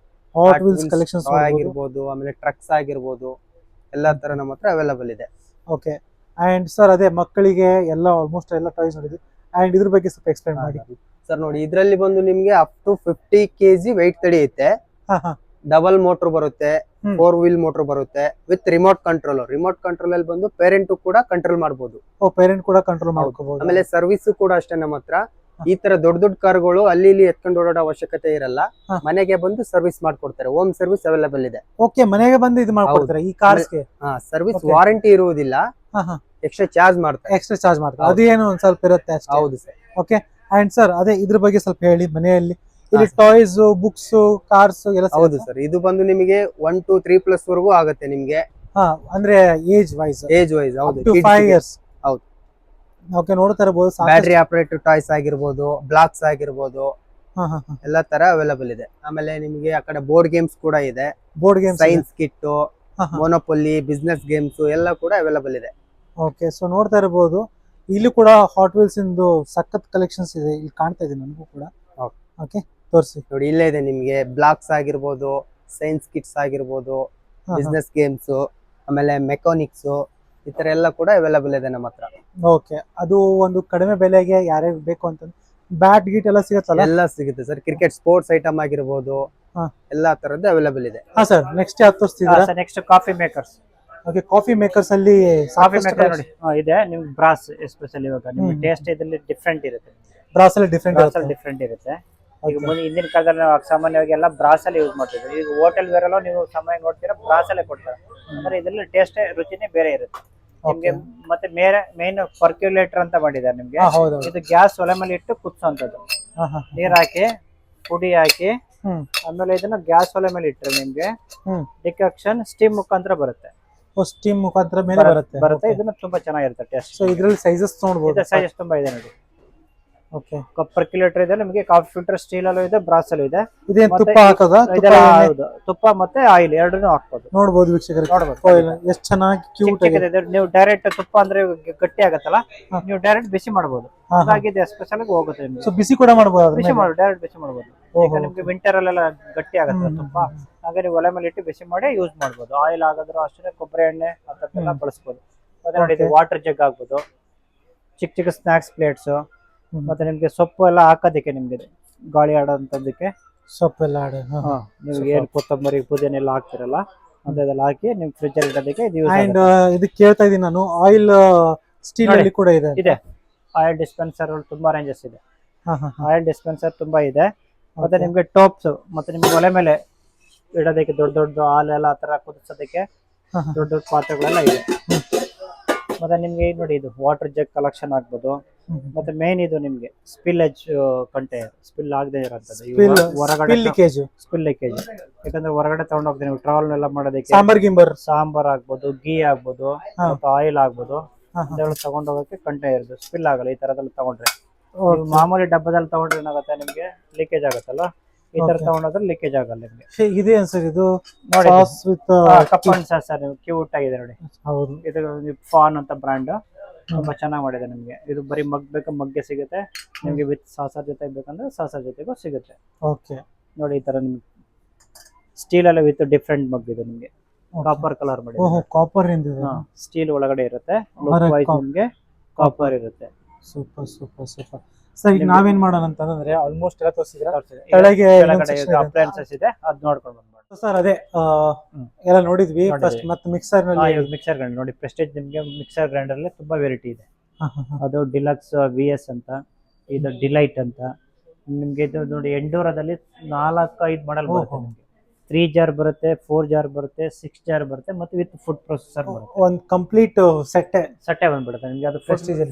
ಹಾಟ್ ವೀಲ್ಸ್ ಕಲೆಕ್ಷನ್ಸ್ ಆಗಿರ್ಬೋದು, ಆಮೇಲೆ ಟ್ರಕ್ಸ್ ಆಗಿರ್ಬೋದು, ಎಲ್ಲಾ ತರ ನಮ್ಮ ಹತ್ರ ಅವೈಲಬಲ್ ಇದೆ. ಓಕೆ. ಅಂಡ್ ಸರ್ ಅದೇ ಮಕ್ಕಳಿಗೆ ಎಲ್ಲ ಆಲ್ಮೋಸ್ಟ್ ಎಲ್ಲ ಟಾಯ್ಸ್ ನೋಡಿದ್ವಿ. ಅಂಡ್ ಇದ್ರ ಬಗ್ಗೆ ಸ್ವಲ್ಪ ಎಕ್ಸ್ಪ್ಲೈನ್ ಮಾಡಿ ಸರ್. ನೋಡಿ ಇದ್ರಲ್ಲಿ ಬಂದು ನಿಮ್ಗೆ ಅಪ್ ಟು 50 kg ವೆಯ್ಟ್ ತಡೆಯುತ್ತೆ. ಡಬಲ್ ಮೋಟರ್ ಬರುತ್ತೆ, 4 ವೀಲ್ ಮೋಟರ್ ಬರುತ್ತೆ with remote control. Remote control ಅಲ್ಲಿ ಬಂದು ಪೇರೆಂಟ್ ಕೂಡ ಕಂಟ್ರೋಲ್ ಮಾಡಬಹುದು. ಪೇರೆಂಟ್ ಕೂಡ ಕಂಟ್ರೋಲ್ ಮಾಡ್ಕೋಬಹುದು. ಆಮೇಲೆ ಸರ್ವಿಸ್ ಕೂಡ ಅಷ್ಟೇ ನಮ್ಮ ಹತ್ರ. ಈ ತರ ದೊಡ್ಡ ದೊಡ್ಡ ಕಾರ್ಗಳು ಅಲ್ಲಿ ಇಲ್ಲಿ ಎತ್ಕೊಂಡು ಓಡಾಡೋ ಅವಶ್ಯಕತೆ ಇರಲ್ಲ, ಮನೆಗೆ ಬಂದು ಸರ್ವಿಸ್ ಮಾಡ್ಕೊಡ್ತಾರೆ. ಹೋಮ್ ಸರ್ವಿಸ್ ಅವೈಲಬಲ್ ಇದೆ. ಓಕೆ, ಮನೆಗೆ ಬಂದು ಇದು ಮಾಡ್ಕೊಡ್ತಾರೆ ಈ ಕಾರ್ಸ್ಗೆ. ಸರ್ವಿಸ್ ವಾರಂಟಿ ಇರುವುದಿಲ್ಲ, ಎಕ್ಸ್ಟ್ರಾ ಚಾರ್ಜ್ ಮಾಡ್ತಾರೆ. ಎಕ್ಸ್ಟ್ರಾ ಚಾರ್ಜ್ ಮಾಡ್ತಾರೆ, ಅದೇನು ಒಂದ್ ಸ್ವಲ್ಪ ಇರುತ್ತೆ ಅಷ್ಟೇ. ಹೌದು ಸರ್. ಓಕೆ. ಅಂಡ್ ಸರ್ ಅದೇ ಇದ್ರ ಬಗ್ಗೆ ಸ್ವಲ್ಪ ಹೇಳಿ. ಮನೆಯಲ್ಲಿ ಇಲ್ಲಿ ಟಾಯ್ಸ್, ಬುಕ್ಸ್, ಕಾರ್ಸ್ ಎಲ್ಲ. ಹೌದು ಸರ್. ಇದು ಬಂದು ನಿಮಗೆ 1 to 3+ ವರೆಗೂ ಆಗುತ್ತೆ ನಿಮ್ಗೆ. ಅಂದ್ರೆ ಏಜ್ ವೈಸ್. ಹೌದು, 5 years. ಹೌದು. ಓಕೆ, ನೋಡ್ತಾ ಇರಬಹುದು. ಬ್ಯಾಟರಿ ಆಪರೇಟೆಡ್ ಟಾಯ್ಸ್ ಆಗಿರ್ಬೋದು, ಬ್ಲಾಕ್ಸ್ ಆಗಿರ್ಬೋದು, ಎಲ್ಲಾ ತರ ಅವೈಲಬಲ್ ಇದೆ. ಆಮೇಲೆ ನಿಮಗೆ ಆ ಕಡೆ ಬೋರ್ಡ್ ಗೇಮ್ಸ್ ಕೂಡ ಇದೆ. Board games, science kit, Monopoly, business games ಎಲ್ಲ ಕೂಡ ಅವೈಲಬಲ್ ಇದೆ. ಓಕೆ. ಸೊ ನೋಡ್ತಾ ಇರಬಹುದು, ಇಲ್ಲಿ ಕೂಡ ಹಾಟ್ ವೀಲ್ಸ್ ಇಂದು ಸಖತ್ ಕಲೆಕ್ಷನ್ಸ್ ಇದೆ, ಇಲ್ಲಿ ಕಾಣ್ತಾ ಇದೆ ನನಗೂ ಕೂಡ. ಓಕೆ, ತೋರಿಸಿ ನೋಡಿ. ಇಲ್ಲೇ ಇದೆ ನಿಮ್ಗೆ ಬ್ಲಾಕ್ಸ್ ಆಗಿರ್ಬೋದು, ಸೈನ್ಸ್ ಕಿಟ್ಸ್ ಆಗಿರ್ಬೋದು, ಬಿಸ್ನೆಸ್ ಗೇಮ್ಸ್, ಆಮೇಲೆ ಮೆಕ್ಯಾನಿಕ್ಸ್, ಈ ತರ ಎಲ್ಲ ಕೂಡ ಅವೈಲಬಲ್ ಇದೆ ನಮ್ಮ ಹತ್ರ. ಓಕೆ. ಅದು ಒಂದು ಕಡಿಮೆ ಬೆಲೆಗೆ ಯಾರ್ಯಾರು ಬೇಕು ಅಂತ ಬ್ಯಾಟ್ ಗೀಟ್ ಎಲ್ಲ ಸಿಗುತ್ತಲ್ಲ? ಎಲ್ಲ ಸಿಗುತ್ತೆ ಸರ್. ಕ್ರಿಕೆಟ್ ಸ್ಪೋರ್ಟ್ಸ್ ಐಟಮ್ ಆಗಿರ್ಬೋದು, ಎಲ್ಲಾ ತರದ್ದು ಅವೈಲಬಲ್ ಇದೆ. ಹಾ ಸರ್. ನೆಕ್ಸ್ಟ್ ಯಾವ್ದು ತೋರಿಸ್ತಿದ್ದೀರಾ? Next coffee makers. Okay, coffee makers ಅಲ್ಲಿ ಕಾಫಿ ಮೇಕರ್ ನೋಡಿ ಇದೆ ನಿಮ್ಗೆ. ಬ್ರಾಸ್ ಎಸ್ಪೆಷಲಿ ಇವಾಗ ನಿಮ್ಗೆ ಟೇಸ್ಟ್ ಇದರಲ್ಲಿ ಡಿಫ್ರೆಂಟ್ ಇರುತ್ತೆ. ಬ್ರಾಸ್ ಅಲ್ಲಿ ಡಿಫ್ರೆಂಟ್ ಇರುತ್ತೆ. ಈಗ ಹಿಂದಿನ ಕಾಲದಲ್ಲಿ ನಾವು ಸಾಮಾನ್ಯವಾಗಿ ಎಲ್ಲ ಬ್ರಾಸ್ ಅಲ್ಲಿ ಯೂಸ್ ಮಾಡ್ತಿದ್ವಿ. ಈಗ ಹೋಟೆಲ್ ಬೇರೆಲ್ಲ ನೀವು ಸಮಯ ನೋಡ್ತೀರಾ ಬ್ರಾಸ್ ಅಲ್ಲೇ ಕೊಡ್ತಾರೆ. ಅಂದ್ರೆ ಇದರಲ್ಲಿ ಟೇಸ್ಟ್ ರುಚಿನೇ ಬೇರೆ ಇರುತ್ತೆ ನಿಮ್ಗೆ. ಮತ್ತೆ ಮೇನ್ ಪರ್ಕ್ಯುಲೇಟರ್ ಅಂತ ಮಾಡಿದ್ದಾರೆ ನಿಮ್ಗೆ. ಇದು ಗ್ಯಾಸ್ ಒಲೆ ಮೇಲೆ ಇಟ್ಟು ಕುದಿಸುವಂತದ್ದು. ನೀರ್ ಹಾಕಿ, ಪುಡಿ ಹಾಕಿ, ಆಮೇಲೆ ಇದನ್ನ ಗ್ಯಾಸ್ ಒಲೆ ಮೇಲೆ ಇಟ್ಟರೆ ನಿಮ್ಗೆ ಡಿಕಾಕ್ಷನ್ ಸ್ಟೀಮ್ ಮುಖಾಂತರ ಬರುತ್ತೆ. ಸ್ಟೀಮ್ ಮುಖಾಂತರ ಮೇಲೆ ಬರುತ್ತೆ. ಇದನ್ನ ತುಂಬಾ ಚೆನ್ನಾಗಿರುತ್ತೆ ಟೇಸ್ಟ್. ಸೊ ಇದ್ರಲ್ಲಿ ಸೈಜಸ್ ನೋಡಬಹುದು. ಸೈಜಸ್ ತುಂಬಾ ಇದೆ ನೋಡಿ. ಓಕೆ. ಪರ್ಕ್ಯುಲೇಟರ್ ಇದೆ ನಿಮಗೆ. ಕಾಫಿ ಫಿಲ್ಟರ್ ಸ್ಟೀಲ್ ಅಲ್ಲೂ ಇದೆ, ಬ್ರಾಸ್ ಅಲ್ಲೂ ಇದೆ. ಇದೇನು ತುಪ್ಪ ಹಾಕೋದಾ? ಹೌದು, ತುಪ್ಪ ಮತ್ತೆ ಆಯಿಲ್ ಎರಡನ್ನೂ ಹಾಕ್ಬೋದು. ನೋಡಬಹುದು ವೀಕ್ಷಕರೇ, ಎಷ್ಟು ಚೆನ್ನಾಗಿ ಕ್ಯೂಟ್ ಆಗಿದೆ. ನೀವು ಡೈರೆಕ್ಟ್ ತುಪ್ಪ ಅಂದ್ರೆ ಗಟ್ಟಿ ಆಗತ್ತಲ್ಲ, ನೀವು ಡೈರೆಕ್ಟ್ ಬಿಸಿ ಮಾಡಬಹುದು. ಹಾಗಾಗಿ ಸ್ಪೆಷಲ್ ಆಗಿ ಹೋಗುತ್ತೆ. ಸೊ ಬಿಸಿ ಕೂಡ ಮಾಡಬಹುದು, ಬಿಸಿ ಮಾಡಿ ಡೈರೆಕ್ಟ್ ಬಿಸಿ ಮಾಡಬಹುದು. ಈಗ ನಿಮ್ಗೆ ವಿಂಟರ್ ಅಲ್ಲೆಲ್ಲ ಗಟ್ಟಿ ಆಗುತ್ತೆ ತುಪ್ಪ, ಹಾಗೆ ನೀವು ಒಲೆ ಮೇಲೆ ಇಟ್ಟು ಬಿಸಿ ಮಾಡಿ ಯೂಸ್ ಮಾಡಬಹುದು. ಆಯಿಲ್ ಆಗಾದ್ರೂ ಅಷ್ಟೇ, ಕೊಬ್ಬರಿ ಎಣ್ಣೆ ಅದಕ್ಕೆಲ್ಲ ಬಳಸಬಹುದು. ಮತ್ತೆ ನೋಡಿ, ವಾಟರ್ ಜಗ್ ಆಗ್ಬೋದು, ಚಿಕ್ಕ ಚಿಕ್ಕ ಸ್ನಾಕ್ಸ್ ಪ್ಲೇಟ್ಸ್, ಮತ್ತೆ ನಿಮ್ಗೆ ಸೊಪ್ಪು ಎಲ್ಲ ಹಾಕೋದಕ್ಕೆ, ನಿಮ್ಗೆ ಗಾಳಿ ಆಡೋಂಥದ್ದಕ್ಕೆ ಸೊಪ್ಪು ಎಲ್ಲ ನೀವು ಏನ್ ಕೊತ್ತಂಬರಿ, ಪುದೀನ ಎಲ್ಲ ಹಾಕ್ತಿರಲ್ಲ ಅದೆಲ್ಲ ಹಾಕಿ ನಿಮ್ ಫ್ರಿಜ್ ಅಲ್ಲಿ ಇಡೋದಕ್ಕೆ ಇದು ಯೂಸ್ ಆಗುತ್ತೆ. ಅಂಡ್ ಇದಕ್ಕೆ ಕೇಳ್ತಾ ಇದೀನಿ ನಾನು, ಆಯಿಲ್ ಸ್ಟೀಲ್ ಅಲ್ಲಿ ಕೂಡ ಇದೆ. ಆಯಿಲ್ ಡಿಸ್ಪೆನ್ಸರ್ ತುಂಬಾ ರೇಂಜಸ್ ಇದೆ. ಆಯಿಲ್ ಡಿಸ್ಪೆನ್ಸರ್ ತುಂಬಾ ಇದೆ. ಮತ್ತೆ ನಿಮ್ಗೆ ಟೋಪ್ಸ್, ಮತ್ತೆ ನಿಮ್ಗೆ ಒಲೆ ಮೇಲೆ ಇಡೋದಕ್ಕೆ ದೊಡ್ಡ ದೊಡ್ಡ ಹಾಲೆಲ್ಲ ಆ ತರ ಕುದಿಸೋದಕ್ಕೆ ದೊಡ್ಡ ದೊಡ್ಡ ಪಾತ್ರೆಗಳೆಲ್ಲ ಇದೆ. ಮತ್ತೆ ನಿಮ್ಗೆ ನೋಡಿ ಇದು ವಾಟರ್ ಜಗ್ ಕಲೆಕ್ಷನ್ ಆಗ್ಬೋದು. ಮತ್ತೆ ಮೇನ್ ಇದು ನಿಮ್ಗೆ ಸ್ಪಿಲ್ಲೇಜ್ ಕಂಟೈನರ್, ಸ್ಪಿಲ್ ಆಗದೆ ಇರೋಂಥದ್ದು, ಹೊರಗಡೆ ಸ್ಪಿಲ್ ಲೀಕೇಜ್. ಯಾಕಂದ್ರೆ ಹೊರಗಡೆ ತಗೊಂಡ್ ಹೋಗ್ತೀವಿ ನೀವು ಟ್ರಾವೆಲ್ ಎಲ್ಲ ಮಾಡೋದಕ್ಕೆ, ಸಾಂಬಾರ್ ಆಗ್ಬೋದು, ಗೀ ಆಗ್ಬೋದು, ಮತ್ತೆ ಆಯಿಲ್ ಆಗ್ಬೋದು, ಅದೆಲ್ಲ ತಗೊಂಡ್ ಹೋಗಕ್ಕೆ ಕಂಟೈನರ್ ಸ್ಪಿಲ್ ಆಗಲ್ಲ. ಈ ತರದಲ್ಲಿ ತಗೊಂಡ್ರೆ ಮಾಮೂಲಿ ಡಬ್ಬದಲ್ಲಿ ತಗೊಂಡ್ರೆ ಏನಾಗುತ್ತೆ ನಿಮ್ಗೆ ಲೀಕೇಜ್ ಆಗುತ್ತಲ್ಲ, ಈ ತರ ತಗೊಂಡ್ರೆ ಲೀಕೇಜ್ ಆಗಲ್ಲ ನಿಮ್ಗೆ. ಇದೆ ಸರ್ ಇದು ನೋಡಿ cup and sauce sir, cute ಆಗಿದೆ ನೋಡಿ. ಹೌದು, ಇದು ಫಾನ್ ಅಂತ ಬ್ರ್ಯಾಂಡ್, ತುಂಬಾ ಚೆನ್ನಾಗಿ ಮಾಡಿದೆ ನಿಮ್ಗೆ. ಇದು ಬರೀ ಮಗ್ ಬೇಕಾ ಮಗ್ಗೆ ಸಿಗುತ್ತೆ ನಿಮ್ಗೆ, ವಿತ್ ಸಾಸರ್ ಜೊತೆ ಬೇಕಂದ್ರೆ ಸಾಸರ್ ಜೊತೆಗೂ ಸಿಗುತ್ತೆ. ಓಕೆ ನೋಡಿ ಈ ತರ ನಿಮ್ಗೆ ಸ್ಟೀಲ್ ಅಲ್ಲ ವಿತ್ ಡಿಫ್ರೆಂಟ್ ಮಗ್ ಇದೆ ನಿಮ್ಗೆ, ಕಾಪರ್ ಕಲರ್ ಮಾಡಿ. ಕಾಪರ್ ಸ್ಟೀಲ್ ಒಳಗಡೆ ಇರುತ್ತೆ, ಲುಕ್ ವೈಸ್ ನಿಮ್ಗೆ ಕಾಪರ್ ಇರುತ್ತೆ. Super super super. ಸರ್ ಈಗ ನಾವೇನ್ ಮಾಡೋಣ ಅಂತಂದ್ರೆ ಆಲ್ಮೋಸ್ಟ್ ಎಲ್ಲ ತೋರಿಸಿದ್ರೆ ಅಪ್ಲಯನ್ಸಸ್ ಇದೆ, ಅದ್ ನೋಡ್ಕೊಂಡು ಬಂದ್ಬಿಟ್ಟು ಸರ್ ಅದೇ ಎಲ್ಲ ನೋಡಿದ್ವಿ. ಫಸ್ಟ್ ಮತ್ತೆ ಮಿಕ್ಸರ್ ನಲ್ಲಿ ಮಿಕ್ಸರ್ ಗ್ರೈಂಡರ್ ನೋಡಿ, ಪ್ರೆಸ್ಟೇಜ್ ನಿಮ್ಗೆ ಮಿಕ್ಸರ್ ಗ್ರೈಂಡರ್ ಅಲ್ಲಿ ತುಂಬಾ ವೆರೈಟಿ ಇದೆ. ಅದು ಡಿಲಕ್ಸ್ VS ಅಂತ, ಇದು ಡಿಲೈಟ್ ಅಂತ ನಿಮ್ಗೆ. ಇದು ನೋಡಿ ಎಂಡೂರದಲ್ಲಿ 4-5 ಮಾಡಲ್ ಬರುತ್ತೆ ನಿಮ್ಗೆ. 3 ಜಾರ್ ಬರುತ್ತೆ, 4 ಜಾರ್ ಬರುತ್ತೆ, 6 ಜಾರ್ ಬರುತ್ತೆ, ಮತ್ತೆ ವಿತ್ ಫುಡ್ ಪ್ರೊಸೆಸರ್ ಬರುತ್ತೆ. ಒಂದು ಕಂಪ್ಲೀಟ್ ಸೆಟ್ಟೆ ಬಂದ್ಬಿಡುತ್ತೆ ನಿಮ್ಗೆ. ಅದು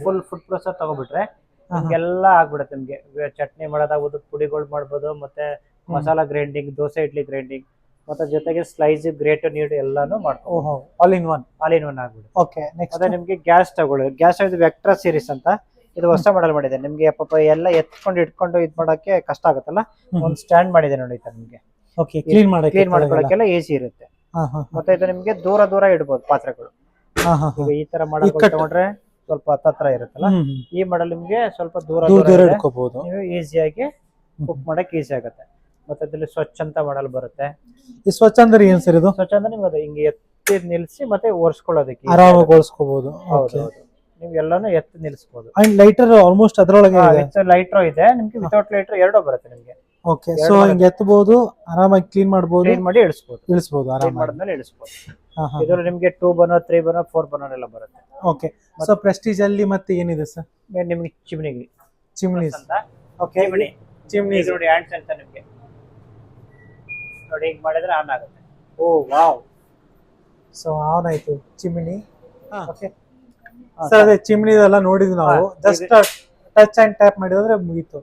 ಫುಲ್ ಫುಡ್ ಪ್ರೊಸೆಸರ್ ತಗೋಬಿಟ್ರೆ ನಿಮ್ಗೆಲ್ಲ ಆಗ್ಬಿಡುತ್ತೆ ನಿಮ್ಗೆ. ಚಟ್ನಿ ಮಾಡೋದಾಗ್ಬೋದು, ಪುಡಿಗಳು ಮಾಡ್ಬೋದು, ಮತ್ತೆ ಮಸಾಲಾ ಗ್ರೈಂಡಿಂಗ್, ದೋಸೆ ಇಡ್ಲಿ ಗ್ರೈಂಡಿಂಗ್, ಮತ್ತೆ ಜೊತೆಗೆ ಸ್ಲೈಸ್, ಗ್ರೇಟ್, ನೀಡ್ ಎಲ್ಲಾನು ಮಾಡ್ಕೊಂಡು ಆಲ್ ಇನ್ ಒನ್ ಆಗ್ಬಿಡುತ್ತೆ. ಓಕೆ, ನೆಕ್ಸ್ಟ್ ಅದೇ ನಿಮ್ಗೆ ಗ್ಯಾಸ್ ತಗೊಳ್ಳಿ. ಗ್ಯಾಸ್ ಇದು ವೆಕ್ಟ್ರಾ ಸೀರೀಸ್ ಅಂತ, ಇದು ಹೊಸ ಮಾಡಲ್ ಮಾಡಿದೆ ನಿಮ್ಗೆ. ಪಾಪ ಎಲ್ಲ ಎತ್ಕೊಂಡು ಇಟ್ಕೊಂಡು ಇದ್ ಮಾಡಕ್ಕೆ ಕಷ್ಟ ಆಗುತ್ತಲ್ಲ, ಒಂದು ಸ್ಟ್ಯಾಂಡ್ ಮಾಡಿದೆ ನೋಡಿ ಈ ತರ ನಿಮ್ಗೆ. ಓಕೆ, ಕ್ಲೀನ್ ಮಾಡ್ಕೊಳಕ್ಕೆಲ್ಲ ಈಸಿ ಇರುತ್ತೆ. ಮತ್ತೆ ಇದು ನಿಮ್ಗೆ ದೂರ ದೂರ ಇಡ್ಬೋದು ಪಾತ್ರೆಗಳು. ಈ ತರ ಮಾಡಲ್ ತಗೊಂಡ್ರೆ ಸ್ವಲ್ಪ ಹತ್ರ ಇರುತ್ತಲ್ಲ, ಈ ಮಾಡಲ್ ನಿಮ್ಗೆ ಸ್ವಲ್ಪ ದೂರ ದೂರ ಇಟ್ಕೋಬಹುದು, ನೀವು ಈಸಿಯಾಗಿ ಕುಕ್ ಮಾಡಕ್ ಈಸಿ ಆಗುತ್ತೆ. ಮತ್ತೆ ಅದ್ರಲ್ಲಿ ಸ್ವಚ್ಛ ಅಂತ ಮಾಡಲ್ ಬರುತ್ತೆ. ಈ ಸ್ವಚ್ಛ ಅಂದ್ರೆ ಏನ್ ಸರ್ ಇದು? ಸ್ವಚ್ಛ ಅಂದ್ರೆ ನಿಮ್ಗೆ ಹಿಂಗೆ ಎತ್ತಿ ನಿಲ್ಸಿ ಮತ್ತೆ ಒರೆಸ್ಕೊಳ್ಳೋದಕ್ಕೆ ಆರಾಮಾಗಿ ಒರೆಸ್ಕೋಬಹುದು. ನೀವು ಎಲ್ಲಾನು ಎತ್ತಿ ನಿಲ್ಸಬಹುದು. ಅಂಡ್ ಲೈಟರ್ ಆಲ್ಮೋಸ್ಟ್ ಅದರೊಳಗೆ ಲೈಟ್ರ್ ಇದೆ ನಿಮ್ಗೆ, ವಿತೌಟ್ ಲೈಟ್ರ್ ಎರಡೂ ಬರುತ್ತೆ ನಿಮ್ಗೆ. ಓಕೆ, ಸೊ ಹಿಂಗೆ ಎತ್ತಬಹುದು, ಆರಾಮಾಗಿ ಕ್ಲೀನ್ ಮಾಡಬಹುದು, ಕ್ಲೀನ್ ಮಾಡಿ ಇಳಿಸಬಹುದು, ಆರಾಮಾಗಿ ಮಾಡಿದ್ಮೇಲೆ ಇಳಿಸಬಹುದು. ಇದ್ರಲ್ಲಿ ನಿಮ್ಗೆ 2 ಬರ್ನರ್, 3 ಬರ್ನರ್, 4 ಬರ್ನರ್ ಎಲ್ಲ ಬರುತ್ತೆ. ಓಕೆ, ಸೊ ಪ್ರೆಸ್ಟೀಜ್ ಅಲ್ಲಿ ಮತ್ತೆ ಏನಿದೆ ಸರ್? ನಿಮ್ಗೆ ಚಿಮ್ನೀಸ್ ಅಂತ. ಓಕೆ, ಚಿಮ್ನಿ ನೋಡಿ, ಹ್ಯಾಂಡ್ಸ್ ಅಂತ ನಿಮ್ಗೆ ನೋಡಿ, ಹಿಂಗ್ ಮಾಡಿದ್ರೆ ಆನ್ ಆಗುತ್ತೆ. ಓ ವಾವ್, ಸೊ ಆನ್ ಆಯ್ತು ಚಿಮ್ನಿ. ಓಕೆ ಸರ್, ಅದೇ ಚಿಮ್ನಿ ಎಲ್ಲ ನೋಡಿದ್ವಿ ನಾವು. ಜಸ್ಟ್ ಟಚ್ ಅಂಡ್ ಟ್ಯಾಪ್ ಮಾಡಿದ್ರೆ ಮುಗೀತು.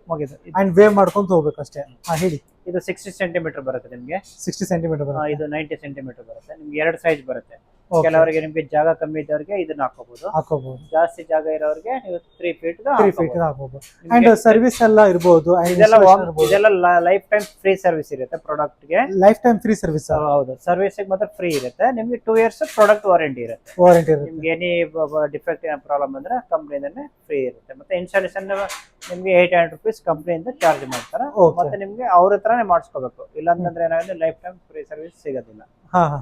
ಅಂಡ್ ವೇವ್ ಮಾಡ್ಕೊಂತ ಹೋಗ್ಬೇಕು ಅಷ್ಟೇ. ಹೇಳಿ. ಇದು 60 ಸೆಂಟಿಮೀಟರ್ ಬರುತ್ತೆ ನಿಮ್ಗೆ. 60 ಸೆಂಟಿಮೀಟರ್ ಬರುತ್ತೆ. ಇದು 90 ಸೆಂಟಿಮೀಟರ್ ಬರುತ್ತೆ ನಿಮ್ಗೆ. 2 ಸೈಜ್ ಬರುತ್ತೆ. ಕೆಲವರಿಗೆ ನಿಮ್ಗೆ ಜಾಗ ಕಮ್ಮಿ ಇದ್ದವರಿಗೆ ಇದನ್ನ ಹಾಕೋಬಹುದು. ಜಾಸ್ತಿ ಜಾಗ ಇರೋರಿಗೆ ನೀವು 3 ಫೀಟ್ ಹಾಕೋಬಹುದು. ಅಂಡ್ ಸರ್ವಿಸ್ ಎಲ್ಲ ಇರಬಹುದು. ಇದೆಲ್ಲ ಲೈಫ್ ಟೈಮ್ ಫ್ರೀ ಸರ್ವಿಸ್ ಇರುತ್ತೆ ಪ್ರಾಡಕ್ಟ್ ಗೆ. Life time free service? ಹೌದು, ಸರ್ವಿಸ್ ಮಾತ್ರ ಫ್ರೀ ಇರುತ್ತೆ ನಿಮ್ಗೆ. 2 ಇಯರ್ಸ್ ಪ್ರಾಡಕ್ಟ್ ವಾರಂಟಿ ಇರುತ್ತೆ. ನಿಮ್ಗೆ ಎನಿ ಡಿಫೆಕ್ಟ್ ಪ್ರಾಬ್ಲಮ್ ಅಂದ್ರೆ ಕಂಪ್ನಿಯಿಂದನೇ ಫ್ರೀ ಇರುತ್ತೆ. ಮತ್ತೆ ಇನ್ಸ್ಟಾಲೇಷನ್ ನಿಮ್ಗೆ 800 ರೂಪೀಸ್ ಕಂಪ್ನಿಯಿಂದ ಚಾರ್ಜ್ ಮಾಡ್ತಾರೆ. ಮತ್ತೆ ನಿಮ್ಗೆ ಅವ್ರ ಹತ್ರನೇ ಮಾಡಿಸ್ಕೋಬೇಕು. ಇಲ್ಲಾಂತಂದ್ರೆ ಏನಾಗುತ್ತೆ, ಲೈಫ್ ಟೈಮ್ ಫ್ರೀ ಸರ್ವಿಸ್ ಸಿಗೋದಿಲ್ಲ.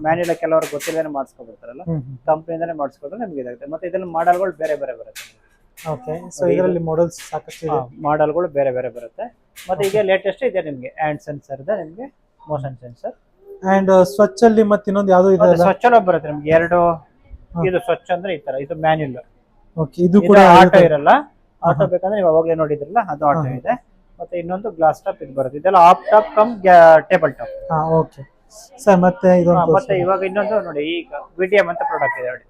ಮ್ಯಾನ್ಯಲ್ ಕೆಲವರು ಗೊತ್ತಿಲ್ಲದೆ ಮಾಡಿಸ್ಕೊಬಿಡ್ತಾರಲ್ಲ, ಕಂಪ್ನಿಯಿಂದನೇ ಮಾಡಿಸ್ಕೊಂಡ್ರೆ ನಿಮ್ಗೆ ಇದಾಗುತ್ತೆ. ಮತ್ತೆ ಇದ್ರಲ್ಲಿ ಮಾಡಲ್ಗಳು ಬೇರೆ ಬೇರೆ ಬರುತ್ತೆ. ಓಕೆ, ಸೊ ಇದರಲ್ಲಿ ಮಾಡೆಲ್ಸ್ ಸಾಕಷ್ಟು ಇದೆ. ಮಾಡಲ್ಗಳು ಬೇರೆ ಬೇರೆ ಬರುತ್ತೆ. ಮತ್ತೆ ಈಗ ಲೇಟೆಸ್ಟ್ ಇದೆ ನಿಮ್ಗೆ ಹ್ಯಾಂಡ್ ಸೆನ್ಸರ್ ಇದೆ, ನಿಮ್ಗೆ ಮೋಷನ್ ಸೆನ್ಸರ್. ಅಂಡ್ ಸ್ವಚ್ಛ ಅಲ್ಲಿ ಮತ್ತೆ ಇನ್ನೊಂದು ಯಾವ್ದು ಇದೆ? ಸ್ವಚ್ಛ ಬರುತ್ತೆ ನಿಮ್ಗೆ 2. ಇದು ಸ್ವಚ್ಛ ಅಂದ್ರೆ ಈ ತರ, ಇದು ಮ್ಯಾನ್ಯಲ್. ಓಕೆ, ಇದು ಕೂಡ ಆಟೋ ಇರಲ್ಲ. ಆಟೋ ಬೇಕಂದ್ರೆ ನೀವು ಅವಾಗಲೇ ನೋಡಿದ್ರಲ್ಲ, ಅದು ಆಟೋ ಇದೆ. ಮತ್ತೆ ಇನ್ನೊಂದು ಗ್ಲಾಸ್ ಟಾಪ್ ಇದು ಬರುತ್ತೆ. ಇದೆಲ್ಲ of top come table top. Okay sir, ಮತ್ತೆ ಮತ್ತೆ ಇವಾಗ ಇನ್ನೊಂದು ನೋಡಿ, ಈಗ VDM ಅಂತ ಪ್ರಾಡಕ್ಟ್ ಇದೆ ನೋಡಿ.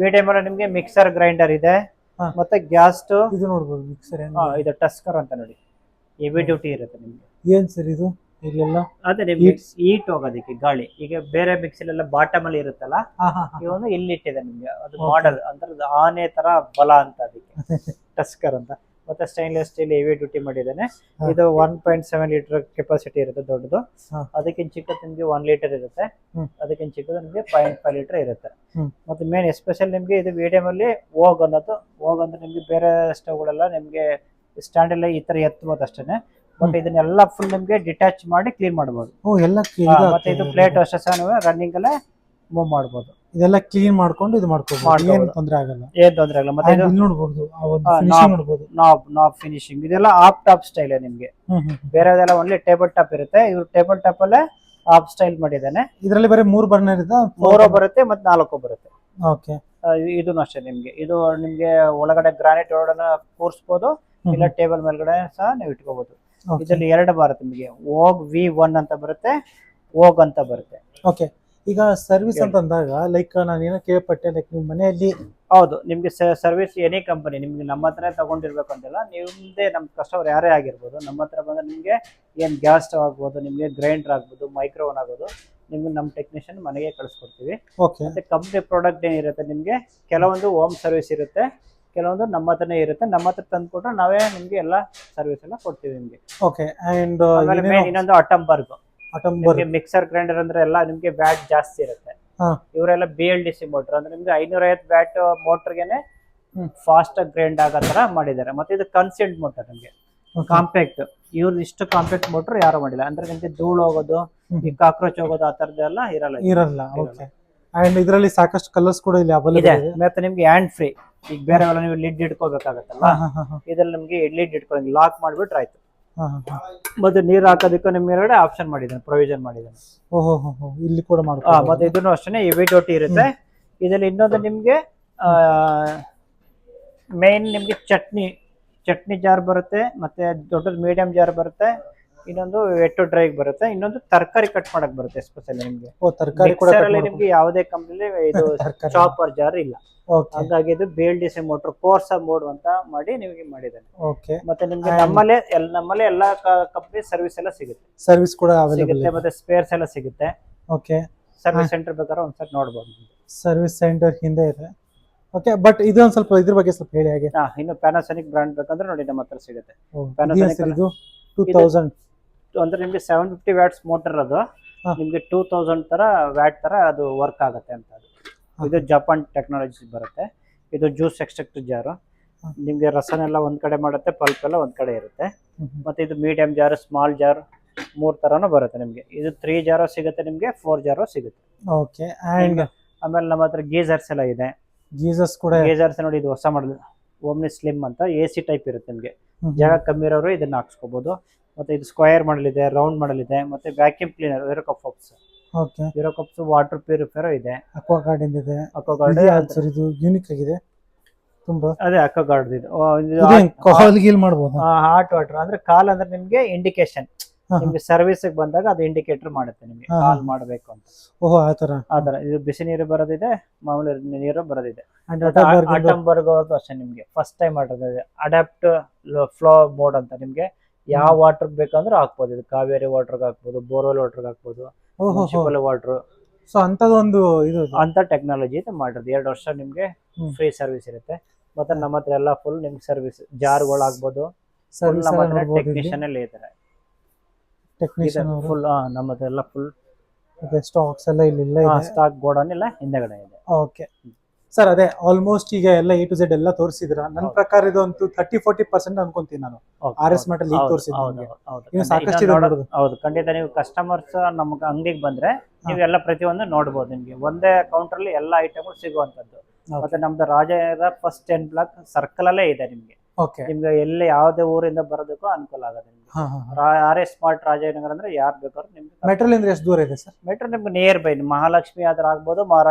VDM ಅಲ್ಲಿ ನಿಮ್ಗೆ ಮಿಕ್ಸರ್ ಗ್ರೈಂಡರ್ ಇದೆ, ಮತ್ತೆ ಗ್ಯಾಸ್ ಸ್ಟವ್ ಇದು ನೋಡಬಹುದು. ಮಿಕ್ಸರ್ ಇದು ಟಸ್ಕರ್ ಅಂತ ನೋಡಿ, ಹೆವಿ ಡ್ಯೂಟಿ ಇರುತ್ತೆ ನಿಮ್ಗೆ. ಏನ್ ಸರ್ ಇದು? ಇಲ್ಲೆಲ್ಲ ಅದೇ ನಿಮ್ಗೆ ಹೀಟ್ ಹೋಗೋದಕ್ಕೆ ಗಾಳಿ. ಈಗ ಬೇರೆ ಮಿಕ್ಸರ್ ಎಲ್ಲ ಬಾಟಮ್ ಅಲ್ಲಿ ಇರುತ್ತಲ್ಲ, ಇವನು ಇಲ್ಲಿ ಇಟ್ಟಿದೆ ನಿಮ್ಗೆ. ಅದು ಮಾಡಲ್ ಅಂದ್ರೆ ಆನೆ ತರ ಬಲ ಅಂತ ಅದಕ್ಕೆ ಟಸ್ಕರ್ ಅಂತ. ಮತ್ತೆ ಸ್ಟೈನ್ಲೆಸ್ ಸ್ಟೀಲ್ ಹೆವಿ ಡ್ಯೂಟಿ ಮಾಡಿದ್ದಾನೆ. ಇದು 1.7 ಲೀಟರ್ ಕೆಪಾಸಿಟಿ ಇರುತ್ತೆ ದೊಡ್ಡದು. ಅದಕ್ಕಿಂತ ಚಿಕ್ಕದು ನಿಮ್ಗೆ 1 ಲೀಟರ್ ಇರುತ್ತೆ. ಅದಕ್ಕಿಂತ ಚಿಕ್ಕದು ನಿಮ್ಗೆ 0.5 ಲೀಟರ್ ಇರುತ್ತೆ. ಮತ್ತೆ ಮೇನ್ ಎಸ್ಪೆಷಲ್ ನಿಮ್ಗೆ ಇದು VDM ಅಲ್ಲಿ ಓಗ್ ಅನ್ನೋದು. ಓಗ್ ಅಂದ್ರೆ ನಿಮ್ಗೆ ಬೇರೆ ಸ್ಟವ್ಗಳೆಲ್ಲ ನಿಮ್ಗೆ ಸ್ಟ್ಯಾಂಡ್ ಎಲ್ಲ ಈ ತರ ಎತ್ತಬಹುದು ಅಷ್ಟೇನೆ. ಬಟ್ ಇದನ್ನೆಲ್ಲ ಫುಲ್ ನಿಮ್ಗೆ ಡಿಟ್ಯಾಚ್ ಮಾಡಿ ಕ್ಲೀನ್ ಮಾಡಬಹುದು. ಮತ್ತೆ ಇದು ಪ್ಲೇಟ್ ಅಷ್ಟೇ ಸಹ ರನ್ನಿಂಗ್ ಅಲ್ಲೇ ಮೂವ್ ಮಾಡಬಹುದು. ಇದೆಲ್ಲ ಕ್ಲೀನ್ ಮಾಡ್ಕೊಂಡು ಇದು ಮಾಡ್ಕೋಬಹುದು, ಏನು ತೊಂದರೆ ಆಗಲ್ಲ. ಏನ್ ತೊಂದರೆ ಆಗಲ್ಲ. ಮತ್ತೆ ಇದು ನೋಡಬಹುದು, ಫಿನಿಶಿಂಗ್ ನೋಡಬಹುದು. ನಾಬ್ ಫಿನಿಶಿಂಗ್ ಇದೆಲ್ಲ ಆಫ್ ಟಾಪ್ ಸ್ಟೈಲ್ ನಿಮ್ಗೆ. ಬೇರೆದೆಲ್ಲ ಓನ್ಲಿ ಟೇಬಲ್ ಟಾಪ್ ಇರುತ್ತೆ. ಇವ್ರು ಟೇಬಲ್ ಟಾಪ್ ಅಲ್ಲೇ ಆಫ್ ಸ್ಟೈಲ್ ಮಾಡಿದ್ದಾನೆ. ಇದರಲ್ಲಿ ಬರೀ 3 ಬರ್ನರ್ ಇದೆ, 4 ಬರುತ್ತೆ ಮತ್ತೆ 4 ಬರುತ್ತೆ. ಓಕೆ, ಇದನ್ನು ಅಷ್ಟೇ ನಿಮ್ಗೆ. ಇದು ನಿಮ್ಗೆ ಒಳಗಡೆ ಗ್ರಾನೈಟ್ ರೋಡ್ ಅನ್ನ ಕೂರಿಸಬಹುದು, ಇಲ್ಲ ಟೇಬಲ್ ಮೇಲ್ಗಡೆ ಸಹ ನೀವು ಇಟ್ಕೋಬಹುದು. ಇದರಲ್ಲಿ 2 ಬರುತ್ತೆ ನಿಮಗೆ, ಓಗ್ V1 ಅಂತ ಬರುತ್ತೆ, ಓಗ್ ಅಂತ ಬರುತ್ತೆ. ಓಕೆ, ಈಗ ಸರ್ವಿಸ್ ಅಂತ ಅಂದಾಗ ಲೈಕ್ ನಾನು ಏನೋ ಕೇಳ್ಪಟ್ಟೆ, ಲೈಕ್ ನಿಮ್ಮ ಮನೆಯಲ್ಲಿ ಹೌದು ನಿಮ್ಗೆ ಸರ್ವಿಸ್ ಎನಿ ಕಂಪನಿ ನಿಮ್ಗೆ ನಮ್ಮ ಹತ್ರ ತಗೊಂಡಿರ್ಬೇಕು ಅಂತಿಲ್ಲ, ನಿಮ್ದೇ ನಮ್ಮ ಕಸ್ಟಮರ್ ಯಾರೇ ಆಗಿರ್ಬೋದು ನಮ್ಮ ಹತ್ರ ಬಂದ್ರೆ ನಿಮ್ಗೆ ಏನ್ ಗ್ಯಾಸ್ ಸ್ಟವ್ ಆಗ್ಬೋದು, ನಿಮ್ಗೆ ಗ್ರೈಂಡರ್ ಆಗ್ಬೋದು, ಮೈಕ್ರೋವನ್ ಆಗೋದು, ನಿಮ್ಗೆ ನಮ್ಮ ಟೆಕ್ನಿಷಿಯನ್ ಮನೆಗೆ ಕಳಿಸ್ಕೊಡ್ತೀವಿ. ಮತ್ತೆ ಕಂಪ್ನಿ ಪ್ರಾಡಕ್ಟ್ ಏನಿರುತ್ತೆ ನಿಮ್ಗೆ ಕೆಲವೊಂದು ಹೋಮ್ ಸರ್ವಿಸ್ ಇರುತ್ತೆ, ಕೆಲವೊಂದು ನಮ್ಮ ಹತ್ರನೇ ಇರುತ್ತೆ. ನಮ್ಮ ಹತ್ರ ತಂದ್ಕೊಟ್ರೆ ನಾವೇ ನಿಮ್ಗೆ ಎಲ್ಲ ಸರ್ವಿಸ್ ಎಲ್ಲ ಕೊಡ್ತೀವಿ ನಿಮ್ಗೆ. ಓಕೆ, ಅಂಡ್ ಇನ್ನೊಂದು ಅಟಂಬರ್ಗ್ ಮಿಕ್ಸರ್ ಗ್ರೈಂಡರ್ ಅಂದ್ರೆ ಎಲ್ಲ ನಿಮ್ಗೆ ವ್ಯಾಟ್ ಜಾಸ್ತಿ ಇರುತ್ತೆ. ಇವರೆಲ್ಲ BLDC ಮೋಟರ್ ಅಂದ್ರೆ ನಿಮ್ಗೆ 550 ವ್ಯಾಟ್ ಮೋಟರ್ಗೆನೆ ಫಾಸ್ಟ್ ಆಗಿ ಗ್ರೈಂಡ್ ಆಗೋ ತರ ಮಾಡಿದ್ದಾರೆ. ಮತ್ತೆ ಇದು ಕನ್ಸೆಂಟ್ ಮೋಟರ್ ನಿಮ್ಗೆ ಕಾಂಪ್ಯಾಕ್ಟ್, ಇವ್ರು ಇಷ್ಟು ಕಾಂಪ್ಯಾಕ್ಟ್ ಮೋಟರ್ ಯಾರು ಮಾಡಿಲ್ಲ. ಅಂದ್ರೆ ನಿಮ್ಗೆ ಧೂಳು ಹೋಗೋದು, ಈ ಕಾಕ್ರೋಚ್ ಹೋಗೋದು ಆ ತರದೆಲ್ಲ ಇರಲ್ಲ. ಓಕೆ, ಅಂಡ್ ಇದರಲ್ಲಿ ಸಾಕಷ್ಟು ಕಲರ್ಸ್ ಕೂಡ ಇಲ್ಲಿ ಅವೈಲೇಬಲ್ ಇದೆ. ಮತ್ತೆ ನಿಮ್ಗೆ ಹ್ಯಾಂಡ್ ಫ್ರೀ, ಈಗ ಬೇರೆವೆಲ್ಲ ನೀವು ಲಿಡ್ ಇಟ್ಕೋಬೇಕಾಗತ್ತಲ್ಲ, ಇದ್ರಲ್ಲಿ ನಿಮ್ಗೆ ಲಿಡ್ ಇಟ್ಕೊಂಡು ಲಾಕ್ ಮಾಡ್ಬಿಟ್ರೆ ಆಯ್ತು. ಮತ್ತೆ ನೀರ್ ಹಾಕೋದಕ್ಕೂ ನಿಮ್ಗೆ 2 ಆಪ್ಷನ್ ಮಾಡಿದ್ದಾನೆ, ಪ್ರೊವಿಷನ್ ಮಾಡಿದ್ದಾನೆ. ಇಲ್ಲಿ ಕೂಡ ಮತ್ತೆ ಇದನ್ನು ಅಷ್ಟೇ ಹೆವಿ ಡ್ಯೂಟಿ ಇರುತ್ತೆ. ಇದರಲ್ಲಿ ಇನ್ನೊಂದು ನಿಮ್ಗೆ ಮೇನ್ ನಿಮ್ಗೆ ಚಟ್ನಿ ಜಾರ್ ಬರುತ್ತೆ, ಮತ್ತೆ ದೊಡ್ಡದು ಮೀಡಿಯಂ ಜಾರ್ ಬರುತ್ತೆ, ಇನ್ನೊಂದು ವೆಟ್ ಡ್ರೈಗ್ ಬರುತ್ತೆ, ಇನ್ನೊಂದು ತರಕಾರಿ ಕಟ್ ಮಾಡಕ್ ಬರುತ್ತೆ ಸ್ಪೆಷಲ್ ನಿಮ್ಗೆ. ನಿಮ್ಗೆ ಯಾವುದೇ ಕಂಪ್ನಿಲಿ ಇದು ಚಾಪರ್ ಜಾರ್ ಇಲ್ಲ, ಹಾಗಾಗಿ ಇದು BLDC ಮೋಟರ್ ಕೋರ್ಸಾ ಮೋಡ್ ಅಂತ ಮಾಡಿ ನಿಮಗೆ ಮಾಡಿದ್ದಾನೆ. ಮತ್ತೆ ನಿಮ್ಗೆ ನಮ್ಮಲ್ಲೇ ಎಲ್ಲಾ ಕಂಪ್ನಿ ಸರ್ವಿಸ್ ಎಲ್ಲ ಸಿಗುತ್ತೆ, ಸರ್ವಿಸ್ ಕೂಡ ಸಿಗುತ್ತೆ, ಮತ್ತೆ ಸ್ಪೇರ್ಸ್ ಎಲ್ಲ ಸಿಗುತ್ತೆ. ಓಕೆ, ಸರ್ವಿಸ್ ಸೆಂಟರ್ ಬೇಕಾದ್ರೆ ಒಂದ್ಸರಿ ನೋಡ್ಬೋದು, ಸರ್ವಿಸ್ ಸೆಂಟರ್ ಹಿಂದೆ ಇದೆ. ಓಕೆ, ಬಟ್ ಇದು ಒಂದ್ ಸ್ವಲ್ಪ ಇದ್ರ ಬಗ್ಗೆ ಸ್ವಲ್ಪ ಹೇಳಿ ಹಾಗೆ. ಇನ್ನು ಪ್ಯಾನಾಸೋನಿಕ್ ಬ್ರಾಂಡ್ ಬೇಕಂದ್ರೆ ನೋಡಿ ನಮ್ಮ ಹತ್ರ ಸಿಗುತ್ತೆ. ಇದು 2000 ಅಂದ್ರೆ ನಿಮ್ಗೆ 750 ವ್ಯಾಟ್ಸ್ ಮೋಟರ್, ಅದು ನಿಮ್ಗೆ 2000 ತರ ವ್ಯಾಟ್ ತರ ಅದು ವರ್ಕ್ ಆಗುತ್ತೆ ಅಂತ. ಇದು ಜಪಾನ್ ಟೆಕ್ನಾಲಜಿ ಬರುತ್ತೆ. ಇದು ಜ್ಯೂಸ್ ಎಕ್ಸ್ಟ್ರಾಕ್ಟ್ ಜಾರು, ನಿಮ್ಗೆ ರಸನೆಲ್ಲ ಒಂದ್ ಕಡೆ ಮಾಡುತ್ತೆ, ಪಲ್ಪ್ ಎಲ್ಲ ಒಂದ್ ಕಡೆ ಇರುತ್ತೆ. ಮತ್ತೆ ಇದು ಮೀಡಿಯಂ ಜಾರ್, ಸ್ಮಾಲ್ ಜಾರ್ 3 ತರನು ಬರುತ್ತೆ ನಿಮ್ಗೆ. ಇದು 3 ಜಾರೋ ಸಿಗುತ್ತೆ ನಿಮ್ಗೆ, 4 ಜಾರೋ ಸಿಗುತ್ತೆ. ಓಕೆ, ಅಂಡ್ ಆಮೇಲೆ ನಮ್ಮ ಹತ್ರ ಗೀಸರ್ಸ್ ಎಲ್ಲ ಇದೆ. ಗೀಸರ್ಸ್ ನೋಡಿ, ಇದು ಹೊಸ ಮಾಡಲ್ ಓಮ್ನಿ ಸ್ಲಿಮ್ ಅಂತ AC ಟೈಪ್ ಇರುತ್ತೆ ನಿಮ್ಗೆ. ಜಾಗ ಕಮ್ಮಿ ಇರೋರು ಇದನ್ನ ಹಾಕ್ಸ್ಕೋಬಹುದು. ಮತ್ತೆ ಇದು ಸ್ಕ್ವೇರ್ ಮಾಡಲ್ ಇದೆ, ರೌಂಡ್ ಮಾಡಲ್ ಇದೆ, ಮತ್ತೆ ವ್ಯಾಕ್ಯೂಮ್ ಕ್ಲೀನರ್ ವೇರೋಕಪ್ಸ್, ವೇರೋಕಪ್ಸ್ ವಾಟರ್ ಪ್ಯೂರಿಫೈಯರ್ ಇದೆ, ಅಕ್ವಾಗಾರ್ಡ್ ಇದೆ. ಅಕ್ವಾಗಾರ್ಡ್ ಇದು ಯೂನಿಕ್ ಆಗಿದೆ ತುಂಬಾ. ಅದೇ ಅಕ್ವಾಗಾರ್ಡ್ ಇದು ಹಾಟ್ ವಾಟರ್ ಅಂದ್ರೆ ಕಾಲ್ ಅಂದ್ರೆ ನಿಮ್ಗೆ ಇಂಡಿಕೇಶನ್, ನಿಮ್ಗೆ ಸರ್ವಿಸ್ ಬಂದಾಗ ಅದು ಇಂಡಿಕೇಟರ್ ಮಾಡುತ್ತೆ ನಿಮ್ಗೆ ಕಾಲ್ ಮಾಡಬೇಕು ಅಂತ. ಆತರ ಇದು ಬಿಸಿ ನೀರು ಬರೋದಿದೆ, ಮಾಮೂಲಿ ನೀರು ಬರೋದಿದೆ. ಅಟಂಬರ್ಗ್ ಅವ್ರದ್ದು ಅಷ್ಟೇ ನಿಮ್ಗೆ ಫಸ್ಟ್ ಟೈಮ್ ಮಾಡಿರೋದು ಅಡಾಪ್ಟ್ ಫ್ಲೋ ಮೋಡ್ ಅಂತ. ನಿಮ್ಗೆ ಯಾವ ವಾಟರ್ ಬೇಕಂದ್ರೆ ಹಾಕ್ಬೋದು, ಇದು ಕಾವೇರಿ ವಾಟರ್ಗೆ ಹಾಕ್ಬೋದು, ಬೋರ್ವೆಲ್ ವಾಟರ್ಗೆ ಹಾಕ್ಬೋದು, ಮುನ್ಸಿಪಲ್ ವಾಟರ್. ಸೊ ಅಂತದೊಂದು ಇದು ಅಂತ ಟೆಕ್ನಾಲಜಿ ಮಾಡಿರೋದು. 2 ವರ್ಷ ನಿಮ್ಗೆ ಫ್ರೀ ಸರ್ವಿಸ್ ಇರುತ್ತೆ. ಮತ್ತೆ ನಮ್ಮ ಹತ್ರ ಎಲ್ಲ ಫುಲ್ ನಿಮ್ಗೆ ಸರ್ವಿಸ್ ಜಾರ್ಗಳು ಆಗ್ಬೋದು, ನಮ್ಮ ಹತ್ರ ಟೆಕ್ನಿಷಿಯನ್ ಎಲ್ಲ ಇದ್ದಾರೆ. ಫುಲ್ ನಮ್ಮ ಹತ್ರ ಎಲ್ಲ ಫುಲ್ ಸ್ಟಾಕ್ಸ್ ಎಲ್ಲ ಇಲ್ಲ, ಸ್ಟಾಕ್ ಗೋಡನ್ ಎಲ್ಲ ಹಿಂದೆಗಡೆ ಇದೆ. ಓಕೆ ಸರ್, ಅದೇ ಆಲ್ಮೋಸ್ಟ್ ಈಗ ಎಲ್ಲ A to Z ಎಲ್ಲ ತೋರಿಸಿದ್ರ. ನನ್ನ ಪ್ರಕಾರ ಇದೊಂದು 30-40% ಅನ್ಕೊಂತೀನಿ ನಾನು RS Mart ಅಲ್ಲಿ ತೋರಿಸಿದ್ದೀನಿ. ಸಾಕಷ್ಟು ಇದೆ ನೋಡೋದು. ಹೌದು, ಖಂಡಿತ. ನೀವು ಕಸ್ಟಮರ್ಸ್ ನಮ್ಮ ಅಂಗಡಿಗೆ ಬಂದ್ರೆ ನೀವೆಲ್ಲ ಪ್ರತಿಯೊಂದು ನೋಡ್ಬೋದು. ನಿಮ್ಗೆ ಒಂದೇ ಕೌಂಟರ್ ಅಲ್ಲಿ ಎಲ್ಲ ಐಟಮ್ಗಳು ಸಿಗುವಂತದ್ದು. ಮತ್ತೆ ನಮ್ದು ರಾಜನಗರ ಫಸ್ಟ್ 10 ಬ್ಲಾಕ್ ಸರ್ಕಲ್ ಅಲ್ಲೇ ಇದೆ ನಿಮ್ಗೆ. ನಿಮ್ಗೆ ಎಲ್ಲಿ ಯಾವುದೇ ಊರಿಂದ ಬರೋದಕ್ಕೂ ಅನುಕೂಲ ಆಗುತ್ತೆ ನಿಮ್ಗೆ. RS Mart ರಾಜನಗರ ಅಂದ್ರೆ ಯಾರು ಬೇಕಾದ್ರೂ ನಿಮ್ಗೆ. ಮೆಟ್ರೋ ಇಂದ ಎಷ್ಟು ದೂರ ಇದೆ ಸರ್? ಮೆಟ್ರೋ ನಿಮ್ಗೆ ನಿಯರ್ ಬೈ ಮಹಾಲಕ್ಷ್ಮಿ ಆದ್ರ ಆಗ್ಬೋದು,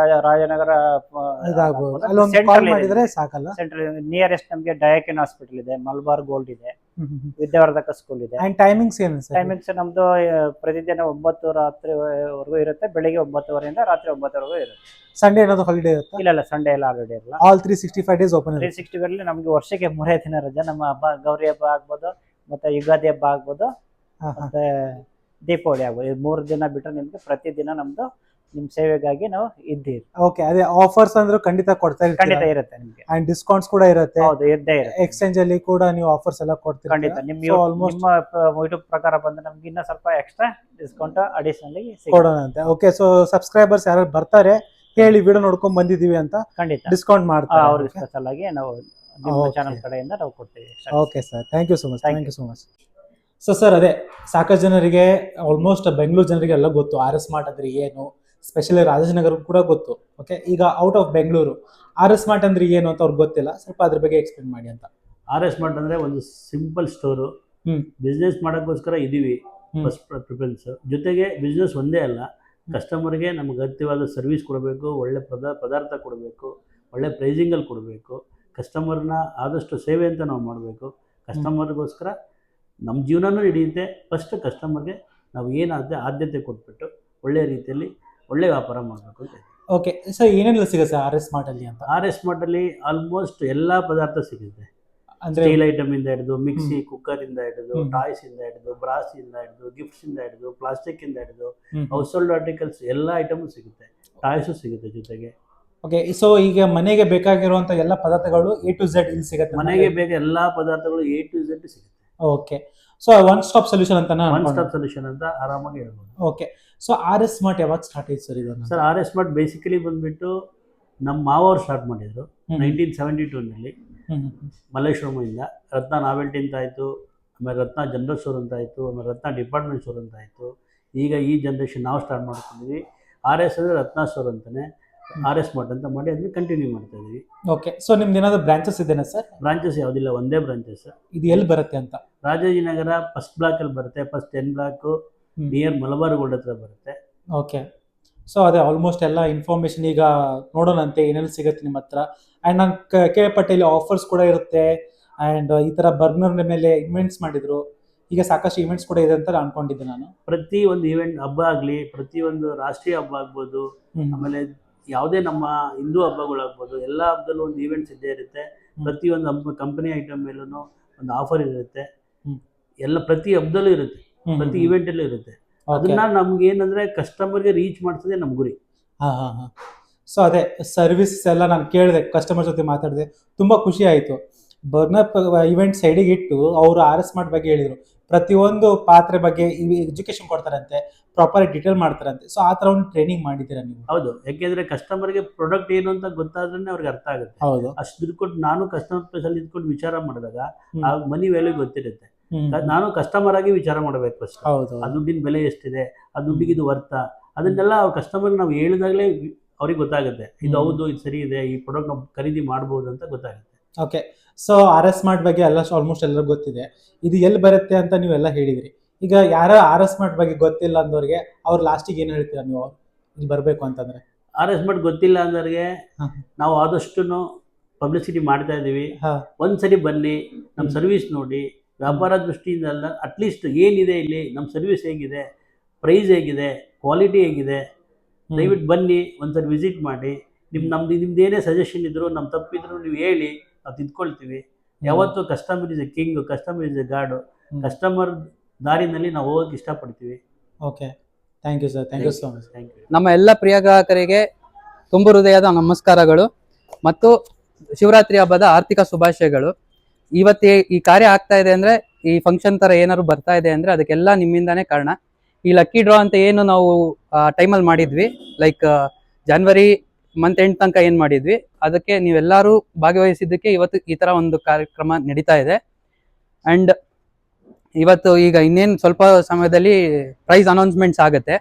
ರಾಜನಗರ ಸೆಂಟ್ರಲ್ ನಿಯರೆಸ್ಟ್ ನಮ್ಗೆ ಡಯಾಕಿನ್ ಹಾಸ್ಪಿಟಲ್ ಇದೆ, ಮಲ್ಬಾರ್ ಗೋಲ್ಡ್ ಇದೆ, ವಿದ್ಯಾವರ್ಧಕ ಸ್ಕೂಲ್ ಇದೆ. ಟೈಮಿಂಗ್ಸ್ ಏನು ಸರ್? ಟೈಮಿಂಗ್ಸ್ ನಮ್ದು ಪ್ರತಿದಿನ 9 ರಾತ್ರಿವರೆಗೂ ಇರುತ್ತೆ, ಬೆಳಿಗ್ಗೆ 9 ರಾತ್ರಿ 9 ಇರುತ್ತೆ. ಸಂಡೇ ಏನಾದ್ರು ಹಾಲಿಡೇ ಇರುತ್ತಾ? ಇಲ್ಲ, ಸಂಡೇ ಎಲ್ಲ ಹಾಲಿಡೇ ಇರಲ್ಲ. All 365 days open. 365 ನಮ್ಗೆ ವರ್ಷಕ್ಕೆ 3 ದಿನ ರಜೆ. ನಮ್ಮ ಹಬ್ಬ ಗೌರಿ ಹಬ್ಬ ಆಗ್ಬೋದು, ಮತ್ತೆ ಯುಗಾದಿ ಹಬ್ಬ ಆಗ್ಬೋದು, ಮತ್ತೆ ದೀಪಾವಳಿ ಆಗ್ಬೋದು. 3 ದಿನ ಬಿಟ್ಟರೆ ನಿಮ್ಗೆ ಪ್ರತಿದಿನ ನಮ್ದು ನಿಮ್ ಸೇವೆಗಾಗಿ ನಾವು ಇದ್ದೀವಿ. ಓಕೆ, ಅದೇ ಆಫರ್ಸ್ ಅಂದ್ರೆ ಖಂಡಿತ ಕೊಡ್ತಾ ಇರ್ತೀವಿ. ಖಂಡಿತ ಇರುತ್ತೆ ನಿಮ್ಗೆ. ಅಂಡ್ ಡಿಸ್ಕೌಂಟ್ಸ್ ಕೂಡ ಇರುತ್ತೆ. ಹೌದು, ಇದ್ದೇ ಇರುತ್ತೆ. ಎಕ್ಸ್ಚೇಂಜ್ ಅಲ್ಲಿ ಕೂಡ ನೀವು ಆಫರ್ಸ್ ಎಲ್ಲ ಕೊಡ್ತೀರಾ? ಖಂಡಿತ. ನಿಮ್ಮ ಯೂಟ್ಯೂಬ್ ಪ್ರಕಾರ ಬಂದ್ರೆ ನಮ್ಗೆ ಇನ್ನೂ ಸ್ವಲ್ಪ ಎಕ್ಸ್ಟ್ರಾ ಡಿಸ್ಕೌಂಟ್ ಅಡಿಷನಲ್ ಕೊಡೋಣ ಅಂತ. ಓಕೆ, ಸೊ ಸಬ್ಸ್ಕ್ರೈಬರ್ಸ್ ಯಾರು ಬರ್ತಾರೆ ಹೇಳಿ, ವಿಡಿಯೋ ನೋಡ್ಕೊಂಡ್ ಬಂದಿದೀವಿ ಅಂತ ಖಂಡಿತ ಡಿಸ್ಕೌಂಟ್ ಮಾಡ್ತಾರೆ. ಅವ್ರಿಗೆ ಸ್ಪೆಷಲ್ ಆಗಿ ನಾವು ನಿಮ್ಮ ಚಾನಲ್ ಕಡೆಯಿಂದ ನಾವು ಕೊಡ್ತೀವಿ. Okay sir, thank you so much. Thank you so much. So sir, ಅದೇ ಸಾಕಷ್ಟು ಜನರಿಗೆ, ಆಲ್ಮೋಸ್ಟ್ ಬೆಂಗಳೂರು ಜನರಿಗೆ ಎಲ್ಲ ಗೊತ್ತು RS Mart ಅಂದ್ರೆ ಏನು, ಸ್ಪೆಷಲಿ ರಾಜನಗರ ಕೂಡ ಗೊತ್ತು. ಓಕೆ, ಈಗ out of Bengaluru RS Mart ಅಂದ್ರೆ ಏನು ಅಂತ ಅವ್ರಿಗೆ ಗೊತ್ತಿಲ್ಲ, ಸ್ವಲ್ಪ ಅದ್ರ ಬಗ್ಗೆ ಎಕ್ಸ್ಪ್ಲೇನ್ ಮಾಡಿ ಅಂತ. RS Mart ಅಂದ್ರೆ ಒಂದು ಸಿಂಪಲ್ ಸ್ಟೋರು. ಬಿಸ್ನೆಸ್ ಮಾಡೋಕ್ಕೋಸ್ಕರ ಇದೀವಿ ಫಸ್ಟ್ ಪ್ರಿಫರೆನ್ಸ್. ಜೊತೆಗೆ ಬಿಸ್ನೆಸ್ ಒಂದೇ ಅಲ್ಲ, ಕಸ್ಟಮರ್ಗೆ ನಮ್ಗೆ ಅಗತ್ಯವಾದ ಸರ್ವಿಸ್ ಕೊಡಬೇಕು, ಒಳ್ಳೆ ಪದಾರ್ಥ ಕೊಡಬೇಕು, ಒಳ್ಳೆ ಪ್ರೈಸಿಂಗಲ್ಲಿ ಕೊಡಬೇಕು, ಕಸ್ಟಮರ್ನ ಆದಷ್ಟು ಸೇವೆ ಅಂತ ನಾವು ಮಾಡಬೇಕು. ಕಸ್ಟಮರ್ಗೋಸ್ಕರ ನಮ್ಮ ಜೀವನನೂ ಹಿಡಿಯುತ್ತೆ. ಫಸ್ಟ್ ಕಸ್ಟಮರ್ಗೆ ನಾವು ಏನಾಗುತ್ತೆ ಆದ್ಯತೆ ಕೊಟ್ಬಿಟ್ಟು ಒಳ್ಳೆ ರೀತಿಯಲ್ಲಿ ಒಳ್ಳೆ ವ್ಯಾಪಾರ ಮಾಡಬೇಕು ಅಂತ. ಓಕೆ, ಸೊ ಏನೆಲ್ಲ ಸಿಗುತ್ತೆ ಸರ್ RS Mart ಅಲ್ಲಿ ಅಂತ? RS Mart ಅಲ್ಲಿ ಆಲ್ಮೋಸ್ಟ್ ಎಲ್ಲ ಪದಾರ್ಥ ಸಿಗುತ್ತೆ. ಅಂದ್ರೆ ಸ್ಟೀಲ್ ಐಟಮ್ ಇಂದ ಹಿಡಿದು ಮಿಕ್ಸಿ, ಕುಕ್ಕರ್ ಇಂದ ಹಿಡಿದು, ಟಾಯ್ಸ್ ಇಂದ ಹಿಡಿದು, ಬ್ರಾಸ್ ಇಂದ ಹಿಡಿದು, ಗಿಫ್ಟ್ಸ್ ಇಂದ ಹಿಡಿದು, ಪ್ಲಾಸ್ಟಿಕ್ ಇಂದ ಹಿಡಿದು, ಹೌಸ್ ಹೋಲ್ಡ್ ಆರ್ಟಿಕಲ್ಸ್ ಎಲ್ಲ ಐಟಮ್ ಸಿಗುತ್ತೆ. ಟಾಯ್ಸು ಸಿಗುತ್ತೆ ಜೊತೆಗೆ. ಓಕೆ, ಸೊ ಈಗ ಮನೆಗೆ ಬೇಕಾಗಿರುವಂತ ಎಲ್ಲ ಪದಾರ್ಥಗಳು A to Z ಇಲ್ಲಿ ಸಿಗುತ್ತೆ. ಮನೆಗೆ ಬೇಕಾದ ಎಲ್ಲಾ ಪದಾರ್ಥಗಳು A to Z ಸಿಗುತ್ತೆ. Okay, so one stop solution ಅಂತ ಒನ್ ಸ್ಟಾಪ್ ಸೊಲ್ಯೂಷನ್ ಅಂತ ಆರಾಮಾಗಿ ಹೇಳ್ಬೋದು. ಓಕೆ, ಸೊ RS Mart ಯಾವಾಗ ಸ್ಟಾರ್ಟ್ ಆಯ್ತು ಸರ್ ಇದನ್ನ? ಸರ್ RS Mart ಬೇಸಿಕಲಿ ಬಂದ್ಬಿಟ್ಟು ನಮ್ಮ ಮಾವ ಅವ್ರು ಸ್ಟಾರ್ಟ್ ಮಾಡಿದ್ರು 1972ನಲ್ಲಿ ಮಲ್ಲೇಶ್ವರಮಿಂದ. ರತ್ನ ನಾವೆಲ್ಟಿ ಅಂತ ಆಯಿತು, ಆಮೇಲೆ ರತ್ನ ಜನರಲ್ ಸ್ಟೋರ್ ಅಂತ ಆಯಿತು, ಆಮೇಲೆ ರತ್ನ ಡಿಪಾರ್ಟ್ಮೆಂಟ್ ಸ್ಟೋರ್ ಅಂತ ಆಯಿತು. ಈಗ ಈ ಜನ್ರೇಷನ್ ನಾವು ಸ್ಟಾರ್ಟ್ ಮಾಡ್ಕೊಂಡಿದ್ವಿ. RS ಅಂದರೆ ರತ್ನ ಸ್ಟೋರ್ ಅಂತಾನೆ RS Mart ಅಂತ ಮಾಡಿ ಅದನ್ನ ಕಂಟಿನ್ಯೂ ಮಾಡ್ತಾ ಇದೀವಿ. ಓಕೆ, ಸೊ ನಿಮ್ದು ಏನಾದ್ರು ಬ್ರಾಂಚಸ್ ಇದೆನಾ ಸರ್? ಬ್ರಾಂಚಸ್ ಯಾವುದಿಲ್ಲ, ಒಂದೇ ಬ್ರಾಂಚಸ್. ಇದು ಎಲ್ಲಿ ಬರುತ್ತೆ ಅಂತ? ರಾಜಾಜಿನಗರ ಫಸ್ಟ್ ಬ್ಲಾಕ್ ಅಲ್ಲಿ ಬರುತ್ತೆ. First 10 block near Malabar Gold ಹತ್ರ ಬರುತ್ತೆ. ಓಕೆ, ಸೊ ಅದೇ ಆಲ್ಮೋಸ್ಟ್ ಎಲ್ಲ ಇನ್ಫಾರ್ಮೇಶನ್ ಈಗ ನೋಡೋಣಂತೆ ಏನೆಲ್ಲ ಸಿಗುತ್ತೆ ನಿಮ್ಮ ಹತ್ರ. ಆ್ಯಂಡ್ ನಾನು ಕೇಳ್ಪಟ್ಟೆ ಇಲ್ಲಿ ಆಫರ್ಸ್ ಕೂಡ ಇರುತ್ತೆ. ಆ್ಯಂಡ್ ಈ ಥರ ಬರ್ನರ್ ಮೇಲೆ ಇವೆಂಟ್ಸ್ ಮಾಡಿದ್ರು. ಈಗ ಸಾಕಷ್ಟು ಇವೆಂಟ್ಸ್ ಕೂಡ ಇದೆ ಅಂತ ಅನ್ಕೊಂಡಿದ್ದೆ ನಾನು. ಪ್ರತಿ ಒಂದು ಇವೆಂಟ್ ಹಬ್ಬ ಆಗಲಿ, ಪ್ರತಿಯೊಂದು ರಾಷ್ಟ್ರೀಯ ಹಬ್ಬ ಆಗ್ಬೋದು, ಆಮೇಲೆ ಯಾವುದೇ ನಮ್ಮ ಹಿಂದೂ ಹಬ್ಬಗಳಾಗ್ಬೋದು, ಎಲ್ಲ ಹಬ್ಬದಲ್ಲೂ ಒಂದು ಈವೆಂಟ್ಸ್ ಇದ್ದೇ ಇರುತ್ತೆ. ಪ್ರತಿಯೊಂದು ಹಬ್ಬ ಕಂಪನಿ ಐಟಮ್ ಮೇಲೂ ಒಂದು ಆಫರ್ ಇರುತ್ತೆ. ಎಲ್ಲ ಪ್ರತಿ ಹಬ್ಬದಲ್ಲೂ ಇರುತ್ತೆ, ಪ್ರತಿ ಇವೆಂಟಲ್ಲೂ ಇರುತ್ತೆ. ಅದನ್ನ ನಮ್ಗೆ ಏನಂದ್ರೆ ಕಸ್ಟಮರ್ಗೆ ರೀಚ್ ಮಾಡ್ತದೆ ನಮ್ಮ ಗುರಿ. ಸೊ ಅದೇ ಸರ್ವಿಸ್ ಎಲ್ಲ ನಾನು ಕೇಳಿದೆ, ಕಸ್ಟಮರ್ ಜೊತೆ ಮಾತಾಡಿದೆ, ತುಂಬ ಖುಷಿ ಆಯಿತು. ಬರ್ನರ್ ಇವೆಂಟ್ ಸೈಡಿಗೆ ಇಟ್ಟು ಅವರು RS Mart ಬಗ್ಗೆ ಹೇಳಿದರು. ಪ್ರತಿಯೊಂದು ಪಾತ್ರೆ ಬಗ್ಗೆ ಎಜುಕೇಶನ್ ಕೊಡ್ತಾರಂತೆ, ಪ್ರಾಪರ್ ಡೀಟೇಲ್ ಮಾಡ್ತಾರಂತೆ. ಸೊ ಆ ಥರ ಒಂದು ಟ್ರೈನಿಂಗ್ ಮಾಡಿದ್ದೀರಾ ನೀವು? ಹೌದು, ಯಾಕೆಂದ್ರೆ ಕಸ್ಟಮರ್ಗೆ ಪ್ರಾಡಕ್ಟ್ ಏನು ಅಂತ ಗೊತ್ತಾದ್ರೆ ಅವ್ರಿಗೆ ಅರ್ಥ ಆಗುತ್ತೆ. ಹೌದು, ಅಷ್ಟು ದುಡ್ಡು ಕೊಟ್ಟು ನಾನು ಕಸ್ಟಮರ್ ಪ್ಲೇಸ್ ಅಲ್ಲಿ ಇದ್ಕೊಂಡು ವಿಚಾರ ಮಾಡಿದಾಗ ಆ ಮನಿ ವ್ಯಾಲ್ಯೂ ಗೊತ್ತಿರುತ್ತೆ. ನಾನು ಕಸ್ಟಮರ್ ಆಗಿ ವಿಚಾರ ಮಾಡಬೇಕು ಫಸ್ಟ್. ಆ ದುಡ್ಡಿನ ಬೆಲೆ ಎಷ್ಟಿದೆ, ಆ ದುಡ್ಡಿಗೆ ಇದು ವರ್ತ, ಅದನ್ನೆಲ್ಲ ಕಸ್ಟಮರ್ ನಾವು ಹೇಳಿದಾಗಲೇ ಅವ್ರಿಗೆ ಗೊತ್ತಾಗುತ್ತೆ. ಇದು ಹೌದು, ಇದು ಸರಿ ಇದೆ, ಈ ಪ್ರಾಡಕ್ಟ್ ನಾವು ಖರೀದಿ ಮಾಡ್ಬೋದು ಅಂತ ಗೊತ್ತಾಗುತ್ತೆ. ಓಕೆ, ಸೊ RS Mart ಬಗ್ಗೆ ಎಲ್ಲ ಆಲ್ಮೋಸ್ಟ್ ಎಲ್ಲರಿಗೂ ಗೊತ್ತಿದೆ. ಇದು ಎಲ್ಲಿ ಬರುತ್ತೆ ಅಂತ ನೀವೆಲ್ಲ ಹೇಳಿದ್ರಿ. ಈಗ ಯಾರ RS Mart ಬಗ್ಗೆ ಗೊತ್ತಿಲ್ಲ ಅಂದವ್ರಿಗೆ ಅವ್ರು ಲಾಸ್ಟಿಗೆ ಏನು ಹೇಳ್ತೀರಾ ನೀವು ಇಲ್ಲಿ ಬರಬೇಕು ಅಂತಂದ್ರೆ? RS Mart ಗೊತ್ತಿಲ್ಲ ಅಂದವ್ರಿಗೆ ನಾವು ಆದಷ್ಟು ಪಬ್ಲಿಸಿಟಿ ಮಾಡ್ತಾ ಇದ್ದೀವಿ. ಒಂದ್ಸರಿ ಬನ್ನಿ, ನಮ್ಮ ಸರ್ವಿಸ್ ನೋಡಿ, ವ್ಯಾಪಾರ ದೃಷ್ಟಿಯಿಂದ ಅಲ್ಲ, ಅಟ್ಲೀಸ್ಟ್ ಏನಿದೆ ಇಲ್ಲಿ, ನಮ್ಮ ಸರ್ವಿಸ್ ಹೇಗಿದೆ, ಪ್ರೈಸ್ ಹೇಗಿದೆ, ಕ್ವಾಲಿಟಿ ಹೇಗಿದೆ, ದಯವಿಟ್ಟು ಬನ್ನಿ ಒಂದ್ಸರಿ ವಿಸಿಟ್ ಮಾಡಿ. ನಿಮ್ದು ಏನೇ ಸಜೆಷನ್ ಇದ್ರು, ನಮ್ಮ ತಪ್ಪಿದ್ರು ನೀವು ಹೇಳಿ, ನಾವು ತಿದ್ಕೊಳ್ತೀವಿ. ಯಾವತ್ತೂ customer is a king, customer is a god. Customer ದಾರಿನಲ್ಲಿ ನಾವು ಹೋಗಕ್ಕೆ ಇಷ್ಟಪಡ್ತೀವಿ. Okay, thank you sir, thank you so much. Thank you. ನಮ್ಮ ಎಲ್ಲ ಪ್ರಿಯ ಗ್ರಾಹಕರಿಗೆ ತುಂಬು ಹೃದಯದ ನಮಸ್ಕಾರಗಳು ಮತ್ತು ಶಿವರಾತ್ರಿ ಹಬ್ಬದ ಆರ್ಥಿಕ ಶುಭಾಶಯಗಳು. ಇವತ್ತು ಈ ಕಾರ್ಯ ಆಗ್ತಾ ಇದೆ ಅಂದ್ರೆ, ಈ ಫಂಕ್ಷನ್ ತರ ಏನಾದ್ರು ಬರ್ತಾ ಇದೆ ಅಂದ್ರೆ ಅದಕ್ಕೆಲ್ಲ ನಿಮ್ಮಿಂದಾನೇ ಕಾರಣ. ಈ ಲಕ್ಕಿ ಡ್ರಾ ಅಂತ ಏನು ನಾವು ಟೈಮಲ್ಲಿ ಮಾಡಿದ್ವಿ, ಲೈಕ್ ಜನವರಿ ಮಂತ್ ಎಂಡ್ ತನಕ ಏನ್ ಮಾಡಿದ್ವಿ, ಅದಕ್ಕೆ ನೀವೆಲ್ಲರೂ ಭಾಗವಹಿಸಿದ್ದಕ್ಕೆ ಇವತ್ತು ಈ ತರ ಒಂದು ಕಾರ್ಯಕ್ರಮ ನಡೀತಾ ಇದೆ. ಅಂಡ್ ಇವತ್ತು ಈಗ ಇನ್ನೇನು ಸ್ವಲ್ಪ ಸಮಯದಲ್ಲಿ ಪ್ರೈಸ್ ಅನೌನ್ಸ್ಮೆಂಟ್ಸ್ ಆಗುತ್ತೆ.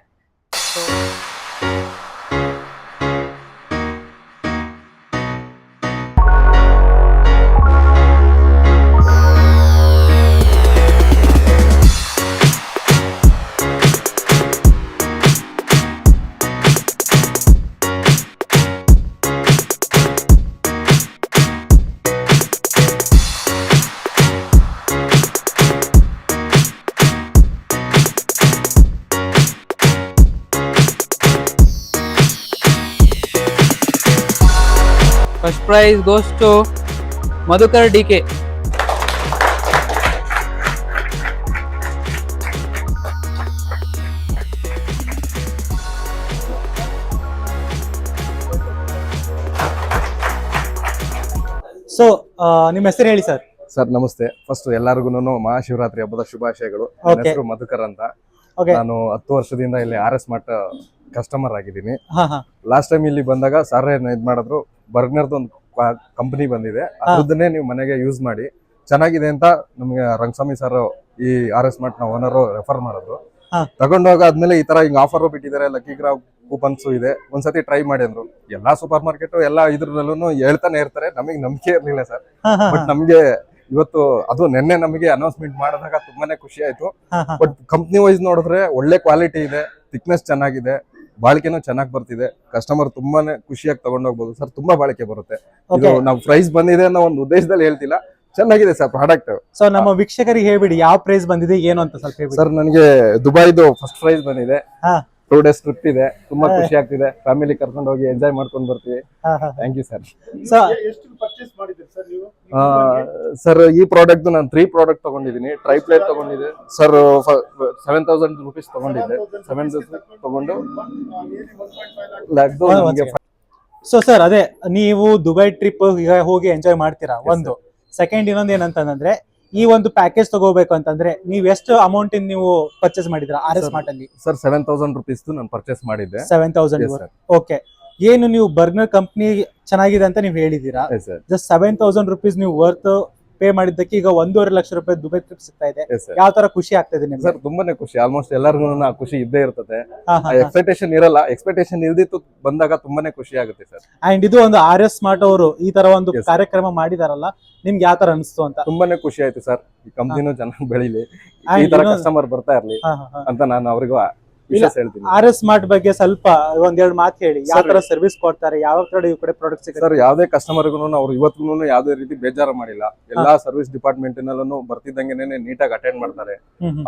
First prize goes to Madhukar DK. So ನಿಮ್ಮ ಹೆಸರು ಹೇಳಿ ಸರ್. ಸರ್ ನಮಸ್ತೆ. ಫಸ್ಟ್ ಎಲ್ಲರಿಗೂ ಮಹಾಶಿವರಾತ್ರಿ ಹಬ್ಬದ ಶುಭಾಶಯಗಳು. ನನ್ನ ಹೆಸರು ಮಧುಕರ್ ಅಂತ. ನಾನು 10 ವರ್ಷದಿಂದ ಇಲ್ಲಿ RS Mart ಕಸ್ಟಮರ್ ಆಗಿದ್ದೀನಿ. ಲಾಸ್ಟ್ ಟೈಮ್ ಇಲ್ಲಿ ಬಂದಾಗ ಸರ್ ಇದ್ ಮಾಡಿದ್ರು, ಬರ್ಗ್ನರ್ದು ಒಂದು ಕಂಪನಿ ಬಂದಿದೆ, ಅದ್ರದ್ದನ್ನೇ ನೀವು ಮನೆಗೆ ಯೂಸ್ ಮಾಡಿ ಚೆನ್ನಾಗಿದೆ ಅಂತ ನಮ್ಗೆ ರಂಗಸ್ವಾಮಿ ಸರ್ ಈ RS Mart ನ ಓನರ್ ರೆಫರ್ ಮಾಡಿದ್ರು. ತಗೊಂಡೋಗ ಆದ್ಮೇಲೆ ಈ ತರ ಹಿಂಗ್ ಆಫರ್ ಬಿಟ್ಟಿದ್ದಾರೆ, ಲಕ್ಕಿ ಡ್ರಾ ಕೂಪನ್ಸ್ ಇದೆ, ಒಂದ್ಸತಿ ಟ್ರೈ ಮಾಡಿ ಅಂದ್ರು. ಎಲ್ಲಾ ಸೂಪರ್ ಮಾರ್ಕೆಟ್ ಎಲ್ಲಾ ಇದ್ರಲ್ಲೂ ಹೇಳ್ತಾನೆ ಇರ್ತಾರೆ, ನಮಗೆ ನಂಬಿಕೆ ಇರ್ಲಿಲ್ಲ ಸರ್. ಬಟ್ ನಮ್ಗೆ ಇವತ್ತು ಅದು ನಿನ್ನೆ ನಮಗೆ ಅನೌನ್ಸ್ಮೆಂಟ್ ಮಾಡಿದಾಗ ತುಂಬಾನೇ ಖುಷಿ ಆಯ್ತು. ಬಟ್ ಕಂಪ್ನಿ ವೈಸ್ ನೋಡಿದ್ರೆ ಒಳ್ಳೆ ಕ್ವಾಲಿಟಿ ಇದೆ, ಥಿಕ್ನೆಸ್ ಚೆನ್ನಾಗಿದೆ, ಬಾಳಿಕೆನೂ ಚೆನ್ನಾಗಿ ಬರ್ತಿದೆ. ಕಸ್ಟಮರ್ ತುಂಬಾನೇ ಖುಷಿಯಾಗಿ ತಗೊಂಡೋಗ್ಬೋದು ಸರ್. ತುಂಬಾ ಬಾಳಿಕೆ ಬರುತ್ತೆ. ಇದು ನಾವು ಪ್ರೈಸ್ ಬಂದಿದೆ ಅನ್ನೋ ಒಂದು ಉದ್ದೇಶದಲ್ಲಿ ಹೇಳ್ತಿಲ್ಲ, ಚೆನ್ನಾಗಿದೆ ಸರ್ ಪ್ರಾಡಕ್ಟ್. ಸೊ ನಮ್ಮ ವೀಕ್ಷಕರಿಗೆ ಹೇಳ್ಬಿಡಿ ಯಾವ ಪ್ರೈಸ್ ಬಂದಿದೆ ಏನು ಅಂತ ಸ್ವಲ್ಪ ಹೇಳ್ಬಿಡಿ. ಸರ್ ನನಗೆ ದುಬೈದು ಫಸ್ಟ್ ಪ್ರೈಸ್ ಬಂದಿದೆ. ಹಾ. 2 days ಟ್ರಿಪ್ ಇದೆ. ತುಂಬಾ ಖುಷಿ ಆಗ್ತಿದೆ. ಫ್ಯಾಮಿಲಿ ಕರ್ಕೊಂಡು ಹೋಗಿ ಎಂಜಾಯ್ ಮಾಡ್ಕೊಂಡು ಬರ್ತೀವಿ. Thank you sir. ಸರ್ ಈ ಪ್ರಾಡಕ್ಟ್ ನಾನು 3 ಪ್ರಾಡಕ್ಟ್ ತಗೊಂಡಿದ್ದೀನಿ. ಟ್ರೈ ಪ್ಲೇಟ್ ತಗೊಂಡಿದ್ದೆ ಸರ್, 7,000 rupees ತಗೊಂಡಿದ್ದೆ. 7,000 ತಗೊಂಡು ಸೊ ಸರ್ ಅದೇ ನೀವು ದುಬೈ ಟ್ರಿಪ್ ಈಗ ಹೋಗಿ ಎಂಜಾಯ್ ಮಾಡ್ತೀರಾ ಒಂದು. ಸೆಕೆಂಡ್ ಇನ್ನೊಂದು ಏನಂತಂದ್ರೆ ಈ ಒಂದು ಪ್ಯಾಕೇಜ್ ತಗೋಬೇಕು ಅಂತಂದ್ರೆ ನೀವು ಎಷ್ಟು ಅಮೌಂಟ್ ನೀವು ಪರ್ಚೇಸ್ ಮಾಡಿದ್ರ RS Mart ಅಲ್ಲಿ? ಸರ್ 7,000 rupees ನಾನು ಪರ್ಚೇಸ್ ಮಾಡಿದ್ದೆ. 7,000. ಓಕೆ. ಏನು ನೀವು ಬರ್ಗ್ನರ್ ಕಂಪ್ನಿ ಚೆನ್ನಾಗಿದೆ ಅಂತ ನೀವು ಹೇಳಿದೀರಾ. ಜಸ್ಟ್ 7,000 rupees ನೀವು ವರ್ತ್ ಪೇ ಮಾಡಿದ್ದಕ್ಕೆ ಈಗ 1.5 ಲಕ್ಷ ರೂಪಾಯಿ ದುಬೈ ಟ್ರಿಪ್ ಸಿಗ್ತಾ ಇದೆ. ಯಾವ ತರ ಖುಷಿ ಆಗ್ತದೆ ನಿಮ್ಗೆ? ಸರ್ ತುಂಬಾನೇ ಖುಷಿ. ಆಲ್ಮೋಸ್ಟ್ ಎಲ್ಲರಿಗೂ ಖುಷಿ ಇದ್ದೇ ಇರ್ತದೆ. ಎಕ್ಸ್ಪೆಕ್ಟೇಷನ್ ಇರಲ್ಲ, ಎಕ್ಸ್ಪೆಕ್ಟೇಷನ್ ಇಲ್ದಿತ್ತು ಬಂದಾಗ ತುಂಬಾನೇ ಖುಷಿ ಆಗುತ್ತೆ ಸರ್. ಅಂಡ್ ಇದು ಒಂದು RS Mart ಅವರು ಈ ತರ ಒಂದು ಕಾರ್ಯಕ್ರಮ ಮಾಡಿದಾರಲ್ಲ, ನಿಮ್ಗೆ ಯಾವ ತರ ಅನಿಸ್ತು ಅಂತ? ತುಂಬಾನೇ ಖುಷಿ ಆಯ್ತು ಸರ್. ಈ ಕಂಪ್ನಿನೂ ಚೆನ್ನಾಗಿ ಬೆಳಿಲಿ, ಈ ತರ ಕಸ್ಟಮರ್ ಬರ್ತಾ ಇರ್ಲಿ ಅಂತ ನಾನು ಅವ್ರಿಗೂ ಹೇಳ್ತೀನಿ. RS Mart ಬಗ್ಗೆ ಸ್ವಲ್ಪ ಒಂದೆರಡು ಮಾತು ಹೇಳಿ. ಯಾವ ತರ ಸರ್ವಿಸ್ ಕೊಡ್ತಾರೆ, ಯಾವ ಕಡೆ ಈ ಕಡೆ ಪ್ರಾಡಕ್ಟ್ ಸಿಗುತ್ತೆ? ಸರ್ ಯಾವುದೇ ಕಸ್ಟಮರ್ಗೂ ಅವ್ರು ಇವತ್ತಿಗೂ ಯಾವುದೇ ರೀತಿ ಬೇಜಾರು ಮಾಡಿಲ್ಲ. ಎಲ್ಲಾ ಸರ್ವಿಸ್ ಡಿಪಾರ್ಟ್ಮೆಂಟ್ ನಲ್ಲೂ ಬರ್ತಿದ್ದಂಗೆನೆ ನೀಟಾಗಿ ಅಟೆಂಡ್ ಮಾಡ್ತಾರೆ.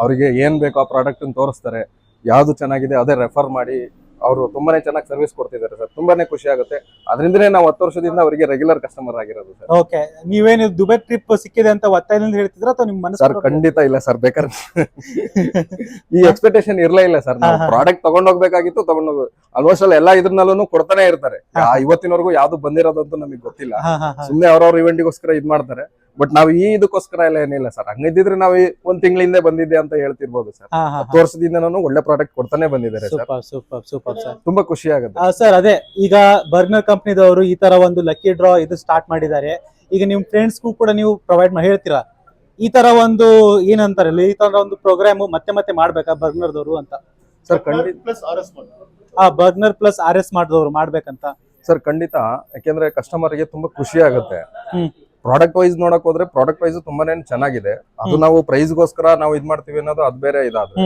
ಅವರಿಗೆ ಏನ್ ಬೇಕೋ ಆ ಪ್ರಾಡಕ್ಟ್ ತೋರಿಸ್ತಾರೆ. ಯಾವ್ದು ಚೆನ್ನಾಗಿದೆ ಅದೇ ರೆಫರ್ ಮಾಡಿ ಅವರು ತುಂಬಾನೇ ಚೆನ್ನಾಗಿ ಸರ್ವಿಸ್ ಕೊಡ್ತಿದ್ದಾರೆ ಸರ್. ತುಂಬಾನೇ ಖುಷಿ ಆಗುತ್ತೆ. ಅದರಿಂದನೇ ನಾವು 10 ವರ್ಷದಿಂದ ಅವರಿಗೆ ರೆಗ್ಯುಲರ್ ಕಸ್ಟಮರ್ ಆಗಿರೋದು ಸರ್. ಓಕೆ. ನೀವೇನು ದುಬೈ ಟ್ರಿಪ್ ಸಿಕ್ಕಿದೆ ಅಂತ ಒತ್ತಾಯದಿಂದ ಹೇಳ್ತಿದ್ರ ಅಥವಾ ನಿಮ್ಮ ಮನಸ್ಸು? ಸರ್ ಖಂಡಿತ ಇಲ್ಲ ಸರ್. ಬೇಕಾದ್ರೆ ಈ ಎಕ್ಸ್ಪೆಕ್ಟೇಷನ್ ಇರ್ಲೇ ಇಲ್ಲ ಸರ್. ನಾವು ಪ್ರಾಡಕ್ಟ್ ತಗೊಂಡ್ ಹೋಗ್ಬೇಕಾಗಿತ್ತು, ತಗೊಂಡೋಗ ಆಲ್ಮೋಸ್ಟ್ ಅಲ್ಲಿ ಎಲ್ಲಾ ಇದ್ರಲ್ಲೂ ಕೊಡ್ತಾನೆ ಇರ್ತಾರೆ. ಇವತ್ತಿನವರೆಗೂ ಯಾವ್ದು ಬಂದಿರೋದಂತೂ ನಮಗೆ ಗೊತ್ತಿಲ್ಲ. ಸುಮ್ನೆ ಅವ್ರವ್ರ ಇವೆಂಟಿಗೋಸ್ಕರ ಇದ್ ಮಾಡ್ತಾರೆ. ಬಟ್ ನಾವು ಈ ಇದಕ್ಕೋಸ್ಕರ ಎಲ್ಲ ಏನಿಲ್ಲ ಸರ್. ಹಂಗಿದ್ರೆ ನಾವು 1 ತಿಂಗಳ ಹಿಂದೆ ಬಂದಿದ್ದೆ ಅಂತ ಹೇಳ್ತಿರ್ಬೋದು ಸರ್. 10 ವರ್ಷದಿಂದ ನಾನು ಒಳ್ಳೆ ಪ್ರಾಡಕ್ಟ್ ಕೊಡ್ತಾನೆ ಬಂದಿದ್ದಾರೆ ಸರ್. Super sir. ತುಂಬಾ ಖುಷಿ ಆಗುತ್ತೆ ಸರ್. ಅದೇ ಈಗ ಬರ್ಗ್ನರ್ ಕಂಪ್ನಿದವರು ಈ ತರ ಒಂದು ಲಕ್ಕಿ ಡ್ರಾ ಇದು ಸ್ಟಾರ್ಟ್ ಮಾಡಿದ್ದಾರೆ. ಈಗ ನಿಮ್ ಫ್ರೆಂಡ್ಸ್ಗೂ ಕೂಡ ನೀವು ಪ್ರೊವೈಡ್ ಹೇಳ್ತೀರಾ ಈ ತರ ಒಂದು ಏನಂತಾರಲ್ಲ, ಈ ತರ ಒಂದು ಪ್ರೋಗ್ರಾಮ್ ಮತ್ತೆ ಮತ್ತೆ ಮಾಡ್ಬೇಕಾ ಬರ್ಗ್ನರ್ದವರು ಅಂತ? ಸರ್ ಖಂಡಿತ ಬರ್ಗ್ನರ್ ಪ್ಲಸ್ RS Mart ದವರು ಮಾಡ್ಬೇಕಂತ ಸರ್. ಖಂಡಿತ. ಯಾಕೆಂದ್ರೆ ಕಸ್ಟಮರ್ ಗೆ ತುಂಬಾ ಖುಷಿ ಆಗುತ್ತೆ. ಪ್ರಾಡಕ್ಟ್ ವೈಸ್ ನೋಡಕ್ ಹೋದ್ರೆ ಪ್ರಾಡಕ್ಟ್ ವೈಸ್ ತುಂಬಾನೇ ಚೆನ್ನಾಗಿದೆ. ಅದು ನಾವು ಪ್ರೈಸ್ ಗೋಸ್ಕರ ನಾವು ಇದ್ ಮಾಡ್ತೀವಿ ಅನ್ನೋದು ಅದು ಬೇರೆ ಇದಾದ್ರೆ,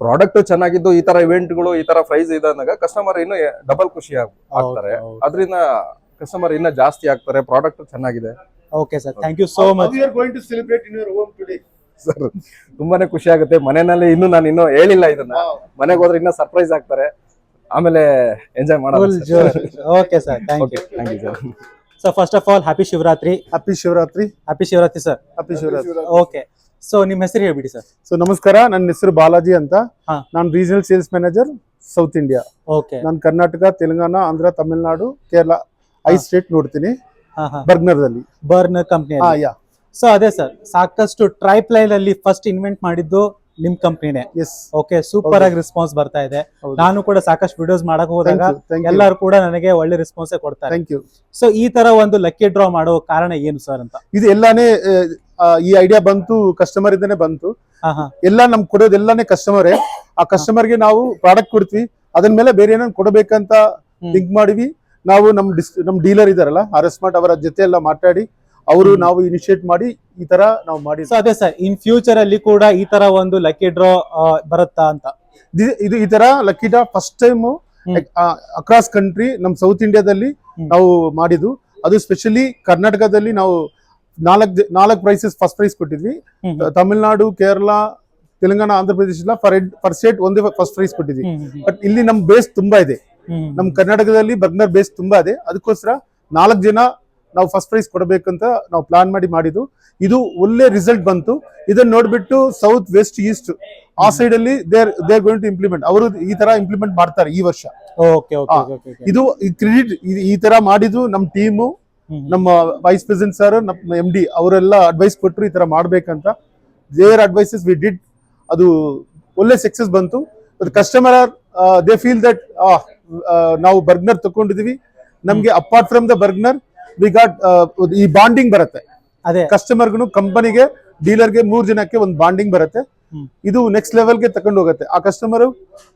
ಪ್ರಾಡಕ್ಟ್ ಚೆನ್ನಾಗಿದ್ದು ಈ ತರ ಇವೆಂಟ್ಗಳು ಈ ತರ ಪ್ರೈಸ್ ಇದ್ದಾಗ ಕಸ್ಟಮರ್ ಇನ್ನು ಡಬಲ್ ಖುಷಿ ಆಗ್ತಾರೆ. ಅದರಿಂದ ಕಸ್ಟಮರ್ ಇನ್ನ ಜಾಸ್ತಿ ಆಗ್ತಾರೆ. ಪ್ರಾಡಕ್ಟ್ ಚೆನ್ನಾಗಿದೆ. Okay sir, thank you so much. Sir ತುಂಬಾನೇ ಖುಷಿ ಆಗುತ್ತೆ. ಮನೆಯಲ್ಲಿ ನಾನು ಹೇಳಿಲ್ಲ ಇದನ್ನ. ಮನೆಗೆ ಹೋದ್ರೆ ಇನ್ನ ಸರ್ಪ್ರೈಸ್ ಆಗ್ತಾರೆ. ಆಮೇಲೆ ಎಂಜಾಯ್ ಮಾಡೋದು. Okay sir, thank you sir. So first of all happy Shivaratri. Happy Shivaratri. Happy Shivaratri sir. Happy Shivaratri. Okay. So ನಿಮ್ಮ ಹೆಸರು ಹೇಳ್ಬಿಡಿ ಸರ್. ಸೊ ನಮಸ್ಕಾರ, ನನ್ನ ಹೆಸರು ಬಾಲಾಜಿ ಅಂತ. ನಾನು regional sales manager south India. Okay. ನಾನು ಕರ್ನಾಟಕ, ತೆಲಂಗಾಣ, ಆಂಧ್ರ, ತಮಿಳುನಾಡು, ಕೇರಳ 5 ಸ್ಟೇಟ್ ನೋಡ್ತೀನಿ ಬರ್ಗ್ನರ್ ಕಂಪ್ನಿ. ಸೊ ಅದೇ ಸರ್, ಸಾಕಷ್ಟು ಟ್ರೈಪ್ಲೈನ್ ಅಲ್ಲಿ ಫಸ್ಟ್ ಇನ್ವೆಂಟ್ ಮಾಡಿದ್ದು ನಿಮ್ ಕಂಪ್ನಿನೇ. ಓಕೆ, ಸೂಪರ್ ಆಗಿ ರೆಸ್ಪಾನ್ಸ್ ಬರ್ತಾ ಇದೆ. ನಾನು ಕೂಡ ಸಾಕಷ್ಟು ವಿಡಿಯೋಸ್ ಮಾಡಕ್ ಹೋದಾಗ ಎಲ್ಲರೂ ಕೂಡ ನನಗೆ ಒಳ್ಳೆ ರೆಸ್ಪಾನ್ಸ್ ಕೊಡ್ತಾರೆ. Thank you. ಸೊ ಈ ತರ ಒಂದು ಲಕ್ಕಿ ಡ್ರಾ ಮಾಡೋ ಕಾರಣ ಏನು ಸರ್ ಅಂತ? ಇದು ಎಲ್ಲಾನೇ ಈ ಐಡಿಯಾ ಬಂತು ಕಸ್ಟಮರ್ ಇಂದಾನೆ ಬಂತು. ಎಲ್ಲ ನಮ್ ಕೊಡೋದೆಲ್ಲಾನೇ ಕಸ್ಟಮರೇ. ಆ ಕಸ್ಟಮರ್ ಗೆ ನಾವು ಪ್ರಾಡಕ್ಟ್ ಕೊಡ್ತೀವಿ, ಅದನ್ ಮೇಲೆ ಬೇರೆ ಏನೋ ಕೊಡಬೇಕಂತ ಥಿಂಕ್ ಮಾಡಿವಿ. ನಾವು ನಮ್ ಡೀಲರ್ ಇದಾರಲ್ಲ RS Mart ಅವರ ಜೊತೆ ಎಲ್ಲ ಮಾತಾಡಿ ಅವರು ನಾವು ಇನಿಶಿಯೇಟ್ ಮಾಡಿ ಈ ತರ ನಾವು ಮಾಡಿ. ಅದೇ ಸರ್, ಇನ್ ಫ್ಯೂಚರ್ ಅಲ್ಲಿ ಕೂಡ ಈ ತರ ಒಂದು ಲಕ್ಕಿ ಡ್ರಾ ಬರುತ್ತಾ ಅಂತ? ಇದು ಈ ತರ lucky draw first time across country ನಮ್ ಸೌತ್ ಇಂಡಿಯಾದಲ್ಲಿ ನಾವು ಮಾಡಿದ್ದು. ಅದು ಸ್ಪೆಷಲಿ ಕರ್ನಾಟಕದಲ್ಲಿ ನಾವು 4 ಪ್ರೈಸಸ್ ಫಸ್ಟ್ ಪ್ರೈಸ್ ಕೊಟ್ಟಿದ್ವಿ. ತಮಿಳುನಾಡು, ಕೇರಳ, ತೆಲಂಗಾಣ, ಆಂಧ್ರ ಪ್ರದೇಶ ಫರ್ ಸ್ಟೇಟ್ ಒಂದೇ ಫಸ್ಟ್ ಪ್ರೈಸ್ ಕೊಟ್ಟಿದ್ವಿ. ಬಟ್ ಇಲ್ಲಿ ನಮ್ ಬೇಸ್ ತುಂಬಾ ಇದೆ. ನಮ್ ಕರ್ನಾಟಕದಲ್ಲಿ ಬರ್ಗ್ನರ್ ಬೇಸ್ ತುಂಬಾ ಇದೆ. ಅದಕ್ಕೋಸ್ಕರ 4 ಜನ ನಾವು ಫಸ್ಟ್ ಪ್ರೈಸ್ ಕೊಡಬೇಕಂತ ನಾವು ಪ್ಲಾನ್ ಮಾಡಿದ್ದು. ಇದು ಒಳ್ಳೆ ರಿಸಲ್ಟ್ ಬಂತು. ಇದನ್ನ ನೋಡ್ಬಿಟ್ಟು ಸೌತ್, ವೆಸ್ಟ್, ಈಸ್ಟ್ ಆ ಸೈಡ್ ಅಲ್ಲಿ ದೇರ್ ಗೋಯಿಂಗ್ ಟು ಇಂಪ್ಲಿಮೆಂಟ್. ಅವರು ಈ ತರ ಇಂಪ್ಲಿಮೆಂಟ್ ಮಾಡ್ತಾರೆ ಈ ವರ್ಷ. ಇದು ಕ್ರೆಡಿಟ್ ಈ ತರ ಮಾಡಿದ್ದು ನಮ್ ಟೀಮು, ನಮ್ಮ ವೈಸ್ ಪ್ರೆಸಿಡೆಂಟ್ ಸರ್, ನಮ್ಮ MD ಅವರೆಲ್ಲ ಅಡ್ವೈಸ್ ಕೊಟ್ಟರು ಈ ತರ ಮಾಡ್ಬೇಕಂತ. Their advices we did. ಅದು ಒಳ್ಳೆ ಸಕ್ಸಸ್ ಬಂತು. ಕಸ್ಟಮರ್ ದೇ ಫೀಲ್ ದಟ್ ನಾವು ಬರ್ಗ್ನರ್ ತಗೊಂಡಿದೀವಿ, ನಮ್ಗೆ apart from the Bergner we got ಈ ಬಾಂಡಿಂಗ್ ಬರುತ್ತೆ. ಅದೇ ಕಸ್ಟಮರ್ಗೂ, ಕಂಪನಿಗೆ, ಡೀಲರ್ಗೆ 3 ಜನಕ್ಕೆ ಒಂದು ಬಾಂಡಿಂಗ್ ಬರುತ್ತೆ. ಇದು ನೆಕ್ಸ್ಟ್ ಲೆವೆಲ್ಗೆ ತಗೊಂಡು ಹೋಗುತ್ತೆ. ಆ ಕಸ್ಟಮರ್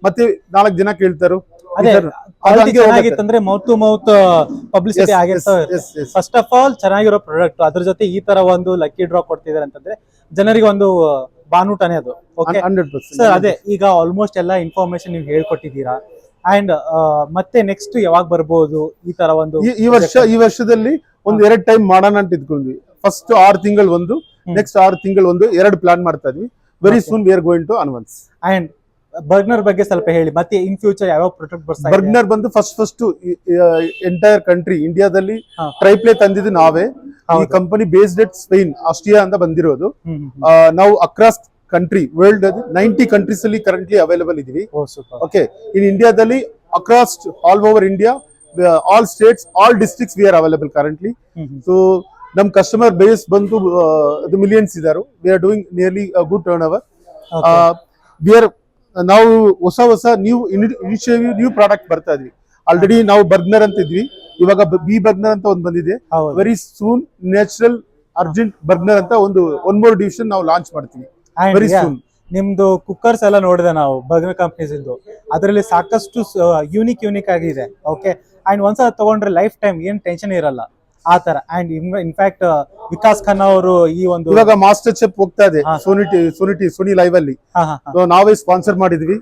ಮತ್ತೆ 4 ಜನ ಕೇಳ್ತಾರು. ಚೆನ್ನಾಗಿತ್ತಂದ್ರೆ ಮೌತ್ ಟು ಮೌತ್ ಪಬ್ಲಿಸಿಟಿ ಆಗಿರ್ತದೆ. ಫಸ್ಟ್ ಆಫ್ ಆಲ್ ಚೆನ್ನಾಗಿರೋ ಪ್ರಾಡಕ್ಟ್, ಅದ್ರ ಜೊತೆ ಈ ತರ ಒಂದು ಲಕ್ಕಿ ಡ್ರಾ ಕೊಡ್ತಿದ್ದಾರೆ ಅಂತಂದ್ರೆ ಜನರಿಗೆ ಒಂದು ಬಾನೂಟನೇ ಅದು. ಓಕೆ 100%. ಸರ್ ಅದೇ, ಈಗ ಆಲ್ಮೋಸ್ಟ್ ಎಲ್ಲ ಇನ್ಫಾರ್ಮೇಶನ್ ನೀವು ಹೇಳ್ಕೊಟ್ಟಿದ್ದೀರಾ. ಅಂಡ್ ಮತ್ತೆ ನೆಕ್ಸ್ಟ್ ಯಾವಾಗ ಬರ್ಬೋದು ಈ ತರ ಒಂದು? ಈ ವರ್ಷದಲ್ಲಿ 1-2 ಟೈಮ್ ಮಾಡೋಣ ಅಂತ ಇದ್ಕೊಂಡ್ವಿ. ಫಸ್ಟ್ 6 ತಿಂಗಳು ಒಂದು, ನೆಕ್ಸ್ಟ್ 6 ತಿಂಗಳು ಒಂದು, 2 ಪ್ಲಾನ್ ಮಾಡ್ತಾ ಇದ್ವಿ. Very soon we are going to announce. And Bergner ಬಗ್ಗೆ ಸ್ವಲ್ಪ ಹೇಳಿ, ಮತ್ತೆ ಇನ್ ಫ್ಯೂಚರ್ ಯಾವ ಪ್ರಾಡಕ್ಟ್ ಬರ್ತಾ ಇದೆ? ಬರ್ಗ್ನರ್ ಬಂದು ಫಸ್ಟ್ ಎಂಟೈರ್ ಕಂಟ್ರಿ ಇಂಡಿಯಾದಲ್ಲಿ ಟ್ರೈಪ್ಲೇ ತಂದಿದ್ದು ನಾವೇ. ಈ company based at Spain, Austria ಅಂತ ಬಂದಿರೋದು. ನಾವು ಅಕ್ರಾಸ್ ಕಂಟ್ರಿ ವರ್ಲ್ಡ್ 90 ಕಂಟ್ರೀಸ್ ಅಲ್ಲಿ ಕರೆಂಟ್ಲಿ ಅವೈಲೇಬಲ್ ಇದೀವಿ. ಓಕೆ, ಇನ್ ಇಂಡಿಯಾದಲ್ಲಿ across all over India, all states, all districts we are available currently. So ನಮ್ ಕಸ್ಟಮರ್ ಬೇಸ್ ಬಂದು ಮಿಲಿಯನ್ಸ್ ಇದಾರು. We are doing nearly good turnover. ನಾವು ಹೊಸ ನ್ಯೂ ಪ್ರಾಡಕ್ಟ್ ಬರ್ತಾ ಇದ್ವಿ. ಆಲ್ರೆಡಿ ನಾವು ಬರ್ಗ್ನರ್ ಅಂತ ಇದ್ವಿ, ಇವಾಗ ಬಿ ಬರ್ಗ್ನರ್ ಅಂತ ಒಂದು ಬಂದಿದೆ. Very soon natural urgent Bergner ಅಂತ ಒನ್ ಮೋರ್ ಡಿವಿಷನ್ ನಾವು ಲಾಂಚ್ ಮಾಡ್ತೀವಿ ವೆರಿ ಸೂನ್. ನಿಮ್ದು ಕುಕ್ಕರ್ಸ್ ಎಲ್ಲ ನೋಡಿದೆ ನಾವು ಬರ್ಗ್ನರ್ ಕಂಪ್ನೀಸ್ ಇಂದು, ಅದರಲ್ಲಿ ಸಾಕಷ್ಟು ಯೂನಿಕ್ ಆಗಿದೆ. ಓಕೆ, ಅಂಡ್ ಒಂದ್ಸಲ ತಗೊಂಡ್ರೆ ಲೈಫ್ ಟೈಮ್ ಏನ್ ಟೆನ್ಷನ್ ಇರಲ್ಲ ಆ ತರ. ಅಂಡ್ ಇನ್ಫ್ಯಾಕ್ಟ್ ವಿಕಾಸ್ ಖನ್ನಾ ಅವರು ಈ ಒಂದು ಇವಾಗ ಮಾಸ್ಟರ್ ಚೆಫ್ ಹೋಗ್ತಾ ಇದೆ ಸೋನಿ ಲೈವ್ ಅಲ್ಲಿ. ನಾವೇ ಸ್ಪಾನ್ಸರ್ ಮಾಡಿದ್ವಿ.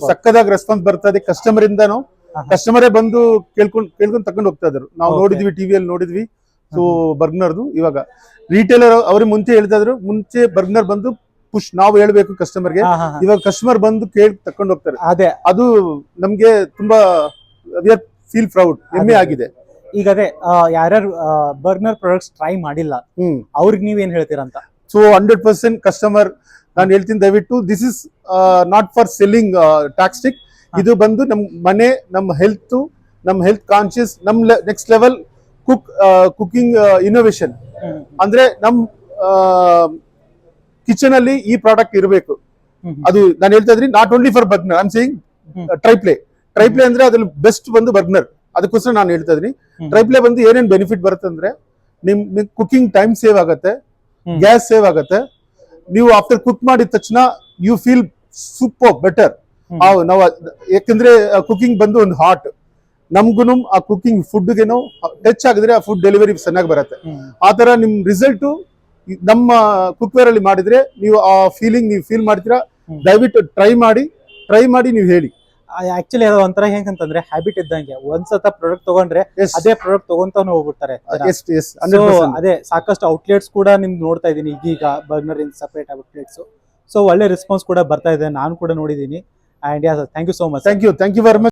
ಸಕ್ಕದಾಗ ರೆಸ್ಪಾನ್ಸ್ ಬರ್ತಾ ಇದೆ ಕಸ್ಟಮರ್ ಇಂದಾನು. ಕಸ್ಟಮರೇ ಬಂದು ಕೇಳ್ಕೊಂಡ್ ತಗೊಂಡ್ ಹೋಗ್ತಾ ಇದ್ರು. ನಾವು ನೋಡಿದ್ವಿ, ಟಿವಿಯಲ್ಲಿ ನೋಡಿದ್ವಿ. ಸೊ ಬರ್ಗ್ನರ್ದು ಇವಾಗ ರಿಟೇಲರ್ ಅವ್ರಿಗೆ ಮುಂಚೆ ಹೇಳ್ತಾ ಇದ್ರು, ಮುಂಚೆ ಬರ್ಗ್ನರ್ ಬಂದು ಪುಷ್ ನಾವು ಹೇಳ್ಬೇಕು ಕಸ್ಟಮರ್ಗೆ. ಇವಾಗ ಕಸ್ಟಮರ್ ಬಂದು ಕೇಳಿ ತಕೊಂಡ್ ಹೋಗ್ತಾರೆ. ಅದೇ ಅದು ನಮ್ಗೆ ತುಂಬಾ ಫೀಲ್ ಪ್ರೌಡ್, ಹೆಮ್ಮೆ ಆಗಿದೆ. ಈಗ ಅದೇ ಯಾರ್ಯಾರು ಬರ್ಗ್ನರ್ ಪ್ರಾಡಕ್ಟ್ಸ್ ಟ್ರೈ ಮಾಡಿಲ್ಲ ಅವ್ರಿಗೆ ನೀವೇನ್ ಹೇಳ್ತೀರಾ ಅಂತ? ಸೊ 100% ಕಸ್ಟಮರ್ ನಾನು ಹೇಳ್ತೀನಿ, ದಯವಿಟ್ಟು this is not for selling tactic. ಇದು ಬಂದು ನಮ್ ಮನೆ, ನಮ್ಮ ಹೆಲ್ತ್ ಕಾನ್ಶಿಯಸ್, ನಮ್ ನೆಕ್ಸ್ಟ್ ಲೆವೆಲ್ ಕುಕಿಂಗ್ ಇನೋವೇಷನ್. ಅಂದ್ರೆ ನಮ್ ಕಿಚನ್ ಅಲ್ಲಿ ಈ ಪ್ರಾಡಕ್ಟ್ ಇರಬೇಕು. ಅದು ನಾನು ಹೇಳ್ತಾ ಇದ್ರಿ, not only for Bergner, I am saying Triply ಅಂದ್ರೆ ಅದ್ರಲ್ಲಿ ಬೆಸ್ಟ್ ಬಂದು ಬರ್ಗ್ನರ್. ಅದಕ್ಕೋಸ್ಕರ ನಾನು ಹೇಳ್ತಾ ಇದೀನಿ. ಟ್ರೈಪ್ಲೇ ಬಂದು ಏನೇನ್ ಬೆನಿಫಿಟ್ ಬರುತ್ತೆ ಅಂದ್ರೆ, ನಿಮ್ ಕುಕಿಂಗ್ ಟೈಮ್ ಸೇವ್ ಆಗುತ್ತೆ, ಗ್ಯಾಸ್ ಸೇವ್ ಆಗುತ್ತೆ. ನೀವು ಆಫ್ಟರ್ ಕುಕ್ ಮಾಡಿದ ತಕ್ಷಣ ಯು ಫೀಲ್ ಸೂಪರ್ ಬೆಟರ್. ನಾವು ಯಾಕಂದ್ರೆ ಕುಕಿಂಗ್ ಬಂದು ಒಂದು ಹಾಟ್, ನಮ್ಗುನು ಆ ಕುಕಿಂಗ್ ಫುಡ್ಗೆನೋ ಟಚ್ ಆಗಿದ್ರೆ ಆ ಫುಡ್ ಡೆಲಿವರಿ ಚೆನ್ನಾಗಿ ಬರುತ್ತೆ. ಆ ತರ ನಿಮ್ ರಿಸಲ್ಟ್ ನಮ್ಮ ಕುಕ್ವೇರ್ ಅಲ್ಲಿ ಮಾಡಿದ್ರೆ ನೀವು ಆ ಫೀಲಿಂಗ್ ನೀವು ಫೀಲ್ ಮಾಡ್ತೀರಾ. ದಯವಿಟ್ಟು ಟ್ರೈ ಮಾಡಿ ನೀವು ಹೇಳಿ. ಆಕ್ಚುಲಿ ಅದು ಒಂಥರ ಹೆಂಗಂತಂದ್ರೆ ಹ್ಯಾಬಿಟ್ ಇದ್ದಂಗೆ, ಒಂದ್ಸತ ಪ್ರಾಡಕ್ಟ್ ತಗೊಂಡ್ರೆ ಅದೇ ಪ್ರಾಡಕ್ಟ್ ತಗೊಂತಾನು ಹೋಗ್ಬಿಡ್ತಾರೆ. ಅದೇ ಸಾಕಷ್ಟು ಔಟ್ಲೆಟ್ಸ್ ಕೂಡ ನಿಮ್ಗೆ ನೋಡ್ತಾ ಇದೀನಿ ಈಗೀಗ, Bergner in separate outlets. So ಒಳ್ಳೆ ರೆಸ್ಪಾನ್ಸ್ ಕೂಡ ಬರ್ತಾ ಇದೆ, ನಾನು ಕೂಡ ನೋಡಿದೀನಿ. And thank you so much. Thank you very much.